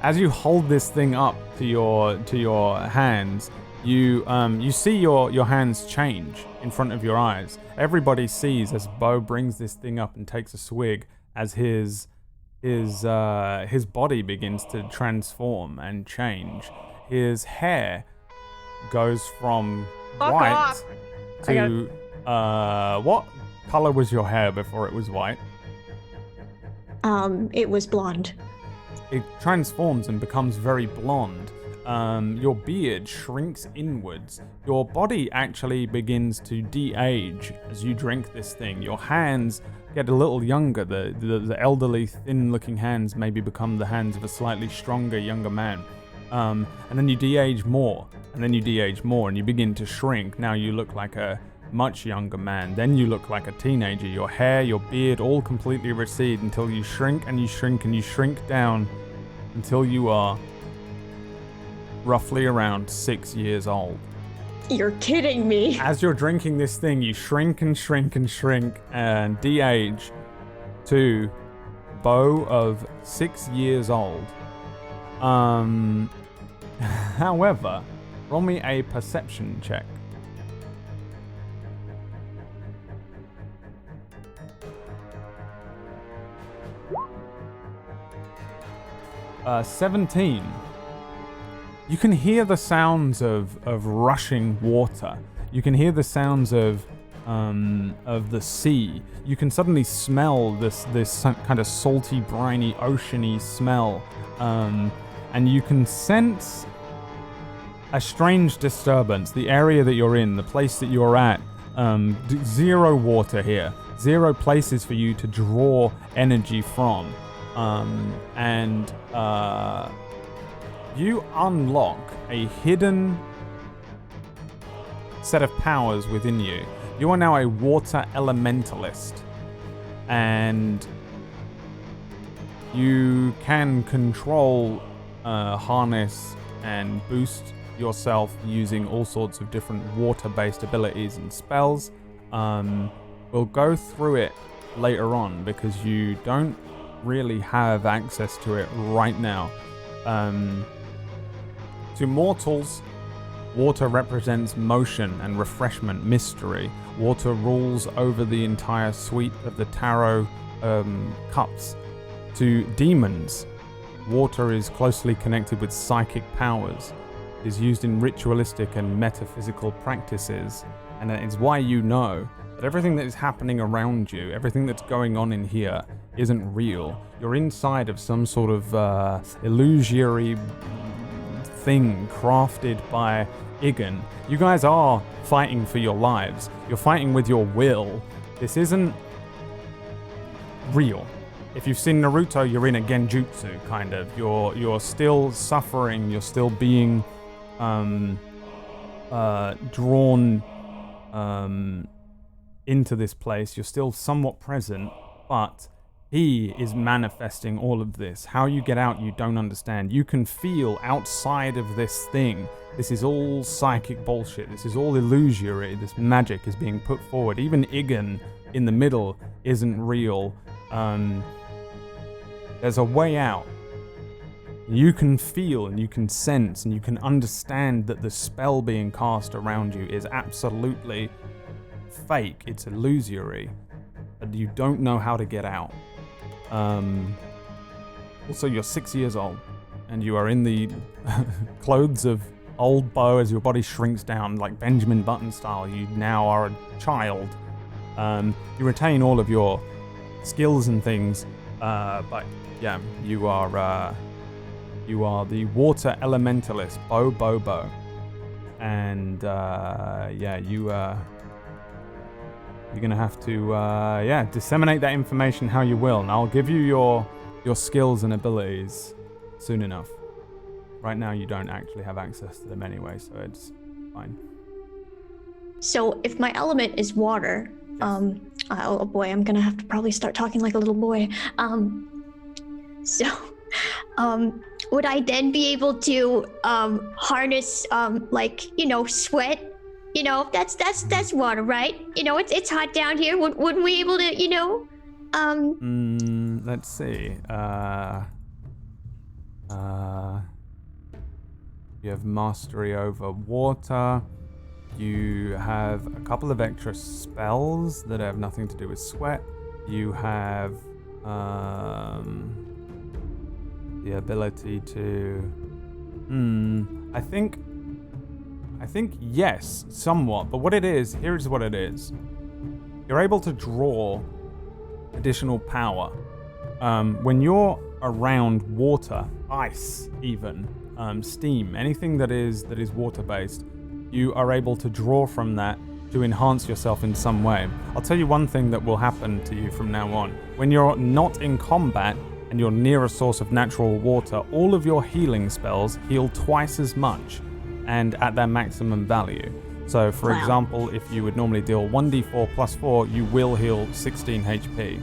as you hold this thing up to your hands, you see your hands change in front of your eyes. Everybody sees as Bo brings this thing up and takes a swig as his body begins to transform and change. His hair goes from white to what color was your hair before it was white? It was blonde. It transforms and becomes very blonde. Your beard shrinks inwards. Your body actually begins to de-age as you drink this thing. Your hands get a little younger. The elderly, thin-looking hands maybe become the hands of a slightly stronger, younger man. And then you de-age more, and then you de-age more, and you begin to shrink. Now you look like a much younger man. Then you look like a teenager. Your hair, your beard, all completely recede until you shrink and you shrink and you shrink down until you are roughly around 6 years old. You're kidding me. As you're drinking this thing, you shrink and shrink and shrink and de-age to Bo of 6 years old. However, roll me a perception check. 17. You can hear the sounds of rushing water. You can hear the sounds of the sea. You can suddenly smell this kind of salty, briny, oceany smell, and you can sense a strange disturbance. The area that you're in, the place that you're at, zero water here, zero places for you to draw energy from. And you unlock a hidden set of powers within you. You are now a water elementalist, and you can control, harness, and boost yourself using all sorts of different water-based abilities and spells. We'll go through it later on because you don't really have access to it right now. To mortals, water represents motion and refreshment, mystery. Water rules over the entire suite of the tarot cups. To demons, water is closely connected with psychic powers. It is used in ritualistic and metaphysical practices, and that is why you know that everything that is happening around you, everything that's going on in here, isn't real. You're inside of some sort of illusory thing crafted by Iggan. You guys are fighting for your lives. You're fighting with your will. This isn't real. If you've seen Naruto, you're in a genjutsu, kind of. You're still suffering. You're still being drawn into this place. You're still somewhat present, but he is manifesting all of this. How you get out, you don't understand. You can feel outside of this thing. This is all psychic bullshit. This is all illusory. This magic is being put forward. Even Iggan in the middle isn't real. There's a way out. You can feel and you can sense and you can understand that the spell being cast around you is absolutely fake. It's illusory. A but you don't know how to get out. Also, you're 6 years old, and you are in the clothes of old Bo as your body shrinks down, like Benjamin Button style. You now are a child. You retain all of your skills and things, but yeah, you are the water elementalist, Bo. And you're gonna have to disseminate that information how you will, and I'll give you your skills and abilities soon enough. Right now you don't actually have access to them anyway, so it's fine. So if my element is water, Yes. oh boy, I'm gonna have to probably start talking like a little boy. Would I then be able to harness sweat? That's water, right? It's hot down here. Wouldn't we able to, Let's see. You have mastery over water. You have a couple of extra spells that have nothing to do with sweat. You have the ability to... I think yes, somewhat. But what it is, here's what it is. You're able to draw additional power. When you're around water, ice even, steam, anything that is water-based, you are able to draw from that to enhance yourself in some way. I'll tell you one thing that will happen to you from now on. When you're not in combat and you're near a source of natural water, all of your healing spells heal twice as much and at their maximum value. So for example, if you would normally deal 1d4 plus 4, you will heal 16 HP.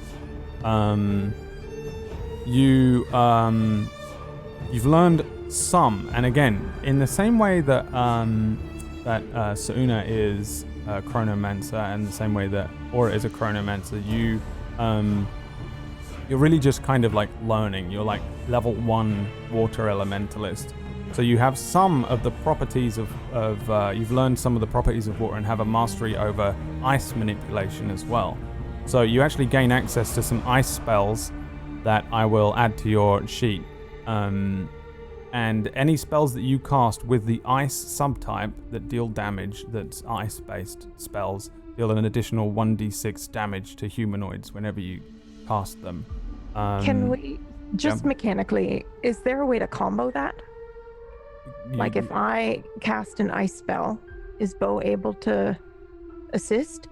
You've learned some, and again, in the same way that Sauna is a chronomancer, and the same way that Aura is a chronomancer, you're really just kind of like learning. You're like level 1 water elementalist. So you have some of the properties of you've learned some of the properties of water and have a mastery over ice manipulation as well. So you actually gain access to some ice spells that I will add to your sheet. And any spells that you cast with the ice subtype that deal damage, that's ice-based spells, deal an additional 1d6 damage to humanoids whenever you cast them. Can we, just mechanically, is there a way to combo that? Like if I cast an ice spell, is Bo able to assist?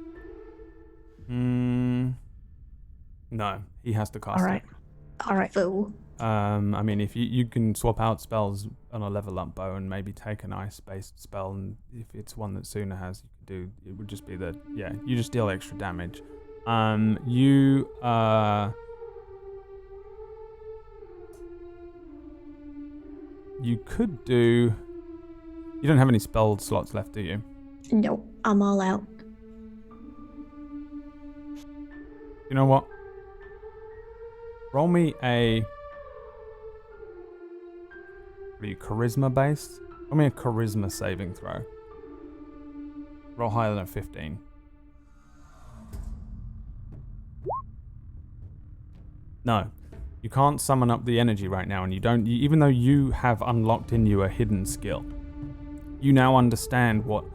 No, he has to cast it. All right. Fool. I mean, if you can swap out spells on a level up Bow and maybe take an ice-based spell, and if it's one that Suna has, you could do. It would just be that, you just deal extra damage. You could do. You don't have any spell slots left, do you? Nope, I'm all out. You know what? Roll me a. Are you charisma based? Roll me a charisma saving throw. Roll higher than a 15. No. You can't summon up the energy right now, and even though you have unlocked in you a hidden skill, you now understand what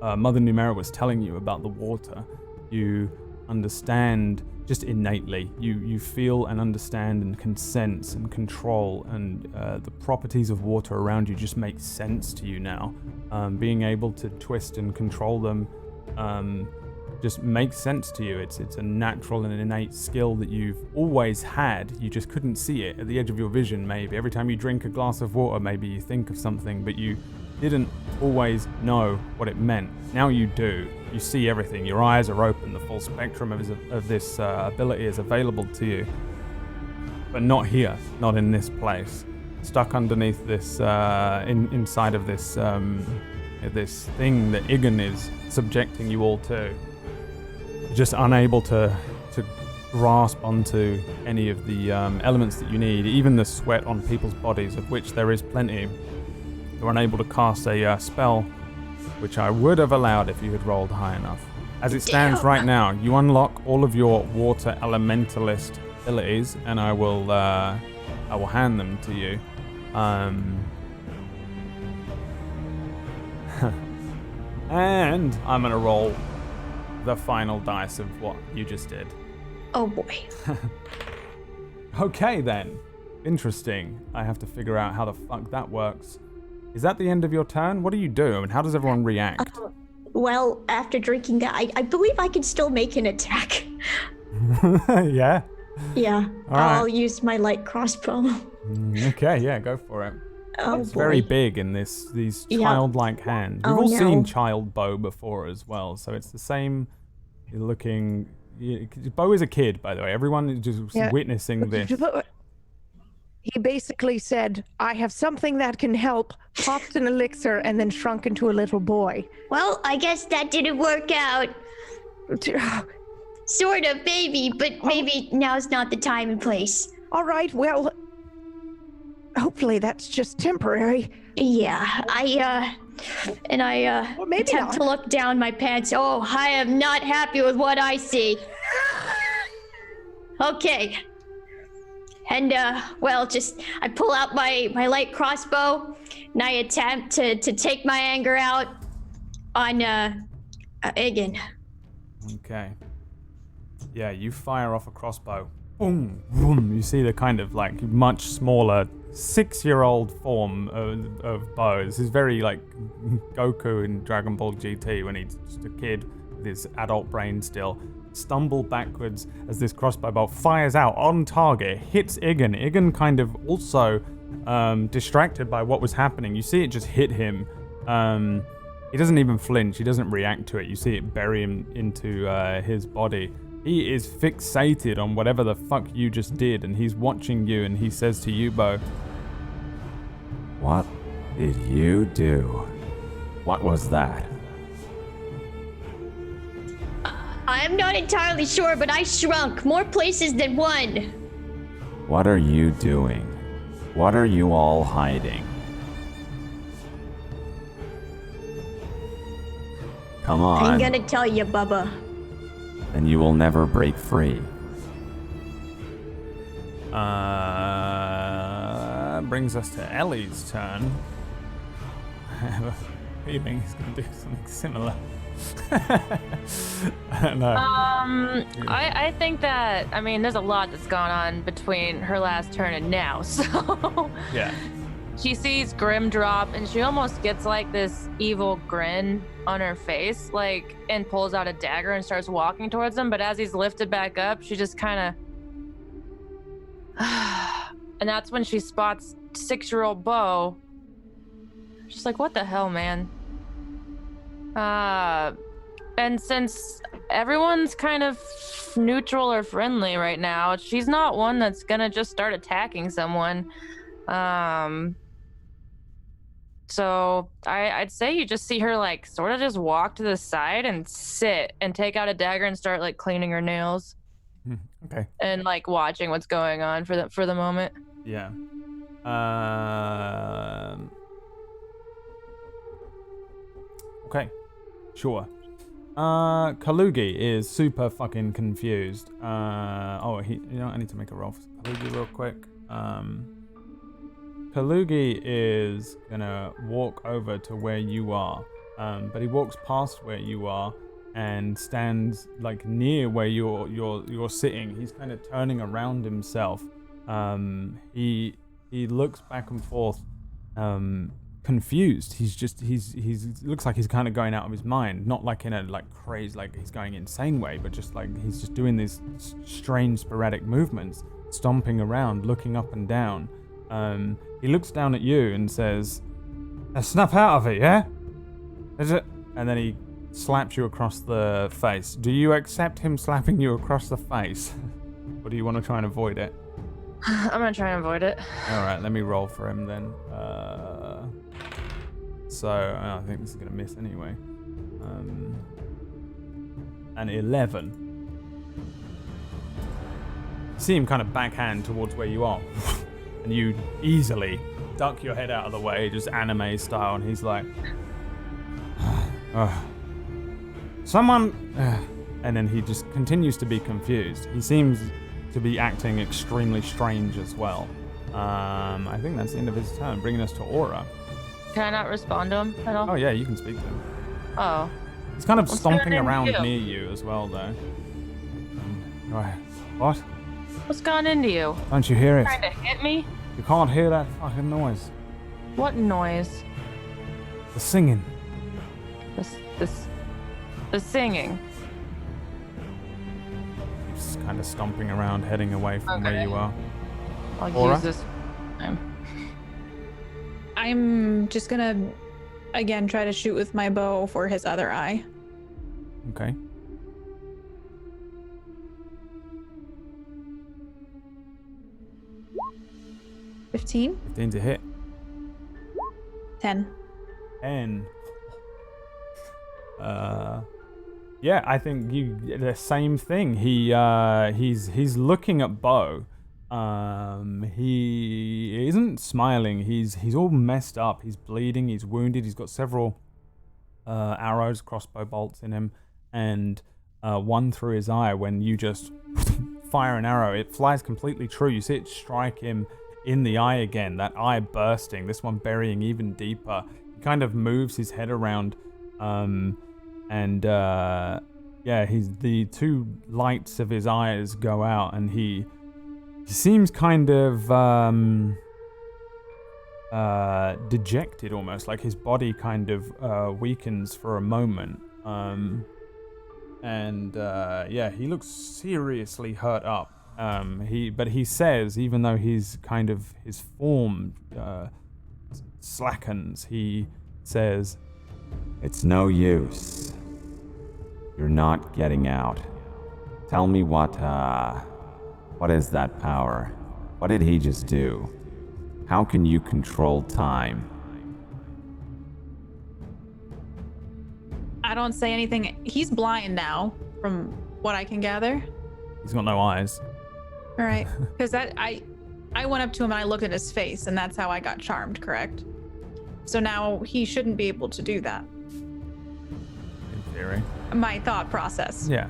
Mother Numera was telling you about the water. You understand just innately. You feel and understand and can sense and control, and the properties of water around you just make sense to you now. Being able to twist and control them just makes sense to you. It's a natural and an innate skill that you've always had. You just couldn't see it at the edge of your vision, maybe. Every time you drink a glass of water, maybe you think of something, but you didn't always know what it meant. Now you do. You see everything. Your eyes are open. The full spectrum of this ability is available to you. But not here. Not in this place. Stuck underneath this, inside of this, this thing that Iggan is subjecting you all to. Just unable to grasp onto any of the elements that you need, even the sweat on people's bodies, of which there is plenty. You're unable to cast a spell, which I would have allowed if you had rolled high enough. As it stands right now, you unlock all of your water elementalist abilities, and I will hand them to you. And I'm gonna roll the final dice of what you just did. Oh boy. Okay then. Interesting. I have to figure out how the fuck that works. Is that the end of your turn? What do you do? And how does everyone react? Well, after drinking that, I believe I can still make an attack. Yeah? Yeah. I'll use my light crossbow. Okay, yeah, go for it. Oh, it's boy. very big in these childlike hands. We've all seen child bow before as well, so it's the same looking. Bow is a kid, by the way. Everyone is just witnessing this. He basically said, I have something that can help, popped an elixir, and then shrunk into a little boy. Well, I guess that didn't work out. Sort of, maybe, but maybe now's not the time and place. All right, well, hopefully that's just temporary. Yeah, I attempt to look down my pants. Oh, I am not happy with what I see. Okay. And, I pull out my light crossbow, and I attempt to take my anger out on, Iggan. Okay. Yeah, you fire off a crossbow. Boom, boom. You see the kind of, like, much smaller 6-year-old form of bow. This is very, like, Goku in Dragon Ball GT when he's just a kid with his adult brain still. Stumble backwards as this crossbow bolt fires out on target, hits Iggan. Iggan kind of also distracted by what was happening. You see it just hit him. He doesn't even flinch. He doesn't react to it. You see it bury him into his body. He is fixated on whatever the fuck you just did, and he's watching you, and he says to you, Bo, "What did you do? What was that?" I'm not entirely sure, but I shrunk more places than one. What are you doing? What are you all hiding? Come on. I'm gonna tell you, Bubba. And you will never break free. Brings us to Ellie's turn. I have a feeling he's going to do something similar. I don't know. I think that, I mean, there's a lot that's gone on between her last turn and now, so... Yeah. She sees Grim drop, and she almost gets, like, this evil grin on her face, like, and pulls out a dagger and starts walking towards him, but as he's lifted back up, she just kind of... And that's when she spots 6-year-old Bo. She's like, what the hell, man? And since everyone's kind of neutral or friendly right now, she's not one that's gonna just start attacking someone. So I'd say you just see her, like, sort of just walk to the side and sit and take out a dagger and start, like, cleaning her nails. Okay. And, like, watching what's going on for the moment. Yeah. Okay. Sure. Kalugi is super fucking confused. I need to make a roll for Kalugi real quick. Kalugi is gonna walk over to where you are, but he walks past where you are and stands, like, near where you're sitting. He's kind of turning around himself. He looks back and forth, confused. He's looks like he's kind of going out of his mind, not like in a, like, crazy, like he's going insane way, but just like he's just doing these strange sporadic movements, stomping around, looking up and down. He looks down at you and says, "Snap out of it, yeah? Is it?" And then he slaps you across the face. Do you accept him slapping you across the face? Or do you want to try and avoid it? I'm gonna try and avoid it. Alright, let me roll for him then. I think this is gonna miss anyway. An 11. You see him kind of backhand towards where you are. And you easily duck your head out of the way, just anime style, and he's like, Someone... and then he just continues to be confused. He seems to be acting extremely strange as well. I think that's the end of his turn, bringing us to Aura. Can I not respond to him at all? Oh yeah, you can speak to him. Oh. He's kind of What's stomping going on around with you? near you as well, though. Right. What? What's gone into you? Don't you hear it? Trying to hit me? You can't hear that fucking noise. What noise? The singing. The singing. He's kind of stomping around, heading away from where Okay. you are. I'll Aura? use this time. I'm just gonna, again, try to shoot with my bow for his other eye. Okay. $15, 15 to hit. 10. 10. Yeah, I think the same thing. He's looking at Bo. He isn't smiling. He's all messed up. He's bleeding. He's wounded. He's got several arrows, crossbow bolts in him, and one through his eye. When you just fire an arrow, it flies completely true. You see it strike him in the eye again. That eye bursting. This one burying even deeper. He kind of moves his head around. Yeah, the two lights of his eyes go out, and he seems kind of dejected almost, like his body kind of weakens for a moment. Yeah, he looks seriously hurt up. But he says, even though his form slackens, he says, It's no use. You're not getting out. Tell me what is that power? What did he just do? How can you control time? I don't say anything. He's blind now, from what I can gather. he's got no eyes. All right, because I went up to him and I looked at his face, and that's how I got charmed, correct? So now he shouldn't be able to do that. In theory. My thought process. Yeah.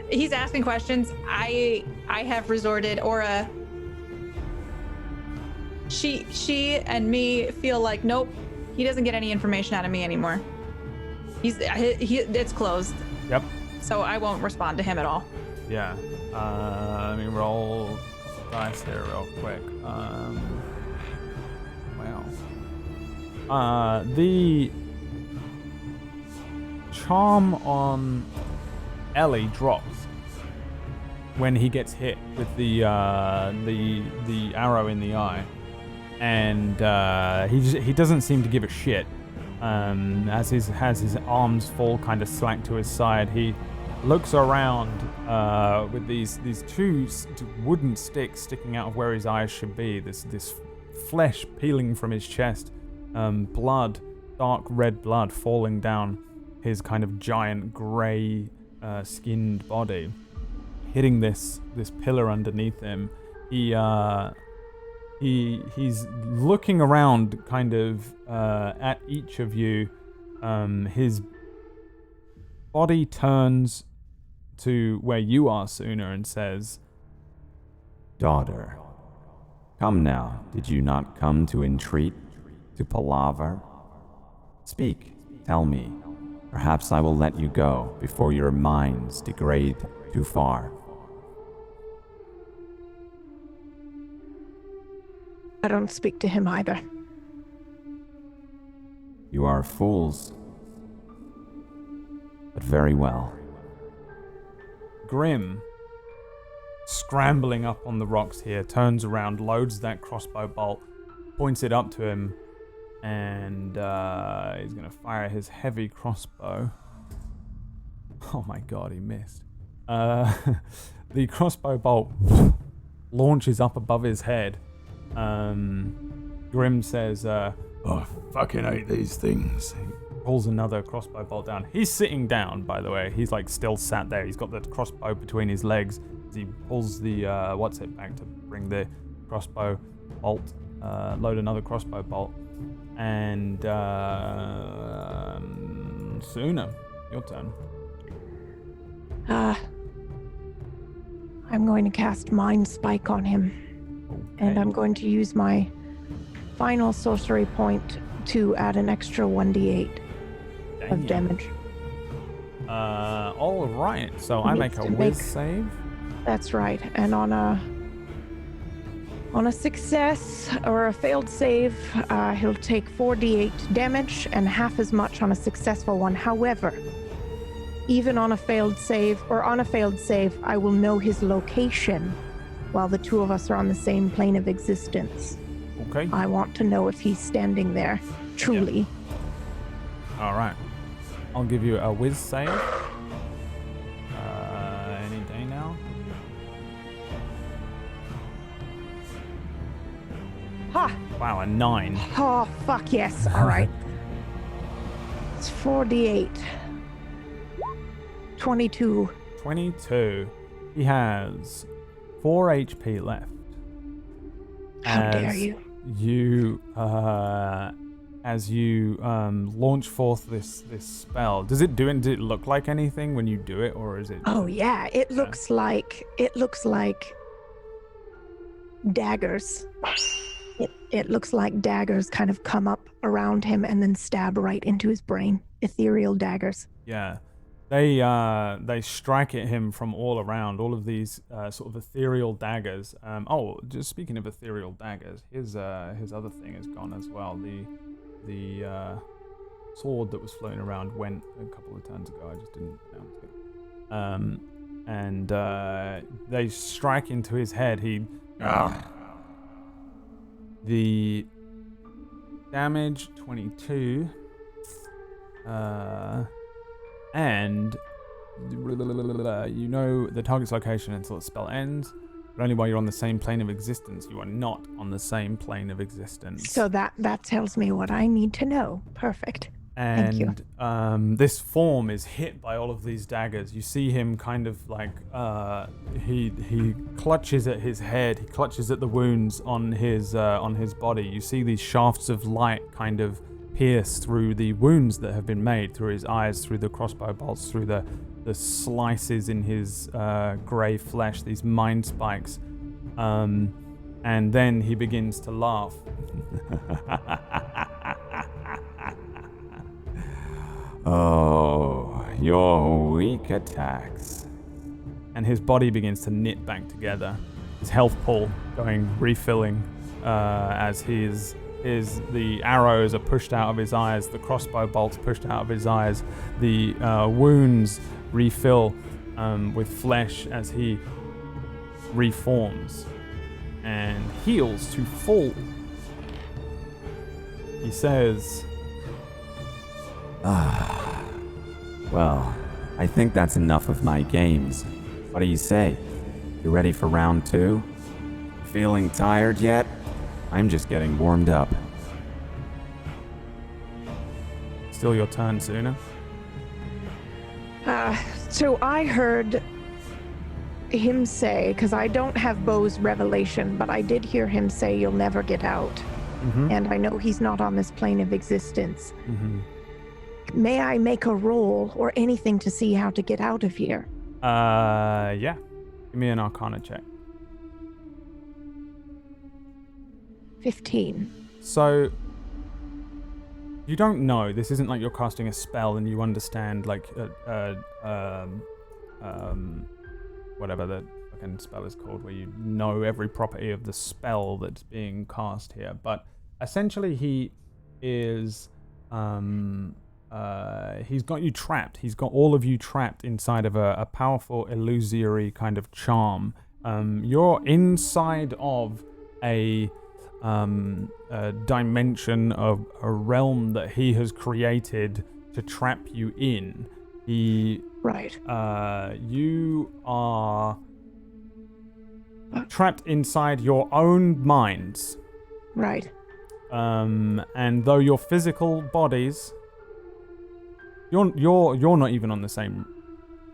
He's asking questions. I have resorted, Aura. She and me feel like, nope, he doesn't get any information out of me anymore. It's closed. Yep. So I won't respond to him at all. Yeah. Let me roll dice here real quick. The charm on Ellie drops when he gets hit with the arrow in the eye, and he doesn't seem to give a shit. As his arms fall kind of slack to his side, he looks around with these two wooden sticks sticking out of where his eyes should be. This flesh peeling from his chest, blood, dark red blood falling down his kind of giant grey skinned body, hitting this pillar underneath him. He's looking around kind of at each of you. His body turns to where you are, Sooner, and says, Daughter, come now. Did you not come to entreat, to palaver? Speak, tell me. Perhaps I will let you go before your minds degrade too far. I don't speak to him either. You are fools. But very well. Grim, scrambling up on the rocks here, turns around, loads that crossbow bolt, points it up to him, and he's going to fire his heavy crossbow. Oh my god, he missed. The crossbow bolt launches up above his head. Grim says, I fucking hate these things. He pulls another crossbow bolt down. He's sitting down, by the way. He's like still sat there. He's got the crossbow between his legs. He pulls the back to bring the crossbow bolt, load another crossbow bolt. And Sooner, Your turn. I'm going to cast Mind Spike on him. And I'm going to use my final sorcery point to add an extra 1d8 of damage. All right. So I make a whiz save. That's right. And on a success or a failed save, he'll take 4d8 damage and half as much on a successful one. However, even on a failed save, I will know his location while the two of us are on the same plane of existence. Okay. I want to know if he's standing there, truly. Yep. All right. I'll give you a whiz save. Any day now. Ha! Wow, a 9. Oh, fuck yes. All right. It's 4d8. 22. 22. He has 4 HP left. How dare you? As you launch forth this spell, does it look like anything when you do it, or is it? Oh yeah, it looks like daggers. It looks like daggers kind of come up around him and then stab right into his brain. Ethereal daggers. Yeah. They strike at him from all around, all of these sort of ethereal daggers. Just speaking of ethereal daggers, his other thing is gone as well. The sword that was floating around went a couple of turns ago. I just didn't announce it. And they strike into his head. The damage 22. And you know the target's location until the spell ends, but only while you're on the same plane of existence. You are not on the same plane of existence. So that tells me what I need to know. Perfect. Thank you. And this form is hit by all of these daggers. You see him kind of like he clutches at his head. He clutches at the wounds on his body. You see these shafts of light kind of pierce through the wounds that have been made, through his eyes, through the crossbow bolts, through the slices in his grey flesh, these mind spikes. And then he begins to laugh. Oh, your weak attacks. And his body begins to knit back together. His health pool refilling as the arrows are pushed out of his eyes, the crossbow bolts pushed out of his eyes, the wounds refill with flesh as he reforms and heals to full. He says, Well, I think that's enough of my games. What do you say? You ready for round 2? Feeling tired yet? I'm just getting warmed up. Still your turn, Suna. So I heard him say, because I don't have Bo's revelation, but I did hear him say you'll never get out. Mm-hmm. And I know he's not on this plane of existence. Mm-hmm. May I make a roll or anything to see how to get out of here? Yeah. Give me an Arcana check. 15. So, you don't know. This isn't like you're casting a spell and you understand, like, whatever the fucking spell is called, where you know every property of the spell that's being cast here. But essentially, he is, he's got you trapped. He's got all of you trapped inside of a powerful illusory kind of charm. You're inside of a dimension of a realm that he has created to trap you in. Right. You are trapped inside your own minds. Right. And though your physical bodies, you're not even on the same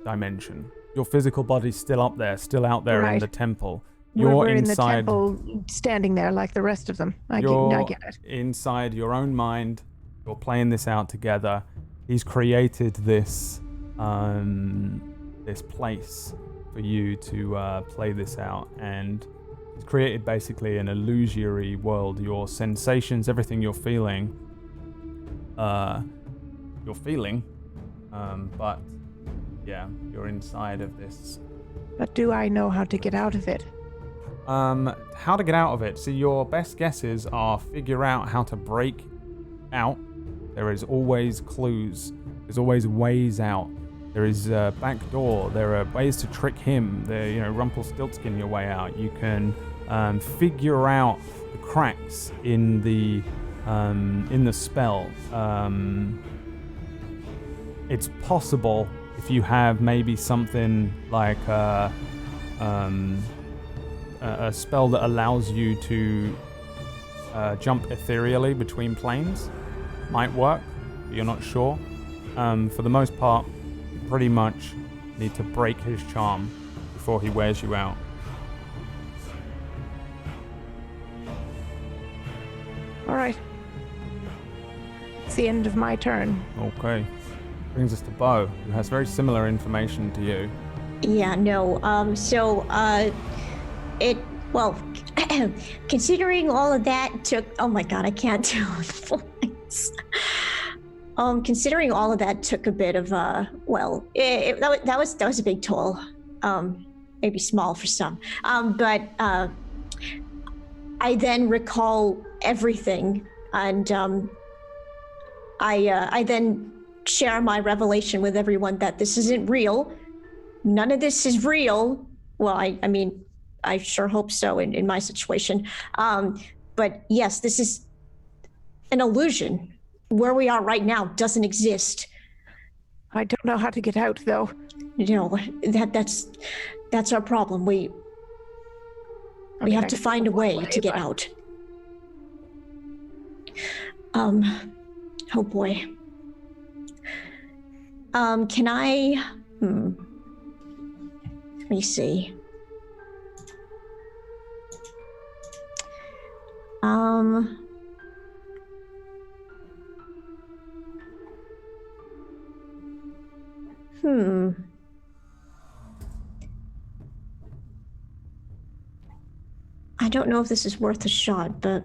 dimension. Your physical body's still up there, still out there in the temple. We're inside, in the temple, standing there like the rest of them. I get it. Inside your own mind, you're playing this out together. He's created this this place for you to play this out, and it's created basically an illusory world. Your sensations, everything you're feeling, but yeah, you're inside of this. But do I know how to get out of it? How to get out of it? So your best guesses are figure out how to break out. There is always clues. There's always ways out. There is a back door. There are ways to trick him. There, Rumpelstiltskin your way out. You can figure out the cracks in the spell. It's possible if you have maybe something like a spell that allows you to jump ethereally between planes. Might work, but you're not sure. For the most part, you pretty much need to break his charm before he wears you out. All right. It's the end of my turn. Okay. Brings us to Bo, who has very similar information to you. Yeah, no. Considering all of that took. Oh my God, I can't do it. Considering all of that took a bit of that was a big toll. Maybe small for some. But I then recall everything, and I then share my revelation with everyone that this isn't real. None of this is real. Well, I mean, I sure hope so in my situation. But yes, this is an illusion. Where we are right now doesn't exist. I don't know how to get out, though. No, that's our problem. We have to find a way to get out. Oh boy. Can I? Let me see. I don't know if this is worth a shot, but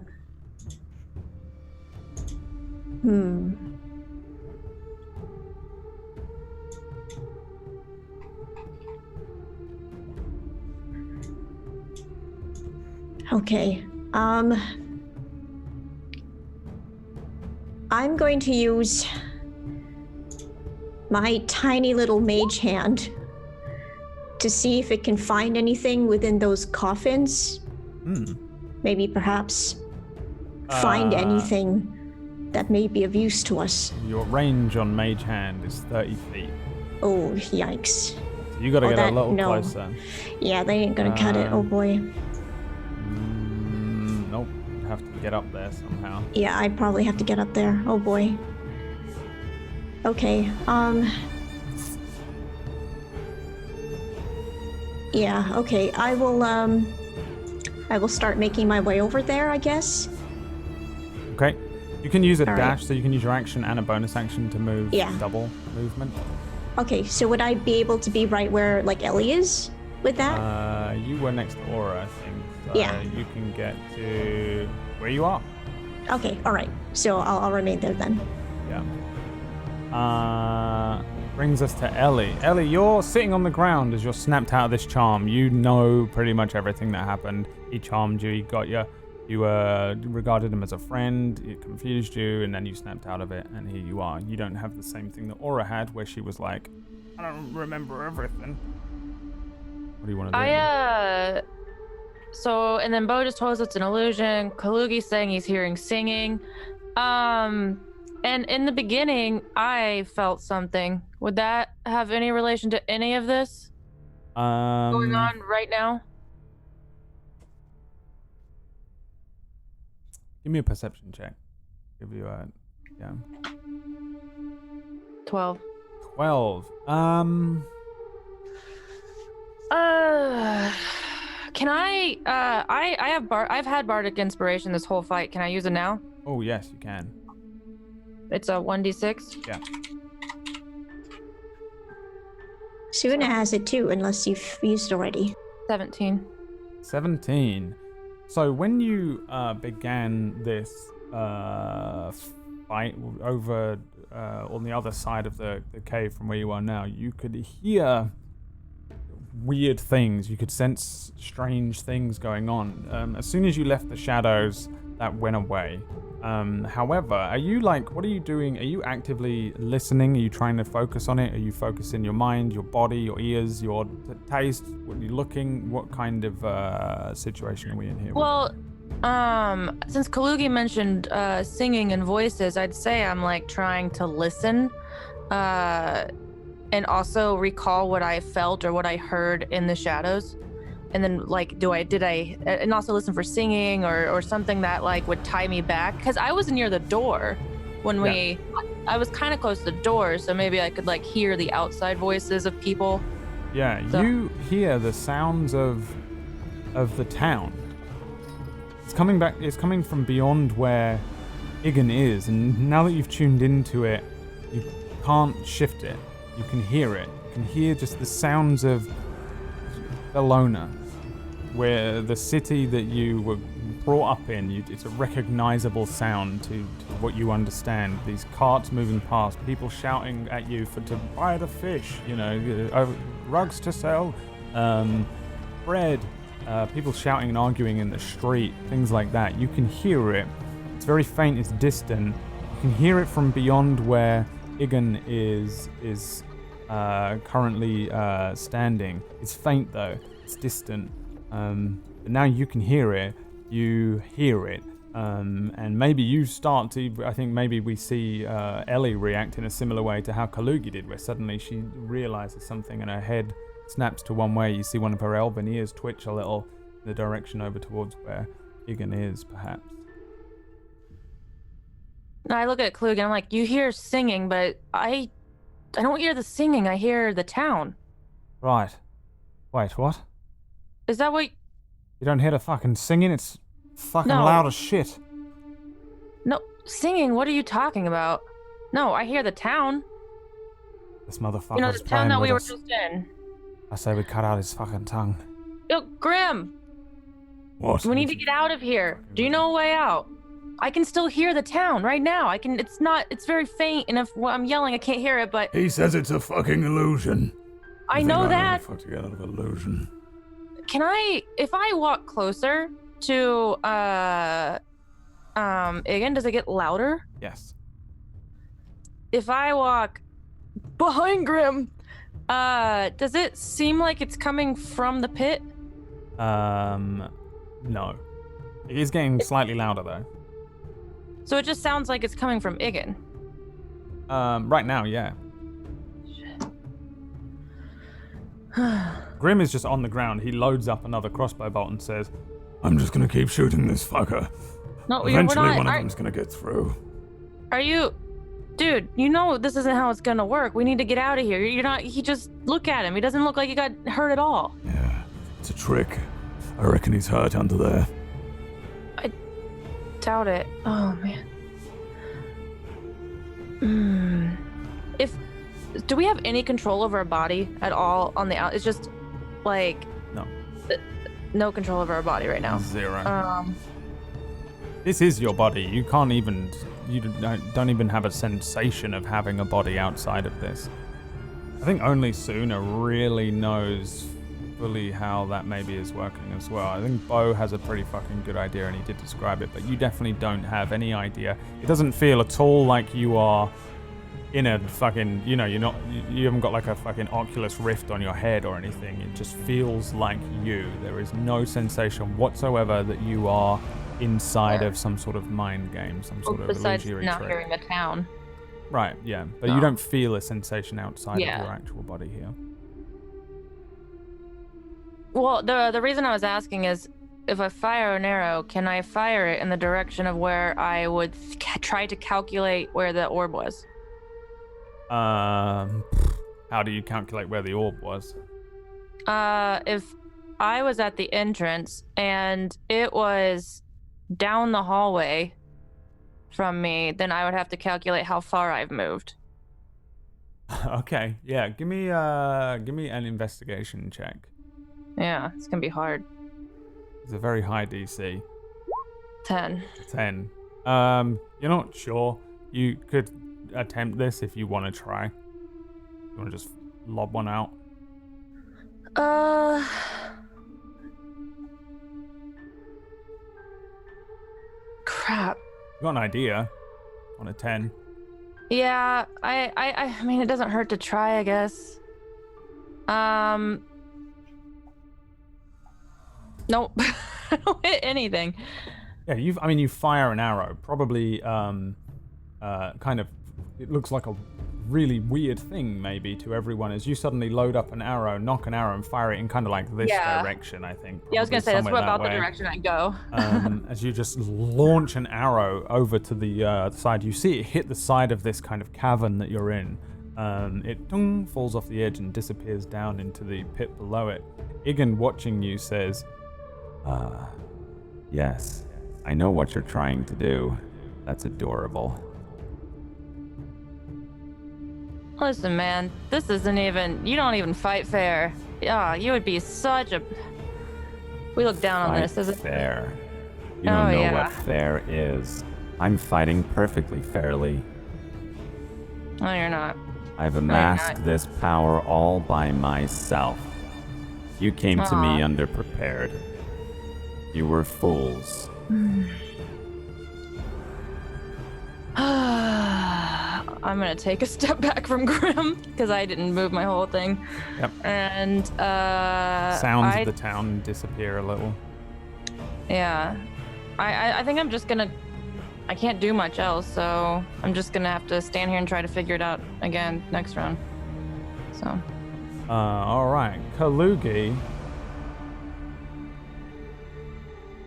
okay. I'm going to use my tiny little mage hand to see if it can find anything within those coffins. Maybe perhaps find anything that may be of use to us. Your range on Mage Hand is 30 feet. Oh, yikes. So you gotta get a little closer. Yeah, they ain't gonna cut it. Oh boy. Nope. You'd have to get up there somehow. Yeah, I'd probably have to get up there. Oh boy. Okay, yeah, okay. I will start making my way over there, I guess. Okay. You can use a All dash, right. so you can use your action and a bonus action to move double movement. Okay, so would I be able to be right where, like, Ellie is with that? You were next to Aura, I think. So Yeah. You can get to where you are. Okay, all right. So I'll remain there then. Yeah. Brings us to Ellie. Ellie, you're sitting on the ground as you're snapped out of this charm. You know pretty much everything that happened. He charmed you, he got you. You regarded him as a friend, it confused you, and then you snapped out of it, and here you are. You don't have the same thing that Aura had, where she was like, I don't remember everything. What do you want to do? So, and then Bo just told us it's an illusion. Kalugi's saying he's hearing singing. And in the beginning, I felt something. Would that have any relation to any of this going on right now? Give me a perception check. Give you a, yeah. 12. 12. Can I I've had bardic inspiration this whole fight. Can I use it now? Oh yes, you can. It's a 1d6. Yeah. Suna has it too, unless you've used it already. 17. 17. So when you began this fight over on the other side of the cave from where you are now, you could hear weird things. You could sense strange things going on. As soon as you left the shadows, that went away. However, are you what are you doing? Are you actively listening? Are you trying to focus on it? Are you focusing your mind, your body, your ears, your taste? Are you looking? What kind of situation are we in here? Well, since Kalugi mentioned singing and voices, I'd say I'm trying to listen, and also recall what I felt or what I heard in the shadows. And then and also listen for singing or something that would tie me back, because I was near the door when I was kind of close to the door, so maybe I could hear the outside voices of people. Yeah, so. You hear the sounds of the town. It's coming from beyond where Iggan is, and now that you've tuned into it, you can't shift it. You can hear it. You can hear just the sounds of Bellona, where the city that you were brought up in, it's a recognizable sound to what you understand. These carts moving past, people shouting at you to buy the fish, rugs to sell, bread, people shouting and arguing in the street, things like that. You can hear it. It's very faint, it's distant. You can hear it from beyond where Iggan is currently standing. It's faint though, it's distant. But now you can hear it, and maybe you start to, I think maybe we see Ellie react in a similar way to how Kalugi did, where suddenly she realizes something and her head snaps to one way. You see one of her elven ears twitch a little in the direction over towards where Iggan is, perhaps. I look at Kalugi and I'm like, you hear singing, but I don't hear the singing, I hear the town. Right. Wait, what? Is that what... You don't hear the fucking singing? It's fucking loud as shit. No, singing? What are you talking about? No, I hear the town. This motherfucker's You know, the town that we were just in. I say we cut out his fucking tongue. Yo, Grim! What? We need to get out of here. Do you know a way out? I can still hear the town right now. It's very faint, and if I'm yelling, I can't hear it, but... He says it's a fucking illusion. I know that. Fuck to get out of illusion. If I walk closer to Iggan, does it get louder? Yes. If I walk behind Grim, does it seem like it's coming from the pit? No. It is getting slightly louder though. So it just sounds like it's coming from Iggan. Right now, yeah. Grim is just on the ground. He loads up another crossbow bolt and says, I'm just gonna keep shooting this fucker. No, Eventually one of them's gonna get through. Are you... Dude, you know this isn't how it's gonna work. We need to get out of here. He just... Look at him. He doesn't look like he got hurt at all. Yeah, it's a trick. I reckon he's hurt under there. I doubt it. Oh, man. Do we have any control over our body at all on the out? It's just No. No control over our body right now. Zero. This is your body. You can't even... You don't even have a sensation of having a body outside of this. I think only Suna really knows fully how that maybe is working as well. I think Bo has a pretty fucking good idea and he did describe it, but you definitely don't have any idea. It doesn't feel at all like you are in a fucking, you haven't got like a fucking Oculus Rift on your head or anything. It just feels like you. There is no sensation whatsoever that you are inside of some sort of mind game, some sort of illusory not trick. hearing the town. Right, yeah. But you don't feel a sensation outside of your actual body here. Well, the reason I was asking is, if I fire an arrow, can I fire it in the direction of where I would try to calculate where the orb was? How do you calculate where the orb was? If I was at the entrance and it was down the hallway from me, then I would have to calculate how far I've moved. Okay, yeah. Give me an investigation check. Yeah, it's gonna be hard. It's a very high DC. 10. 10. You're not sure. You could attempt this if you want to try. You want to just lob one out? Crap. You got an idea on a 10. Yeah, I mean, it doesn't hurt to try, I guess. Nope. I don't hit anything. Yeah, you fire an arrow. Probably, kind of, it looks like a really weird thing, maybe, to everyone, as you suddenly load up an arrow, knock an arrow, and fire it in kind of like this direction, I think. Yeah, I was gonna say, that's somewhere about that the way. direction I go. As you just launch an arrow over to the side, you see it hit the side of this kind of cavern that you're in. It falls off the edge and disappears down into the pit below it. Iggan, watching you, says, Yes, I know what you're trying to do. That's adorable. Listen, man, this isn't even... You don't even fight fair. Yeah, you would be such a... We look down on this, is it? Fair. You don't know yeah. what fair is. I'm fighting perfectly fairly. No, you're not. I've amassed this power all by myself. You came to me underprepared. You were fools. I'm gonna take a step back from Grim because I didn't move my whole thing. Yep. And sounds of the town disappear a little. Yeah, I think I'm just gonna. I can't do much else, so I'm just gonna have to stand here and try to figure it out again next round. So. All right, Kalugi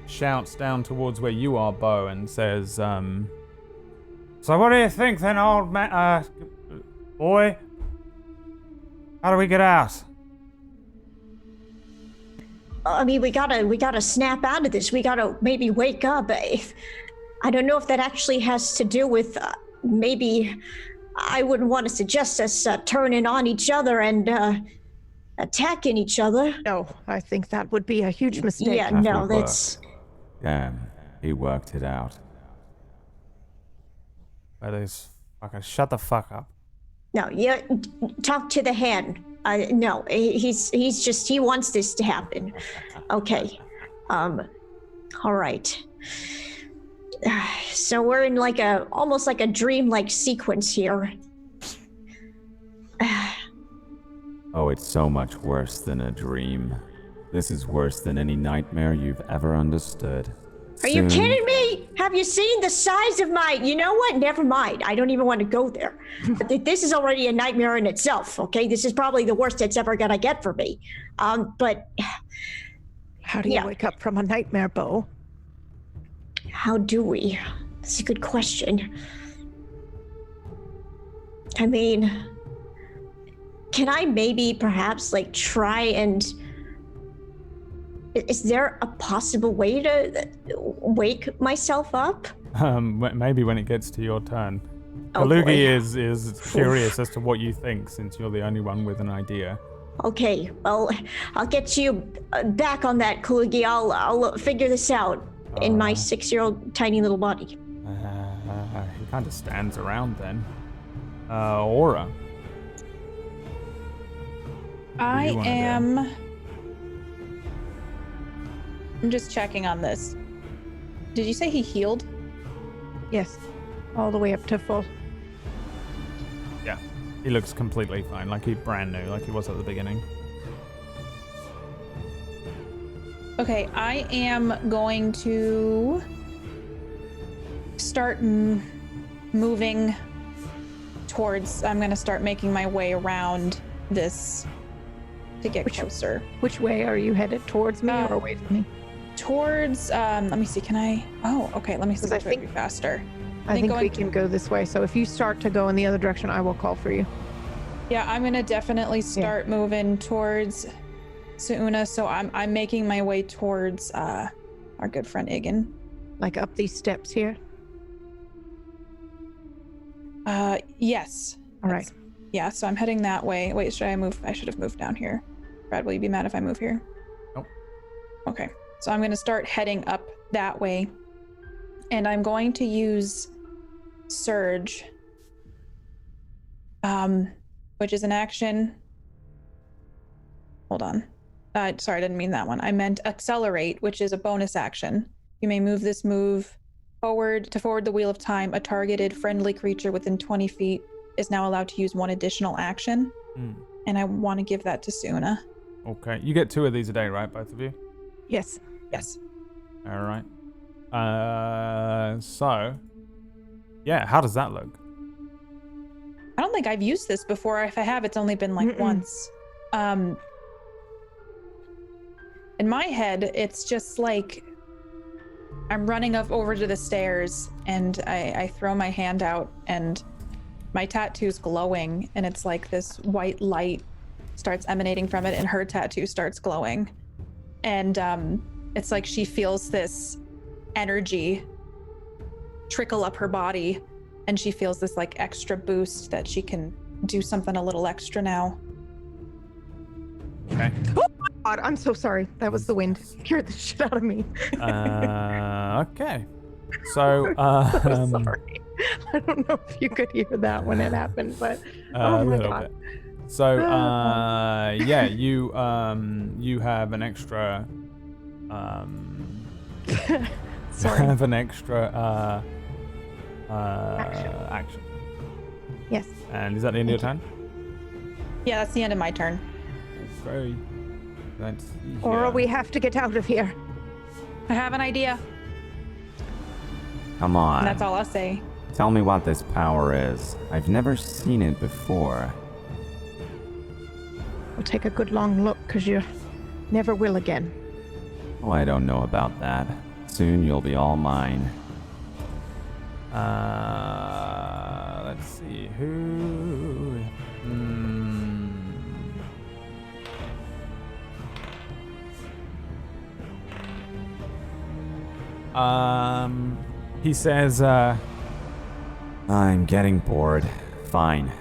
shouts down towards where you are, Bo, and says, So what do you think then, old man, boy? How do we get out? I mean, we gotta snap out of this. We gotta maybe wake up. I don't know if that actually has to do with maybe. I wouldn't want to suggest us turning on each other and attacking each other. No, I think that would be a huge mistake. Yeah, no, that's. Yeah, he worked it out. That is fucking shut the fuck up. No, yeah, talk to the hand. No, he's just, he wants this to happen. Okay. All right. So we're in like almost like a dream-like sequence here. Oh, it's so much worse than a dream. This is worse than any nightmare you've ever understood. Are you kidding me? Have you seen the size of my... You know what? Never mind. I don't even want to go there. This is already a nightmare in itself, okay? This is probably the worst it's ever going to get for me. But... How do you wake up from a nightmare, Bo? How do we? That's a good question. I mean... Can I maybe perhaps, like, try and... Is there a possible way to wake myself up? Maybe when it gets to your turn. Oh, Kalugi is curious as to what you think, since you're the only one with an idea. Okay, well, I'll get you back on that, Kalugi. I'll figure this out in my 6-year-old tiny little body. He kind of stands around then. Aura. I'm just checking on this. Did you say he healed? Yes, all the way up to full. Yeah, he looks completely fine, like he's brand new, like he was at the beginning. Okay, I am going to start moving towards... I'm going to start making my way around this to get closer. Which way are you headed? Towards me or away from me? Towards, let me see, can I... Oh, okay, let me see which way would be faster. I think we can go this way, so if you start to go in the other direction, I will call for you. Yeah, I'm going to definitely start moving towards Sauna, so I'm making my way towards our good friend Iggan. Like up these steps here? Yes. All right. Yeah, so I'm heading that way. Wait, should I move? I should have moved down here. Brad, will you be mad if I move here? Nope. Okay, so I'm going to start heading up that way. And I'm going to use Surge, which is an action. Hold on. Sorry, I didn't mean that one. I meant Accelerate, which is a bonus action. You may move this move forward the Wheel of Time. A targeted friendly creature within 20 feet is now allowed to use one additional action. And I want to give that to Suna. Okay. You get 2 of these a day, right, both of you? Yes. Yes. All right. So, yeah, how does that look? I don't think I've used this before. If I have, it's only been like once. In my head, it's just like I'm running up over to the stairs and I throw my hand out and my tattoo's glowing and it's like this white light starts emanating from it and her tattoo starts glowing. And it's like she feels this energy trickle up her body and she feels this like extra boost that she can do something a little extra now. Okay. Oh my God, I'm so sorry. That was the wind. Scared the shit out of me. Okay. So, So sorry. I don't know if you could hear that when it happened, but a oh my little God. bit. So, yeah, you have an extra Sorry. have an extra action. Yes. And is that the end of your turn? Yeah, that's the end of my turn. Okay. Let's see Or here. we have to get out of here. I have an idea. Come on. And that's all I'll say. Tell me what this power is. I've never seen it before. We'll take a good long look, because you never will again. Oh, I don't know about that. Soon you'll be all mine. Let's see who. He says, I'm getting bored. Fine.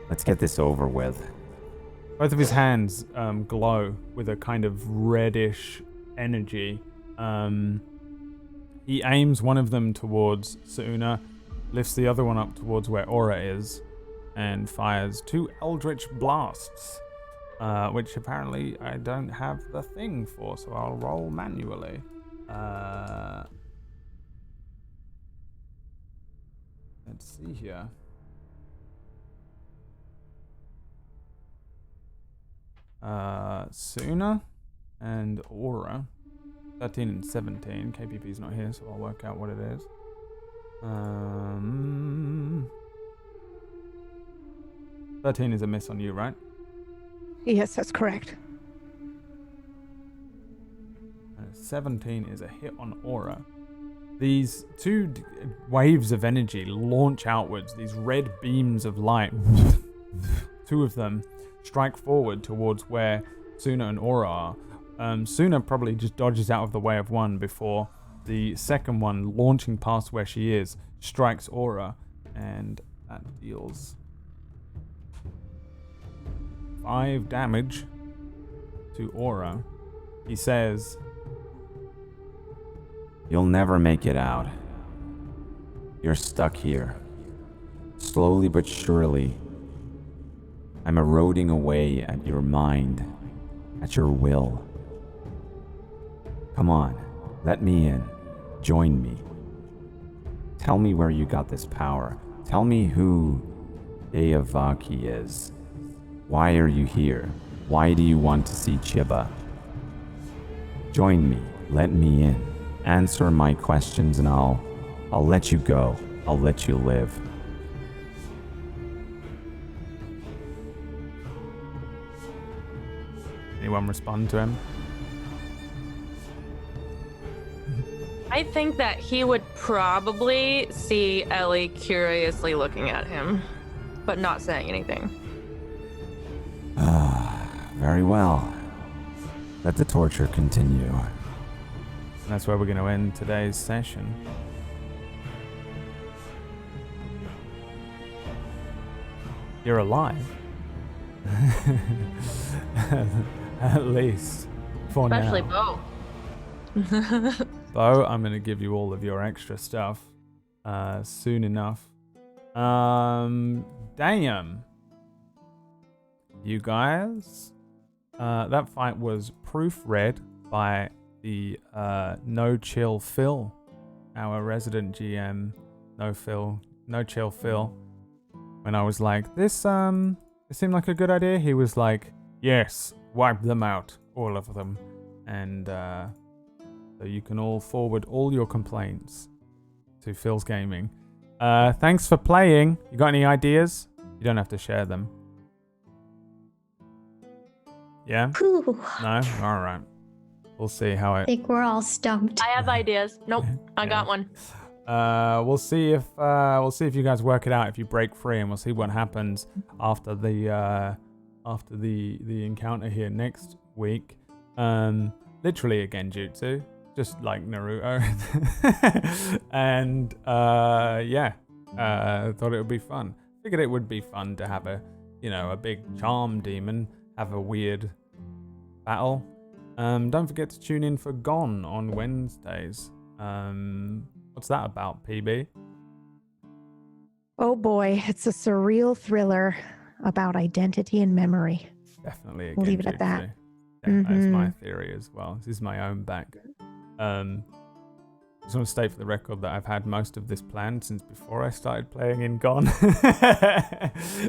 Let's get this over with. both of his hands glow with a kind of reddish energy. He aims one of them towards Suna, lifts the other one up towards where Aura is, and fires 2 Eldritch Blasts, which apparently I don't have the thing for, so I'll roll manually. Let's see here. Suna and Aura. 13 and 17. KPP's not here, so I'll work out what it is. 13 is a miss on you, right? Yes, that's correct. 17 is a hit on Aura. These 2 waves of energy launch outwards, these red beams of light. 2 of them strike forward towards where Suna and Aura are. Suna probably just dodges out of the way of one before the second one, launching past where she is, strikes Aura, and that deals 5 damage to Aura. He says, You'll never make it out. You're stuck here. Slowly but surely, I'm eroding away at your mind, at your will. Come on, let me in. Join me. Tell me where you got this power. Tell me who Eyavaki is. Why are you here? Why do you want to see Chiba? Join me. Let me in. Answer my questions and I'll let you go. I'll let you live. anyone respond to him? I think that he would probably see Ellie curiously looking at him, but not saying anything. Very well. Let the torture continue. And that's where we're going to end today's session. You're alive. At least. For Especially now. Bo. Bo, I'm going to give you all of your extra stuff soon enough. Damn. You guys. That fight was proofread by the No Chill Phil, our resident GM. No Chill Phil. When I was like, this seemed like a good idea, he was like, yes, wipe them out, all of them. And so you can all forward all your complaints to Phil's Gaming. Thanks for playing. You got any ideas? You don't have to share them. Yeah? Whew. No? Alright. We'll see how I it... think we're all stumped. I have ideas. Nope, I got one. We'll see if you guys work it out, if you break free, and we'll see what happens after the encounter here next week. Literally a genjutsu, just like Naruto. And thought it would be fun. Figured it would be fun to have a big charm demon have a weird battle. Don't forget to tune in for Gone on Wednesdays. What's that about, PB? Oh boy, it's a surreal thriller about identity and memory. Definitely a We'll leave it at that. Yeah, that's my theory as well. This is my own back. Just want to state for the record that I've had most of this planned since before I started playing in Gone.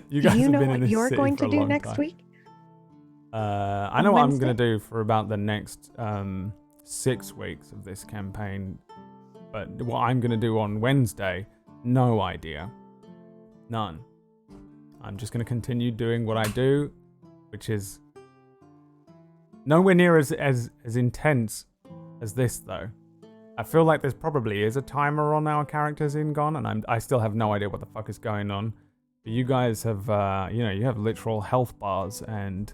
You guys have been in this you're city going for to a do long next time. week? I know what I'm going to do for about the next 6 weeks of this campaign, but what I'm going to do on Wednesday, no idea. None. I'm just going to continue doing what I do, which is nowhere near as intense as this, though. I feel like there probably is a timer on our characters in Gone, and I still have no idea what the fuck is going on. But you guys have, you have literal health bars and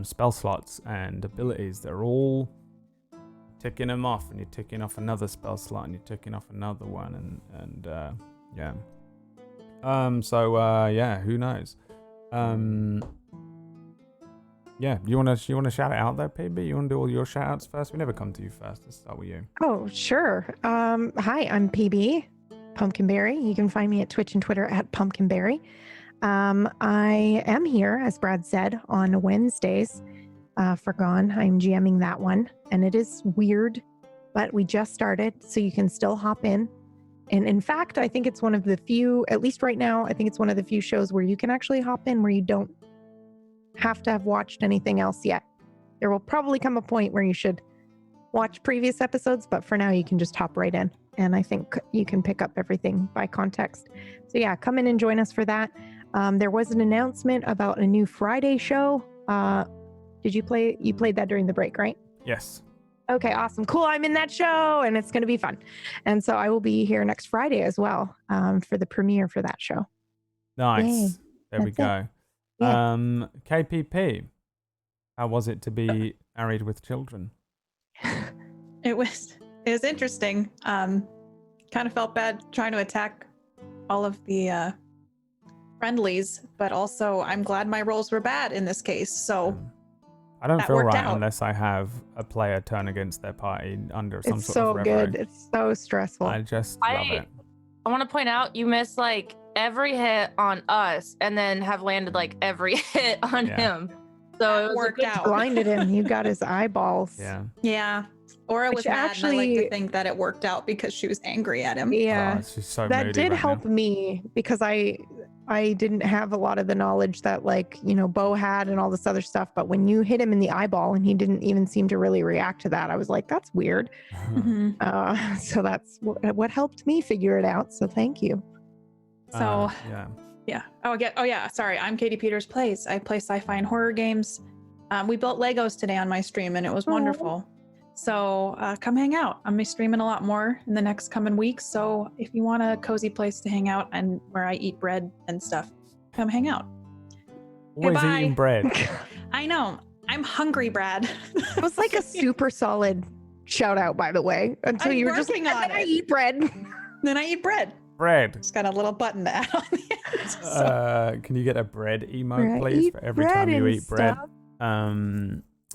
spell slots and abilities. They're all ticking them off, and you're ticking off another spell slot, and you're ticking off another one, and yeah. Who knows? Yeah, you wanna shout it out there, PB? You wanna do all your shout outs first? We never come to you first. Let's start with you. Oh, sure. Hi, I'm PB, Pumpkinberry. You can find me at Twitch and Twitter at Pumpkinberry. I am here, as Brad said, on Wednesdays for Gone. I'm GMing that one, and it is weird, but we just started, so you can still hop in. And in fact, I think it's one of the few, at least right now, I think it's one of the few shows where you can actually hop in where you don't have to have watched anything else yet. There will probably come a point where you should watch previous episodes, but for now you can just hop right in. And I think you can pick up everything by context. So yeah, come in and join us for that. There was an announcement about a new Friday show. You played that during the break, right? Yes. Okay, awesome. Cool. I'm in that show and it's going to be fun. And so I will be here next Friday as well for the premiere for that show. Nice. Yay. There we go. Yeah. KPP, how was it to be married with children? It was interesting. Kind of felt bad trying to attack all of the friendlies, but also I'm glad my rolls were bad in this case. So I don't that feel worked right out. unless I have a player turn against their party under some It's sort so of reverie. good. It's so stressful. I just love it. I want to point out you missed like every hit on us and then have landed like every hit on him. So it was worked out. Blinded him. You got his eyeballs. Yeah. Yeah. Or it was Which mad, actually- and I like to think that it worked out because she was angry at him. Yeah. Oh, she's so That moody did right help now. me because I didn't have a lot of the knowledge that Bo had and all this other stuff. But when you hit him in the eyeball and he didn't even seem to really react to that, I was like, that's weird. Mhm. So that's what helped me figure it out. So thank you. So Yeah. yeah. Oh yeah. Sorry, I'm Katie Peters Plays. I play sci-fi and horror games. We built Legos today on my stream and it was wonderful. So come hang out. I'm gonna be streaming a lot more in the next coming weeks. So if you want a cozy place to hang out and where I eat bread and stuff, come hang out. Always Goodbye. eating bread. I know. I'm hungry, Brad. It was like a super solid shout out, by the way, until I'm you were just like, working on "And then I it." eat bread. Then I eat bread. bread. It's got a little button to add on the end. So Can you get a bread emote, I please, eat for every bread time you and eat bread? stuff.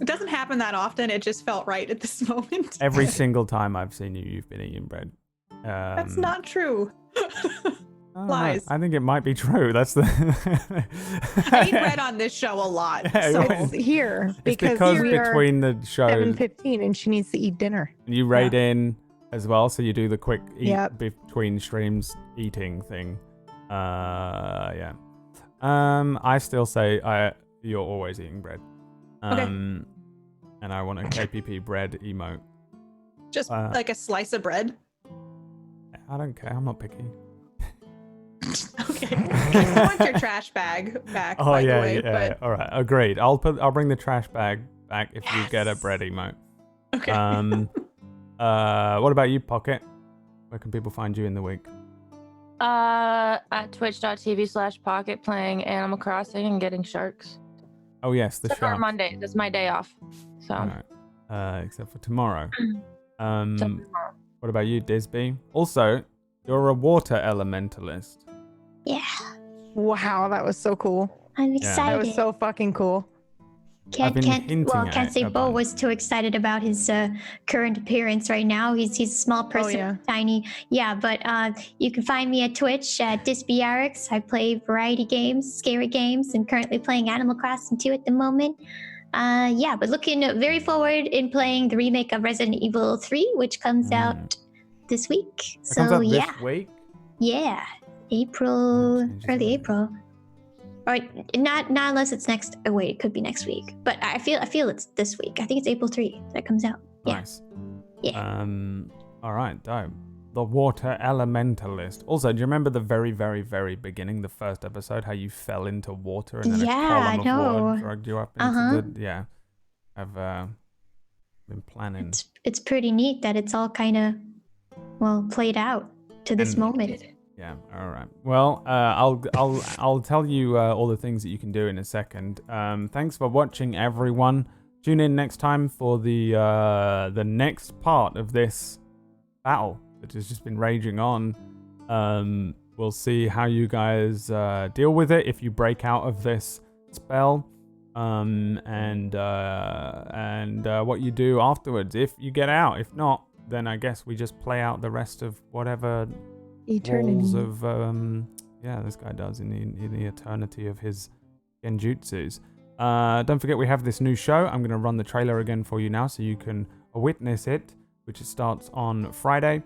it doesn't happen that often. It just felt right at this moment. Every single time I've seen you, you've been eating bread. That's not true. Lies. I think it might be true. That's the. I eat bread on this show a lot. Yeah, So It's here It's because, because we are between the shows, 7:15 and she needs to eat dinner. you raid in as well, so you do the quick eat Yep. between streams eating thing. Yeah. I still say you're always eating bread. Okay. And I want a KPP bread emote. just like a slice of bread. I don't care. I'm not picky. Okay. I want your trash bag back, by the way. Yeah. All right, agreed. I'll bring the trash bag back if you get a Yes. bread emote. Okay. What about you, Pocket? Where can people find you in the week? At twitch.tv/pocket playing Animal Crossing and getting sharks. Oh yes, the Except for shark. Monday. That's my day off. So. All right. Except for tomorrow. Except for tomorrow. What about you, Disby? Also, you're a water elementalist. Yeah, Wow, that was so cool. I'm Yeah. excited. That was so fucking cool. I've been hinting Can't at say it Bo about- was too excited about his current appearance right now. He's a small person, yeah. tiny. Yeah, but you can find me at Twitch at DisbyRx. I play variety games, scary games, and currently playing Animal Crossing 2 at the moment. But looking very forward in playing the remake of Resident Evil 3, which comes out this week. It comes out this week. Yeah, April, Changes early already. April. Or not unless it's next. Oh wait, it could be next week. But I feel it's this week. I think it's April 3 that comes out. Yeah. Nice. Yeah. All right, dope. The water elementalist. Also, do you remember the very, very, very beginning, the first episode, how you fell into water and then Yeah, a column I of know. water dragged you up into the... Yeah. I've been planning. It's pretty neat that it's all kind of played out to this And- moment. Yeah. All right. Well, I'll tell you all the things that you can do in a second. Thanks for watching, everyone. Tune in next time for the next part of this battle that has just been raging on. We'll see how you guys deal with it if you break out of this spell, and what you do afterwards if you get out. If not, then I guess we just play out the rest of whatever Eternity. walls of this guy does in the eternity of his genjutsus. Don't forget we have this new show. I'm going to run the trailer again for you now so you can witness it, which starts on Friday.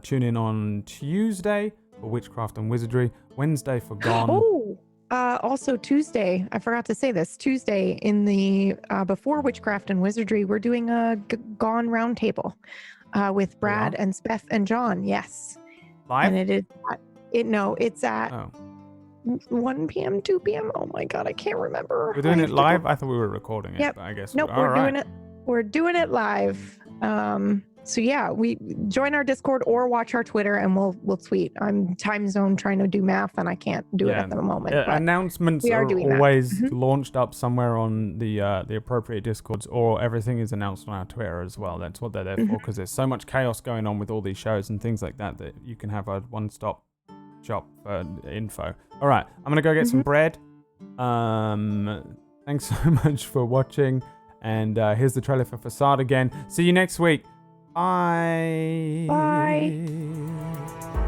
Tune in on Tuesday for Witchcraft and Wizardry, Wednesday for Gone. Oh, also Tuesday. I forgot to say this. Tuesday in the before Witchcraft and Wizardry, we're doing a Gone roundtable with Brad and Speth and John. Yes, Live? and it's at Oh. 1 p.m., 2 p.m. Oh my god, I can't remember. We're doing I it have to go- live? I thought we were recording it, Yep. but I guess Nope, all we're right. doing it. We're doing it live. So yeah, we join our Discord or watch our Twitter, and we'll tweet. I'm time zone trying to do math, and I can't do it at the moment. but Announcements we are are doing that. always Mhm. launched up somewhere on the appropriate Discords, or everything is announced on our Twitter as well. That's what they're there for, because there's so much chaos going on with all these shows and things like that you can have a one-stop shop for info. All right, I'm gonna go get some bread. Thanks so much for watching, and here's the trailer for Facade again. See you next week. Bye. Bye.